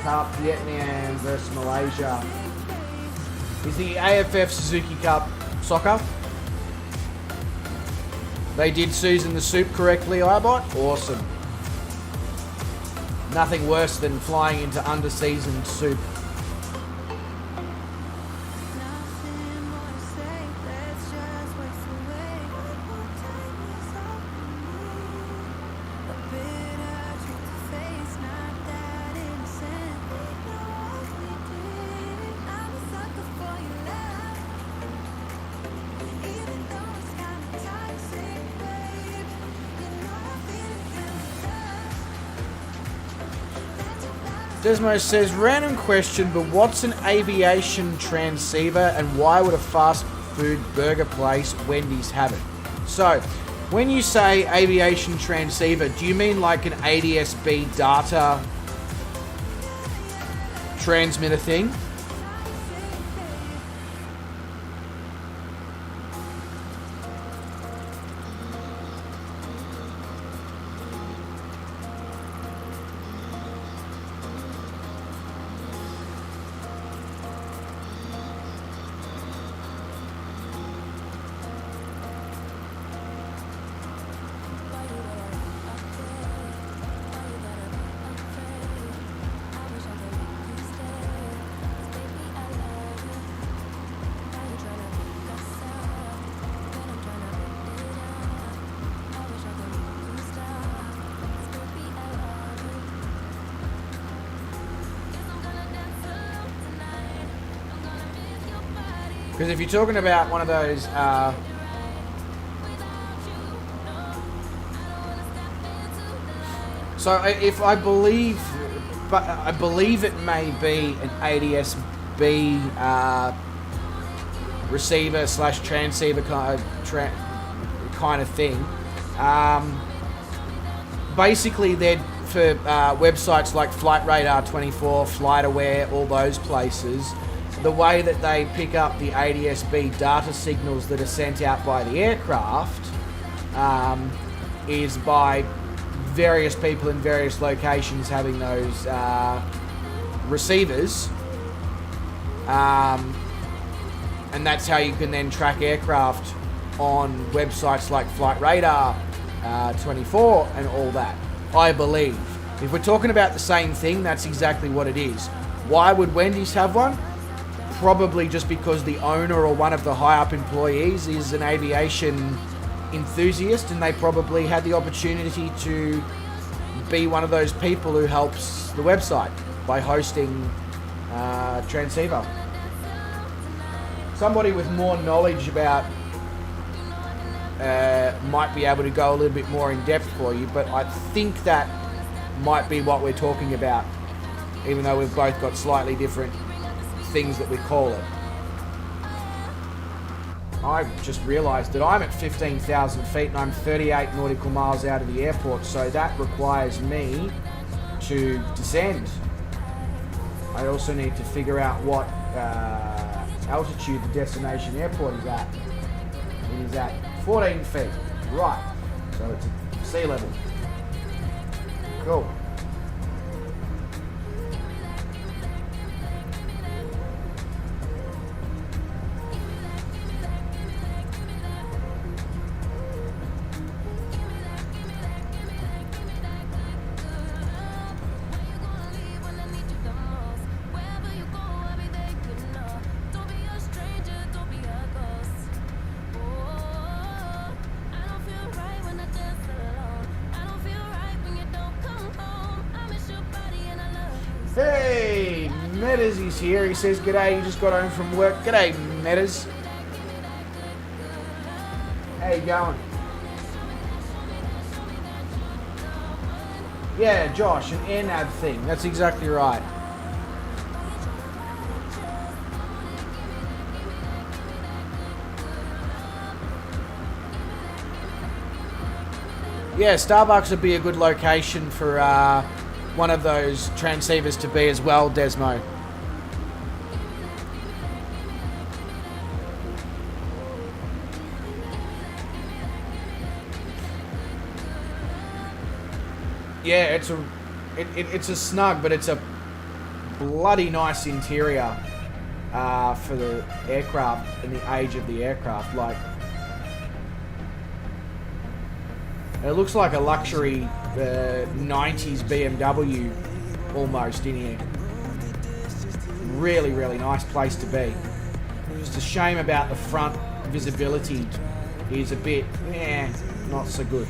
Cup, Vietnam versus Malaysia. Is the AFF Suzuki Cup soccer? They did season the soup correctly, Ibot. Awesome. Nothing worse than flying into under-seasoned soup. Desmo says, random question, but what's an aviation transceiver and why would a fast food burger place, Wendy's, have it? So, when you say aviation transceiver, do you mean like an ADS-B data transmitter thing? Because if you're talking about one of those... so if I believe... But I believe it may be an ADS-B receiver / transceiver kind of thing. Basically, they're for websites like Flight Radar 24, Flight Aware, all those places. The way that they pick up the ADS-B data signals that are sent out by the aircraft is by various people in various locations having those receivers. And that's how you can then track aircraft on websites like Flight Radar 24 and all that, I believe. If we're talking about the same thing, that's exactly what it is. Why would Wendy's have one? Probably just because the owner or one of the high-up employees is an aviation enthusiast, and they probably had the opportunity to be one of those people who helps the website by hosting transceiver. Somebody with more knowledge about might be able to go a little bit more in depth for you, but I think that might be what we're talking about, even though we've both got slightly different things that we call it. I've just realised that I'm at 15,000 feet and I'm 38 nautical miles out of the airport, so that requires me to descend. I also need to figure out what altitude the destination airport is at. It is at 14 feet. Right. So it's at sea level. Cool. Hey, Metas is here. He says, g'day, you just got home from work. G'day, Metas. How you going? Yeah, Josh, an AirNav thing. That's exactly right. Yeah, Starbucks would be a good location for one of those transceivers to be as well, Desmo. Yeah, it's a snug, but it's a bloody nice interior for the aircraft and the age of the aircraft. Like, it looks like a luxury 90s BMW almost in here. Really, really nice place to be. Just a shame about the front visibility is a bit, not so good.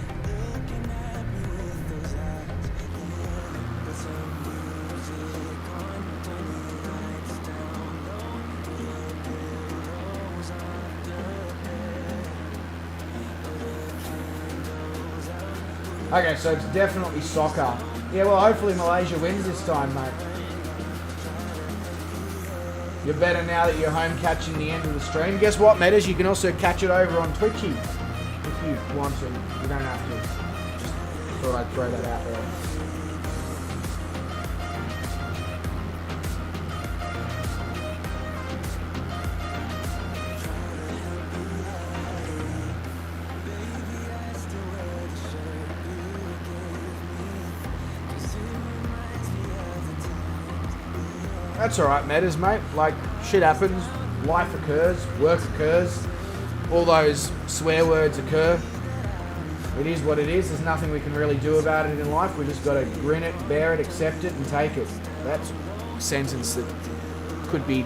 Okay, so it's definitely soccer. Yeah, well, hopefully Malaysia wins this time, mate. You're better now that you're home catching the end of the stream. Guess what, Metas? You can also catch it over on Twitchy if you want to. You don't have to. Just thought I'd throw that out there. That's alright, Metas, mate. Like, shit happens, life occurs, work occurs, all those swear words occur. It is what it is. There's nothing we can really do about it in life. We just got to grin it, bear it, accept it, and take it. That's a sentence that could be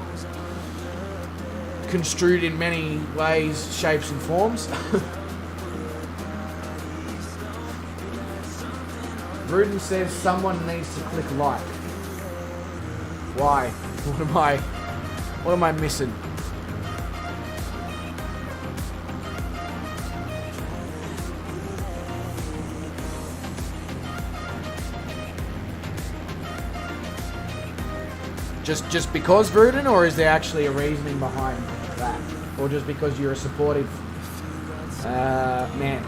construed in many ways, shapes, and forms. Rudin says someone needs to click like. Why? What am I missing? Just because, Vruden, or is there actually a reasoning behind that? Or just because you're a supportive man?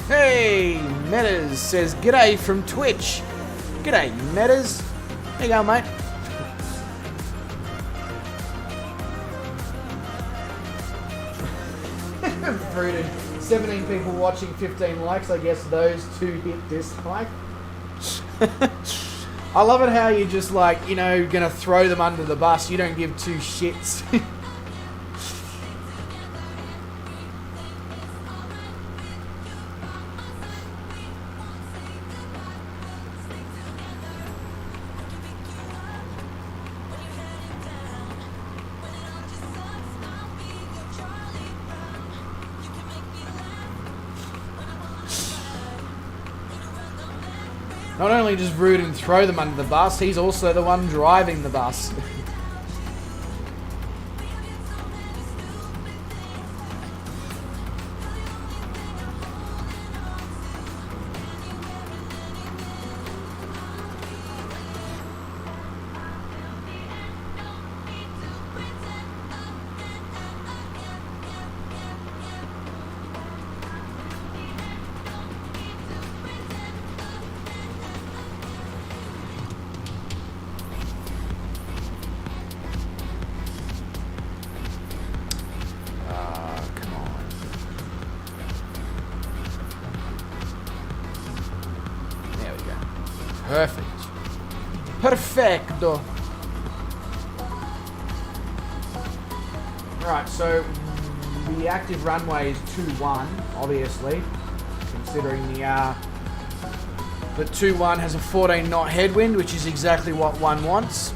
Hey, Metas says, g'day from Twitch. G'day, Metas. There you go, mate. Fruited. 17 people watching, 15 likes. I guess those 2 hit dislike. I love it how you're just like, you know, gonna throw them under the bus. You don't give 2 shits. Not only does Vruden throw them under the bus, he's also the one driving the bus. Perfect. Perfecto. Right, so the active runway is 2-1, obviously, considering the 2-1 has a 14 knot headwind, which is exactly what one wants.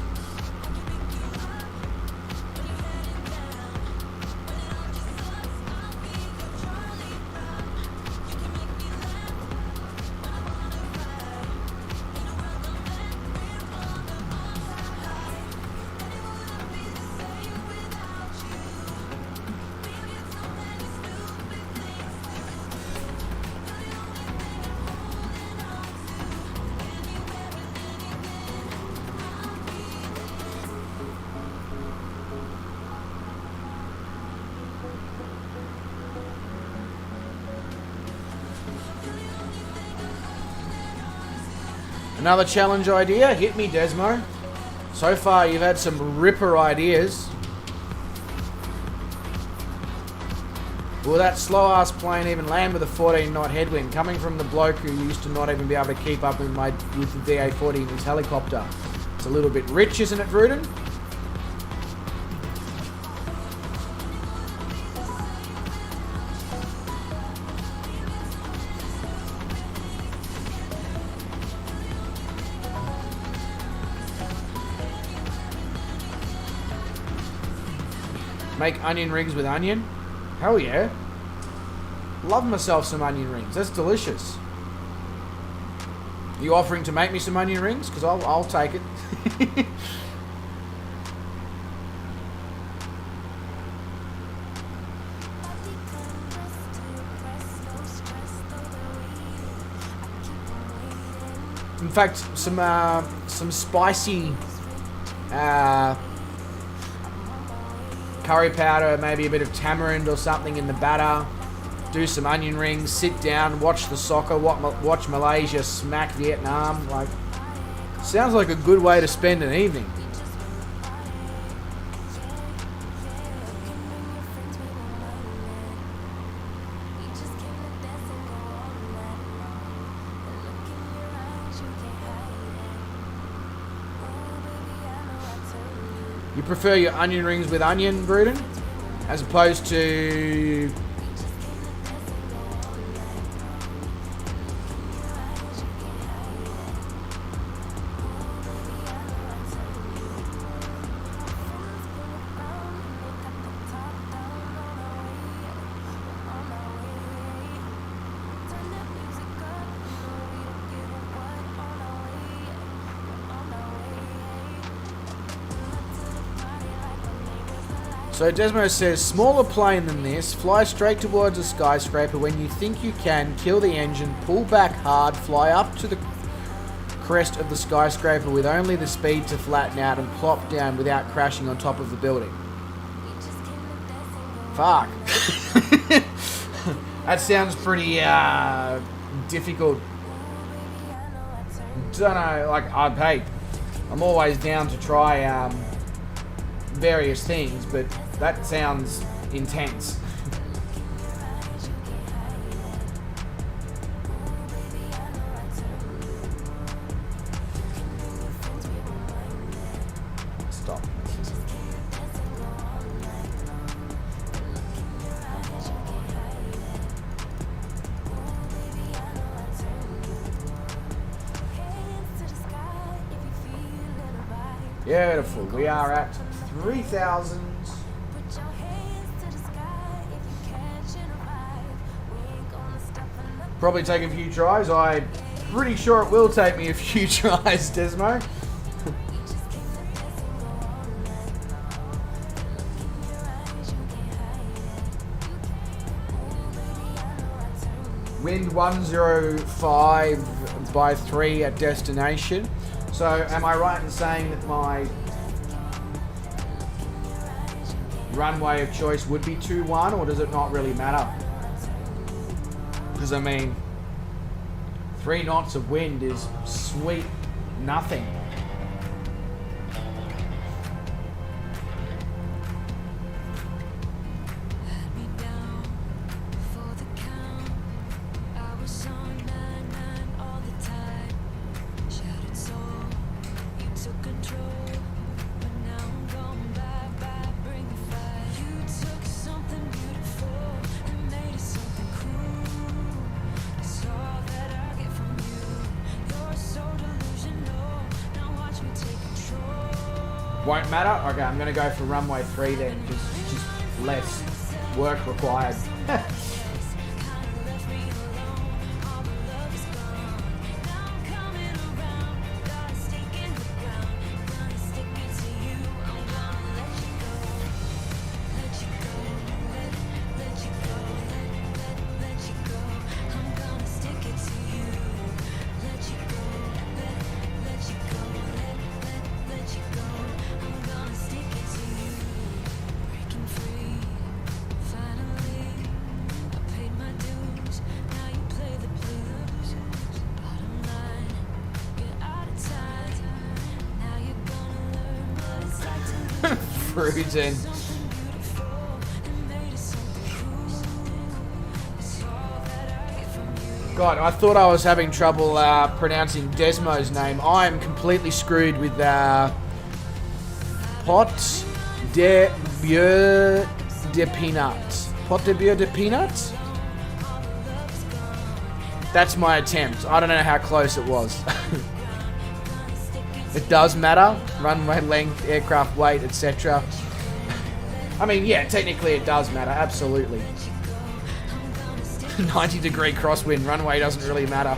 Another challenge idea? Hit me, Desmo. So far, you've had some ripper ideas. Will that slow-ass plane even land with a 14-knot headwind? Coming from the bloke who used to not even be able to keep up with the DA40 in his helicopter. It's a little bit rich, isn't it, Vruden? Make onion rings with onion? Hell yeah. Love myself some onion rings. That's delicious. You offering to make me some onion rings? Because I'll take it. In fact, some spicy curry powder, maybe a bit of tamarind or something in the batter. Do some onion rings, sit down, watch the soccer, watch Malaysia smack Vietnam. Like, sounds like a good way to spend an evening. You prefer your onion rings with onion, Vruden, as opposed to So Desmo says, smaller plane than this, fly straight towards a skyscraper. When you think you can, kill the engine, pull back hard, fly up to the crest of the skyscraper with only the speed to flatten out and plop down without crashing on top of the building. Fuck. That sounds pretty difficult. Don't know, like, hey, I'm always down to try various things, but that sounds intense. Stop. Beautiful. We are at 3,000. Probably take a few tries. I'm pretty sure it will take me a few tries, Desmo. Wind 105 by 3 at destination. So, am I right in saying that my runway of choice would be 2-1, or does it not really matter? Because, I mean, 3 knots of wind is sweet nothing. Won't matter? Okay, I'm going to go for runway 3 then, just less work required. Cruising. God, I thought I was having trouble pronouncing Desmo's name. I am completely screwed with Pot de Beurre de Peanuts. Pot de Beurre de Peanuts? That's my attempt. I don't know how close it was. It does matter, runway length, aircraft weight, etc. I mean, yeah, technically it does matter, absolutely. 90-degree crosswind, runway doesn't really matter.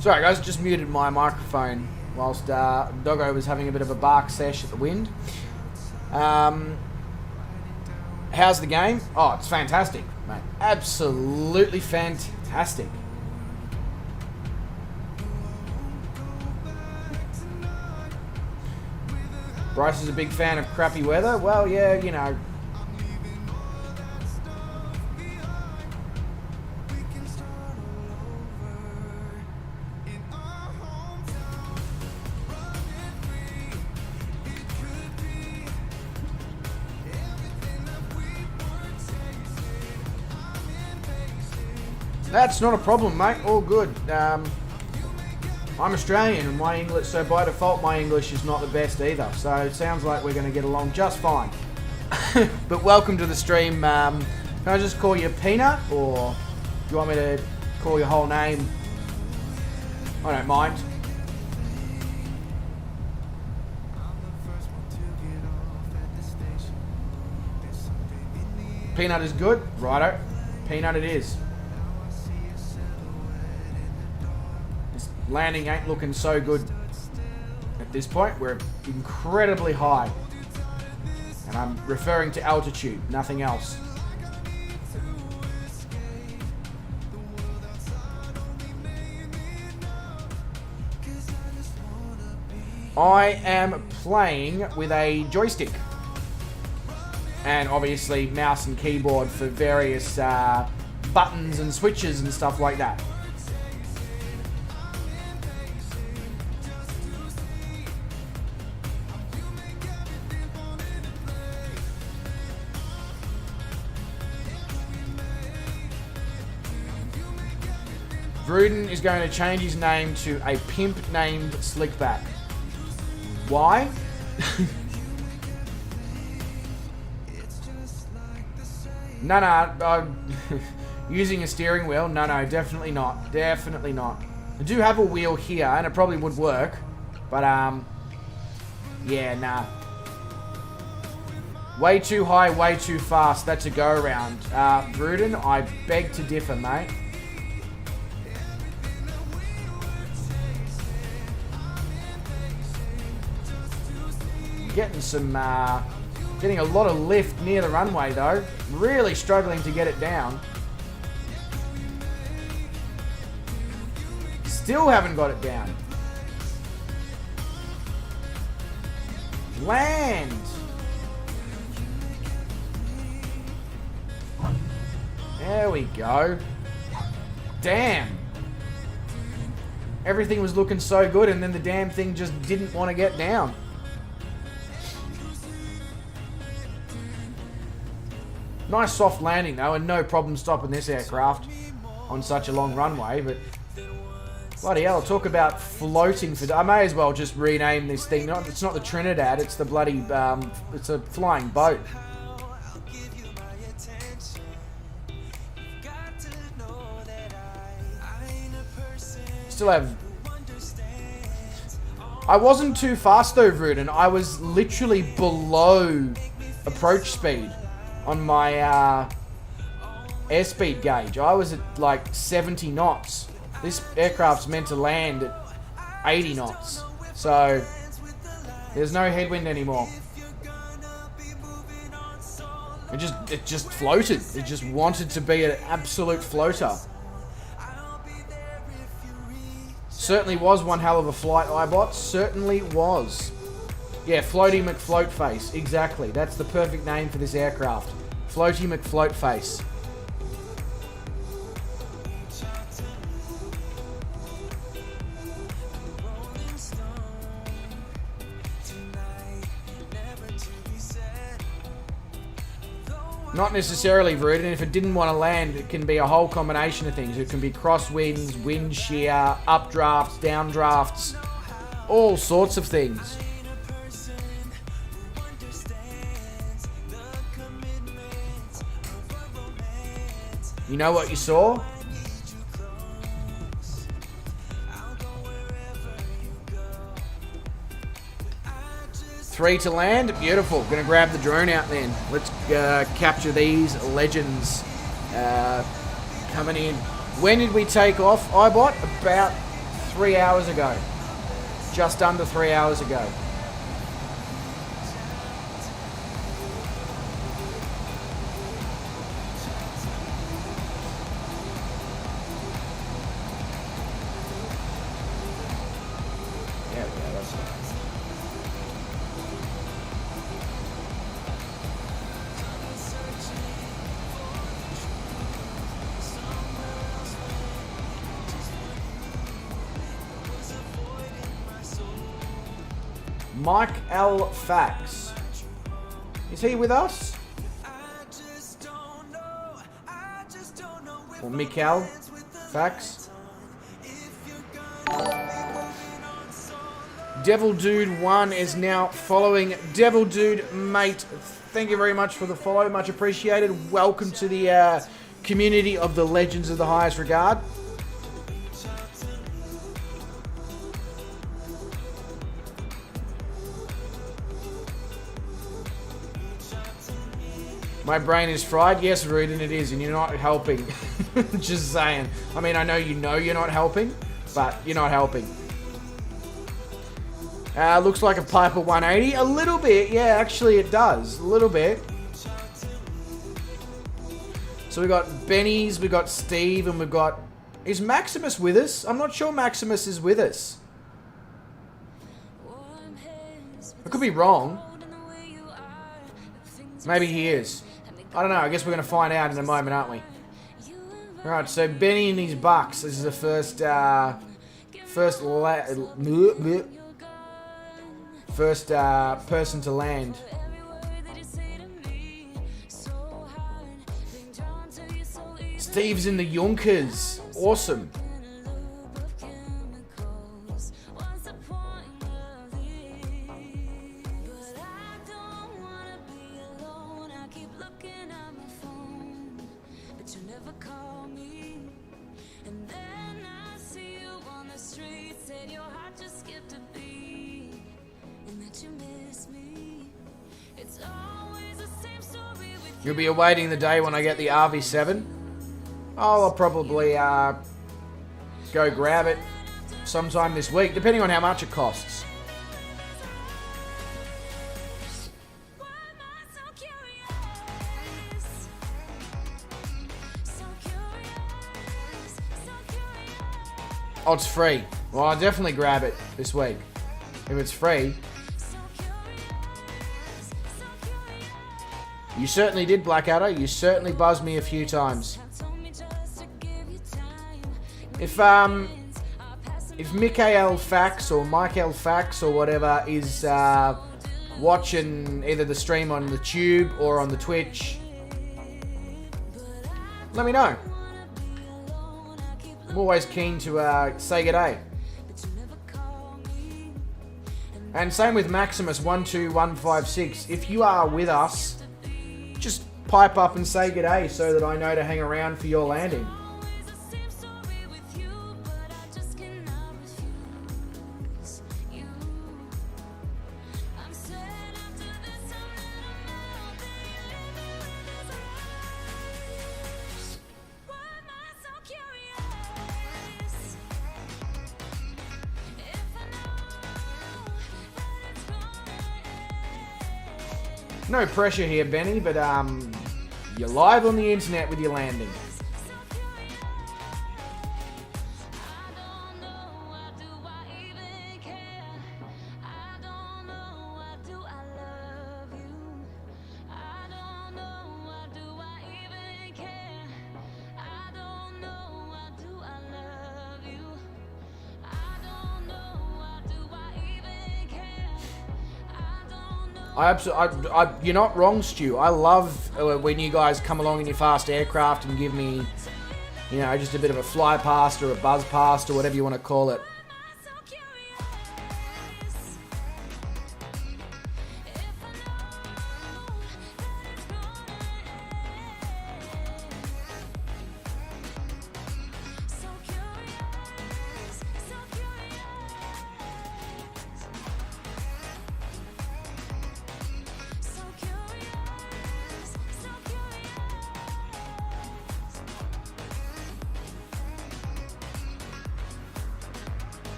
Sorry guys, just muted my microphone whilst Doggo was having a bit of a bark sesh at the wind. How's the game? Oh, it's fantastic, mate. Absolutely fantastic. Bryce is a big fan of crappy weather. Well, yeah, you know. That's not a problem, mate. All good. I'm Australian, and my English, so by default, my English is not the best either. So it sounds like we're going to get along just fine. But welcome to the stream. Can I just call you Peanut, or do you want me to call your whole name? I don't mind. Peanut is good, righto. Peanut it is. Landing ain't looking so good at this point. We're incredibly high. And I'm referring to altitude, nothing else. I am playing with a joystick. And obviously mouse and keyboard for various buttons and switches and stuff like that. Gruden is going to change his name to a pimp named Slickback. Why? No, using a steering wheel? No, definitely not. Definitely not. I do have a wheel here, and it probably would work. But, yeah, nah. Way too high, way too fast. That's a go-around. Gruden, I beg to differ, mate. Getting some, getting a lot of lift near the runway though. Really struggling to get it down. Still haven't got it down. Land. There we go. Damn. Everything was looking so good and then the damn thing just didn't want to get down. Nice soft landing though, and no problem stopping this aircraft on such a long runway, but bloody hell, talk about floating for... I may as well just rename this thing. It's not the Trinidad, it's the bloody... it's a flying boat. Still have... I wasn't too fast though, Rudin. I was literally below approach speed on my airspeed gauge. I was at like 70 knots. This aircraft's meant to land at 80 knots. So there's no headwind anymore. It just floated. It just wanted to be an absolute floater. Certainly was one hell of a flight, iBot. Certainly was. Yeah, Floaty McFloatface. Exactly. That's the perfect name for this aircraft. Floaty McFloatface. Not necessarily, Rude, and if it didn't want to land, it can be a whole combination of things. It can be crosswinds, wind shear, updrafts, downdrafts, all sorts of things. You know what you saw? Three to land. Beautiful. Gonna grab the drone out then. Let's capture these legends coming in. When did we take off, iBot? About 3 hours ago. Just under 3 hours ago. Mike L. Fax. Is he with us? Or Mikael Fax? Devil Dude 1 is now following. Devil Dude, mate, thank you very much for the follow. Much appreciated. Welcome to the community of the Legends of the Highest Regard. My brain is fried. Yes, Rudin, it is, and you're not helping. Just saying. I mean, I know you're not helping, but you're not helping. Looks like a Piper 180. A little bit, yeah, actually it does. A little bit. So we got Benny's, we got Steve, and we've got... Is Maximus with us? I'm not sure Maximus is with us. I could be wrong. Maybe he is. I don't know. I guess we're going to find out in a moment, aren't we? Alright, so Benny and his Bucks. This is the first person to land. Steve's in the Yonkers. Awesome. You'll be awaiting the day when I get the RV7. Oh, I'll probably go grab it sometime this week, depending on how much it costs. Oh, it's free. Well, I'll definitely grab it this week. If it's free. You certainly did, Blackadder. You certainly buzzed me a few times. If Mikael Fax or Michael Fax or whatever is watching either the stream on the Tube or on the Twitch, let me know. I'm always keen to say good day. And same with Maximus12156. If you are with us, just pipe up and say good day so that I know to hang around for your landing. No pressure here, Benny, but you're live on the internet with your landing. You're not wrong, Stu. I love when you guys come along in your fast aircraft and give me, you know, just a bit of a fly past or a buzz past or whatever you want to call it.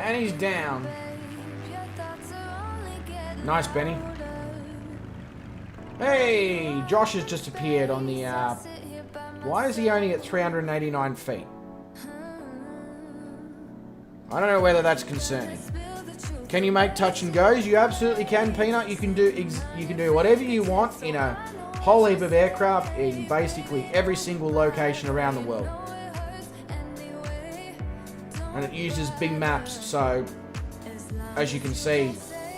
And he's down. Nice, Benny. Hey, Josh has just appeared on the... why is he only at 389 feet? I don't know whether that's concerning. Can you make touch and goes? You absolutely can, Peanut. You can do whatever you want in a whole heap of aircraft in basically every single location around the world. And it uses big maps, so as you can see,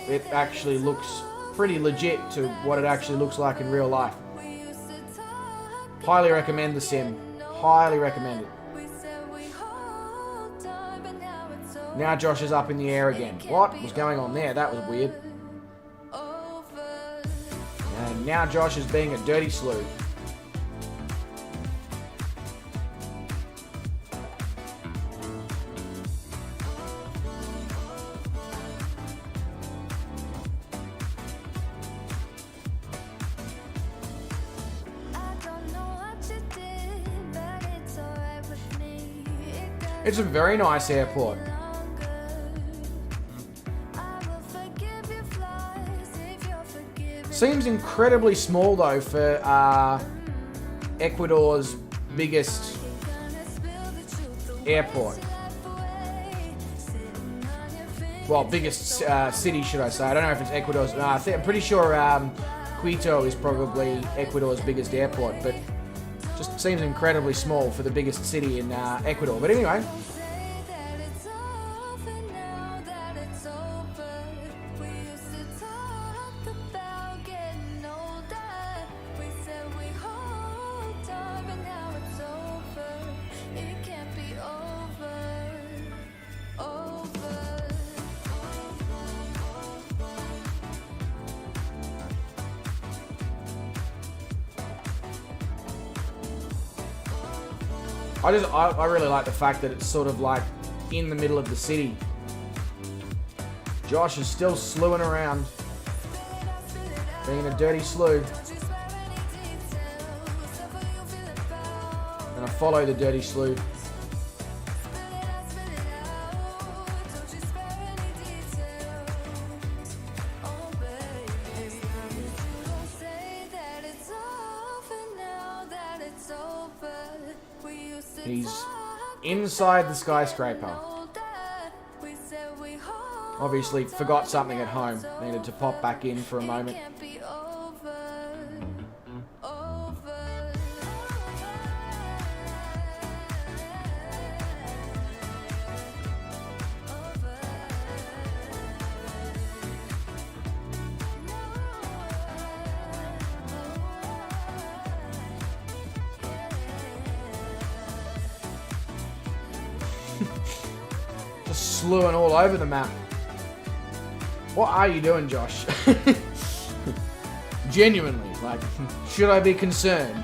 it actually looks pretty legit to what it actually looks like in real life. Highly recommend the sim. Highly recommend it. Now Josh is up in the air again. What was going on there? That was weird. And now Josh is being a dirty slew. It's a very nice airport. Seems incredibly small though for Ecuador's biggest airport. Well, biggest city, should I say. I don't know if it's Ecuador's. No, I'm pretty sure Quito is probably Ecuador's biggest airport, but just seems incredibly small for the biggest city in Ecuador. But anyway. I really like the fact that it's sort of like in the middle of the city. Josh is still slewing around, being a dirty slew. And I follow the dirty slew. He's inside the skyscraper. Obviously forgot something at home. Needed to pop back in for a moment. Slewing all over the map. What are you doing, Josh? Genuinely, like, should I be concerned?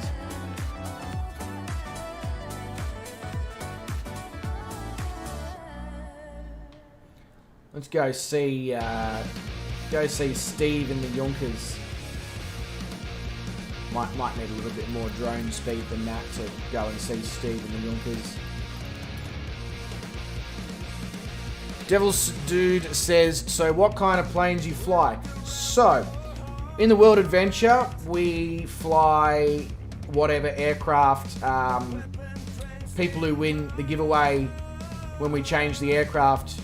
Let's go see Steve in the Yonkers. Might need a little bit more drone speed than that to go and see Steve in the Yonkers. Devil's Dude says, so what kind of planes you fly? So, in the World Adventure, we fly whatever aircraft, people who win the giveaway when we change the aircraft,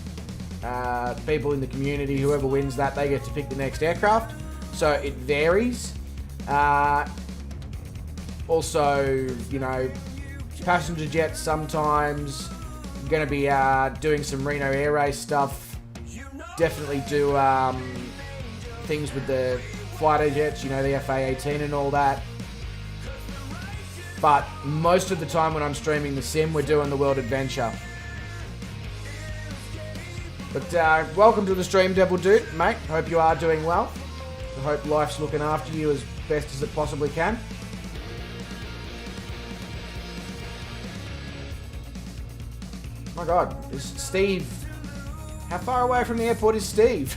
people in the community, whoever wins that, they get to pick the next aircraft. So it varies. Also, you know, passenger jets sometimes. Going to be doing some Reno Air Race stuff. Definitely do things with the fighter jets, you know, the FA-18 and all that. But most of the time when I'm streaming the sim, we're doing the World Adventure. But welcome to the stream, Devil Dude, mate. Hope you are doing well. I hope life's looking after you as best as it possibly can. My God, is Steve... How far away from the airport is Steve?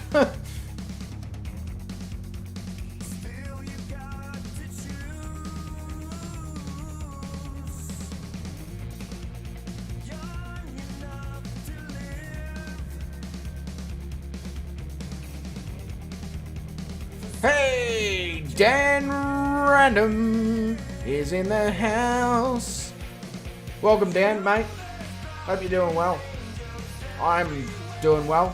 Hey, Dan Random is in the house. Welcome, Dan, mate. Hope you're doing well. I'm doing well.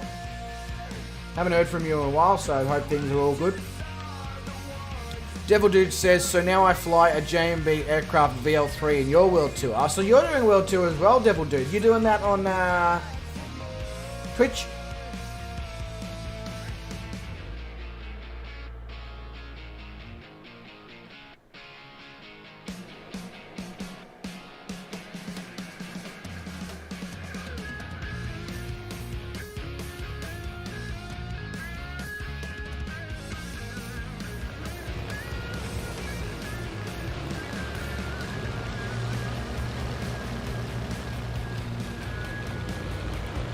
Haven't heard from you in a while, so I hope things are all good. Devil Dude says, so now I fly a JMB aircraft VL3 in your World Tour. Oh, so you're doing World Tour as well, Devil Dude. You're doing that on Twitch?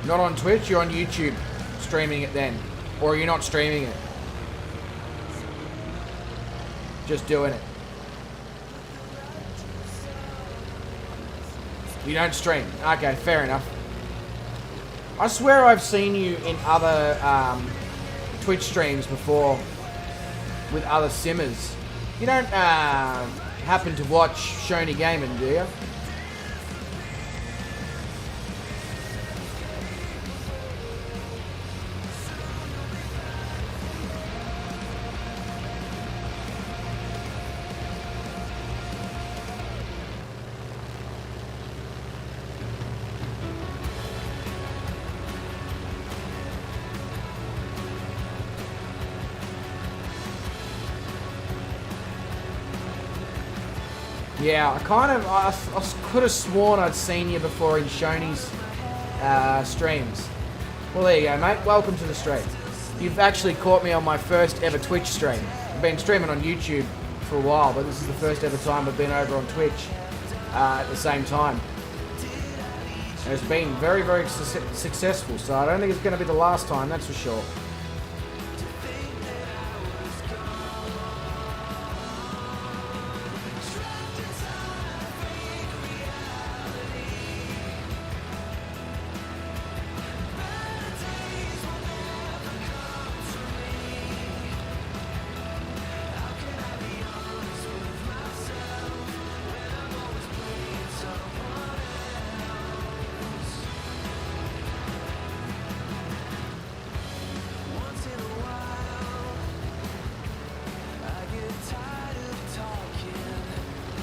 Not on Twitch, you're on YouTube streaming it then. Or you're not streaming it. Just doing it. You don't stream. Okay, fair enough. I swear I've seen you in other Twitch streams before with other simmers. You don't happen to watch Shoney Gaming, do you? Yeah, I could have sworn I'd seen you before in Shoney's streams. Well, there you go, mate. Welcome to the stream. You've actually caught me on my first ever Twitch stream. I've been streaming on YouTube for a while, but this is the first ever time I've been over on Twitch at the same time. And it's been very, very successful, so I don't think it's going to be the last time, that's for sure.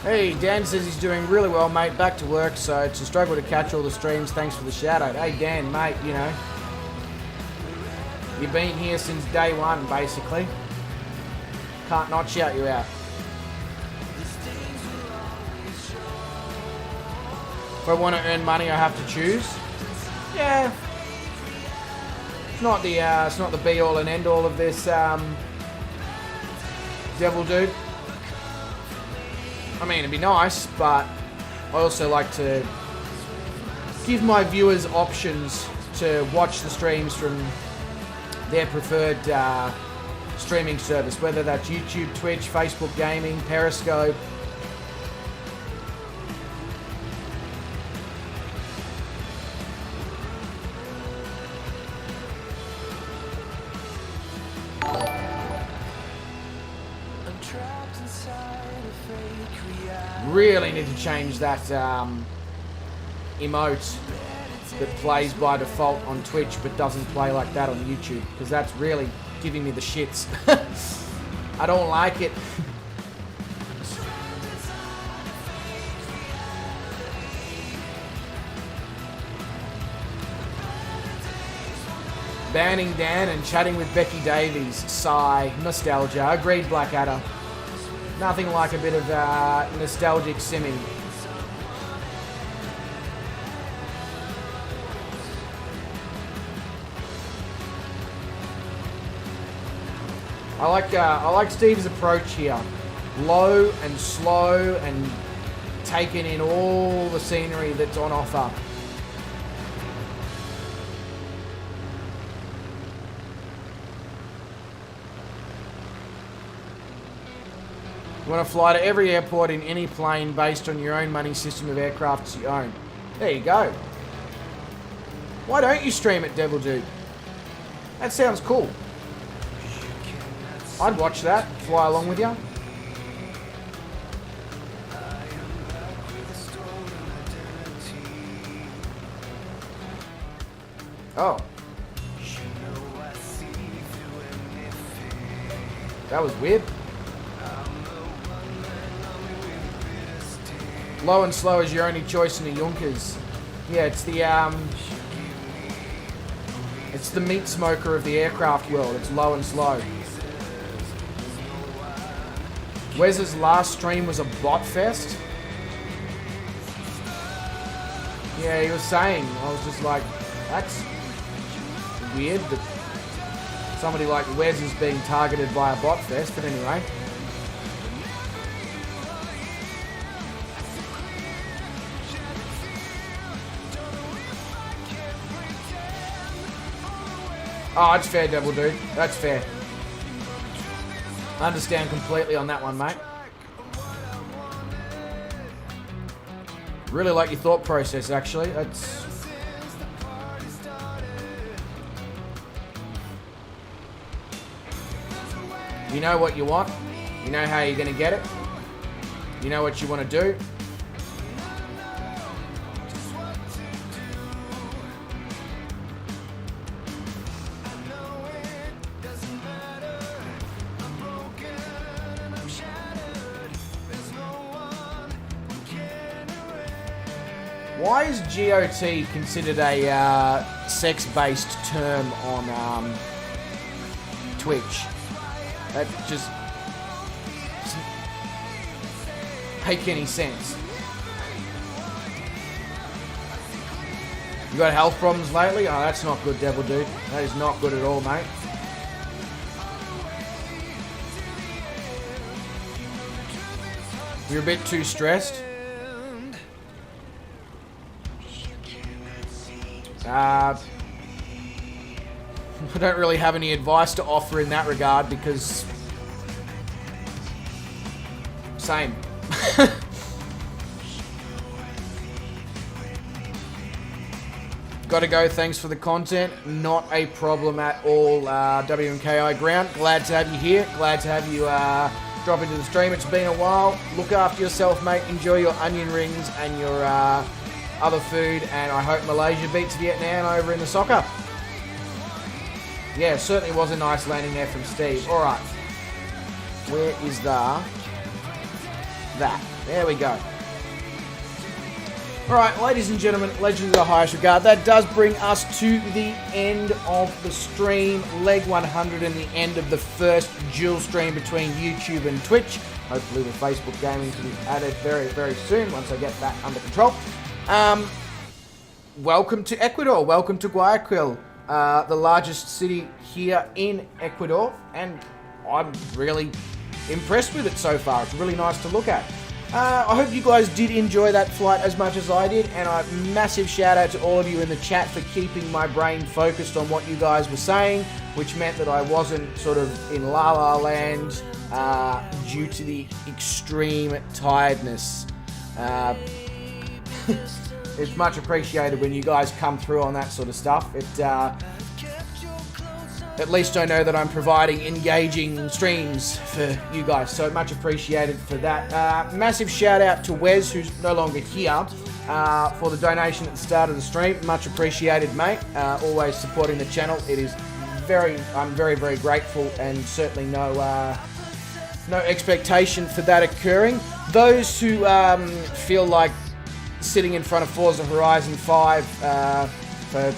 Hey, Dan says he's doing really well, mate. Back to work, so it's a struggle to catch all the streams. Thanks for the shout out. Hey, Dan, mate, you know, you've been here since day one, basically. Can't not shout you out. If I want to earn money, I have to choose. Yeah, it's not the be all and end all of this, Devil Dude. I mean, it'd be nice, but I also like to give my viewers options to watch the streams from their preferred streaming service, whether that's YouTube, Twitch, Facebook Gaming, Periscope. Really need to change that emote that plays by default on Twitch but doesn't play like that on YouTube, because that's really giving me the shits. I don't like it. Banning Dan and chatting with Becky Davies. Sigh. Nostalgia. Agreed, Blackadder. Nothing like a bit of nostalgic simming. I like Steve's approach here. Low and slow and taking in all the scenery that's on offer. You want to fly to every airport in any plane based on your own money system of aircrafts you own. There you go. Why don't you stream it, Devil Dude? That sounds cool. I'd watch that, fly along with you. Oh. That was weird. Low and slow is your only choice in the Junkers. Yeah, it's the meat smoker of the aircraft world. It's low and slow. Wes's last stream was a bot fest. Yeah, he was saying, I was just like, that's weird that somebody like Wes is being targeted by a bot fest, but anyway. Oh, it's fair, Devil Dude. That's fair. I understand completely on that one, mate. Really like your thought process, actually. That's... You know what you want. You know how you're going to get it. You know what you want to do. Why is GOT considered a sex-based term on Twitch? That just doesn't make any sense. You got health problems lately? Oh, that's not good, Devil Dude. That is not good at all, mate. You're a bit too stressed. I don't really have any advice to offer in that regard because... Same. Gotta go, thanks for the content. Not a problem at all, WMKI Ground. Glad to have you here. Glad to have you drop into the stream. It's been a while. Look after yourself, mate. Enjoy your onion rings and your... other food, and I hope Malaysia beats Vietnam over in the soccer. Yeah, certainly was a nice landing there from Steve. Alright. Where is that? There we go. Alright, ladies and gentlemen, legends of the highest regard. That does bring us to the end of the stream. Leg 100 and the end of the first dual stream between YouTube and Twitch. Hopefully the Facebook gaming can be added very, very soon once I get that under control. Welcome to Ecuador. Welcome to Guayaquil, the largest city here in Ecuador, and I'm really impressed with it so far. It's really nice to look at. I hope you guys did enjoy that flight as much as I did, and a massive shout out to all of you in the chat for keeping my brain focused on what you guys were saying, which meant that I wasn't sort of in la la land due to the extreme tiredness. It's much appreciated when you guys come through on that sort of stuff. At least I know that I'm providing engaging streams for you guys, so much appreciated for that. Massive shout out to Wes, who's no longer here, for the donation at the start of the stream. Much appreciated, mate. Always supporting the channel. It is I'm very, very grateful, and certainly no expectation for that occurring. Those who feel like sitting in front of Forza Horizon 5 for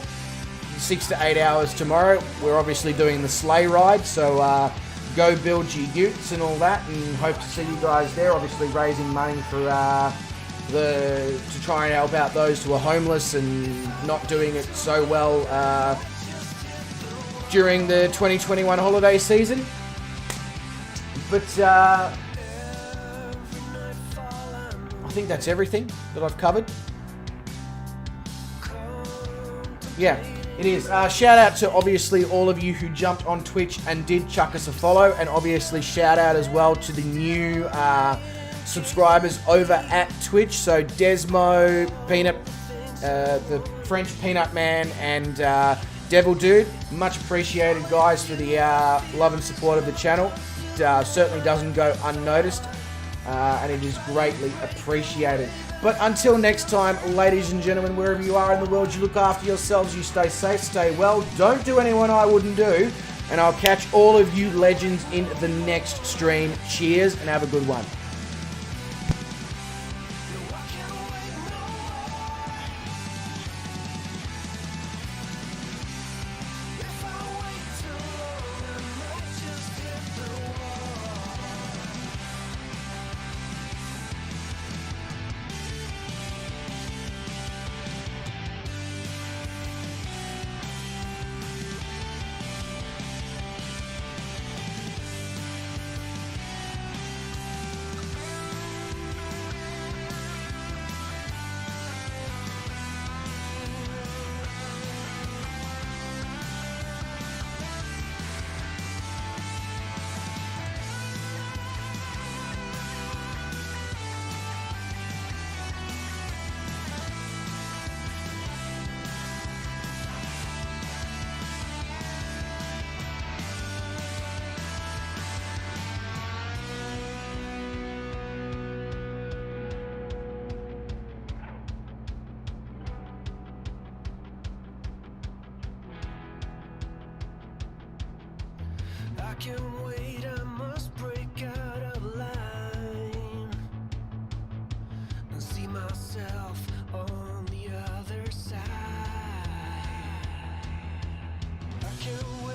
6 to 8 hours tomorrow, we're obviously doing the sleigh ride, so go build your utes and all that, and hope to see you guys there. Obviously raising money for to try and help out those who are homeless and not doing it so well during the 2021 holiday season. But I think that's everything that I've covered. Yeah, it is. Shout out to obviously all of you who jumped on Twitch and did chuck us a follow, and obviously shout out as well to the new subscribers over at Twitch. So Desmo, Peanut, the French Peanut Man, and Devil Dude. Much appreciated, guys, for the love and support of the channel. It certainly doesn't go unnoticed, and it is greatly appreciated. But until next time, ladies and gentlemen, wherever you are in the world, you look after yourselves, you stay safe, stay well, don't do anyone I wouldn't do, and I'll catch all of you legends in the next stream. Cheers, and have a good one. can't wait, I must break out of line and see myself on the other side. I can't wait.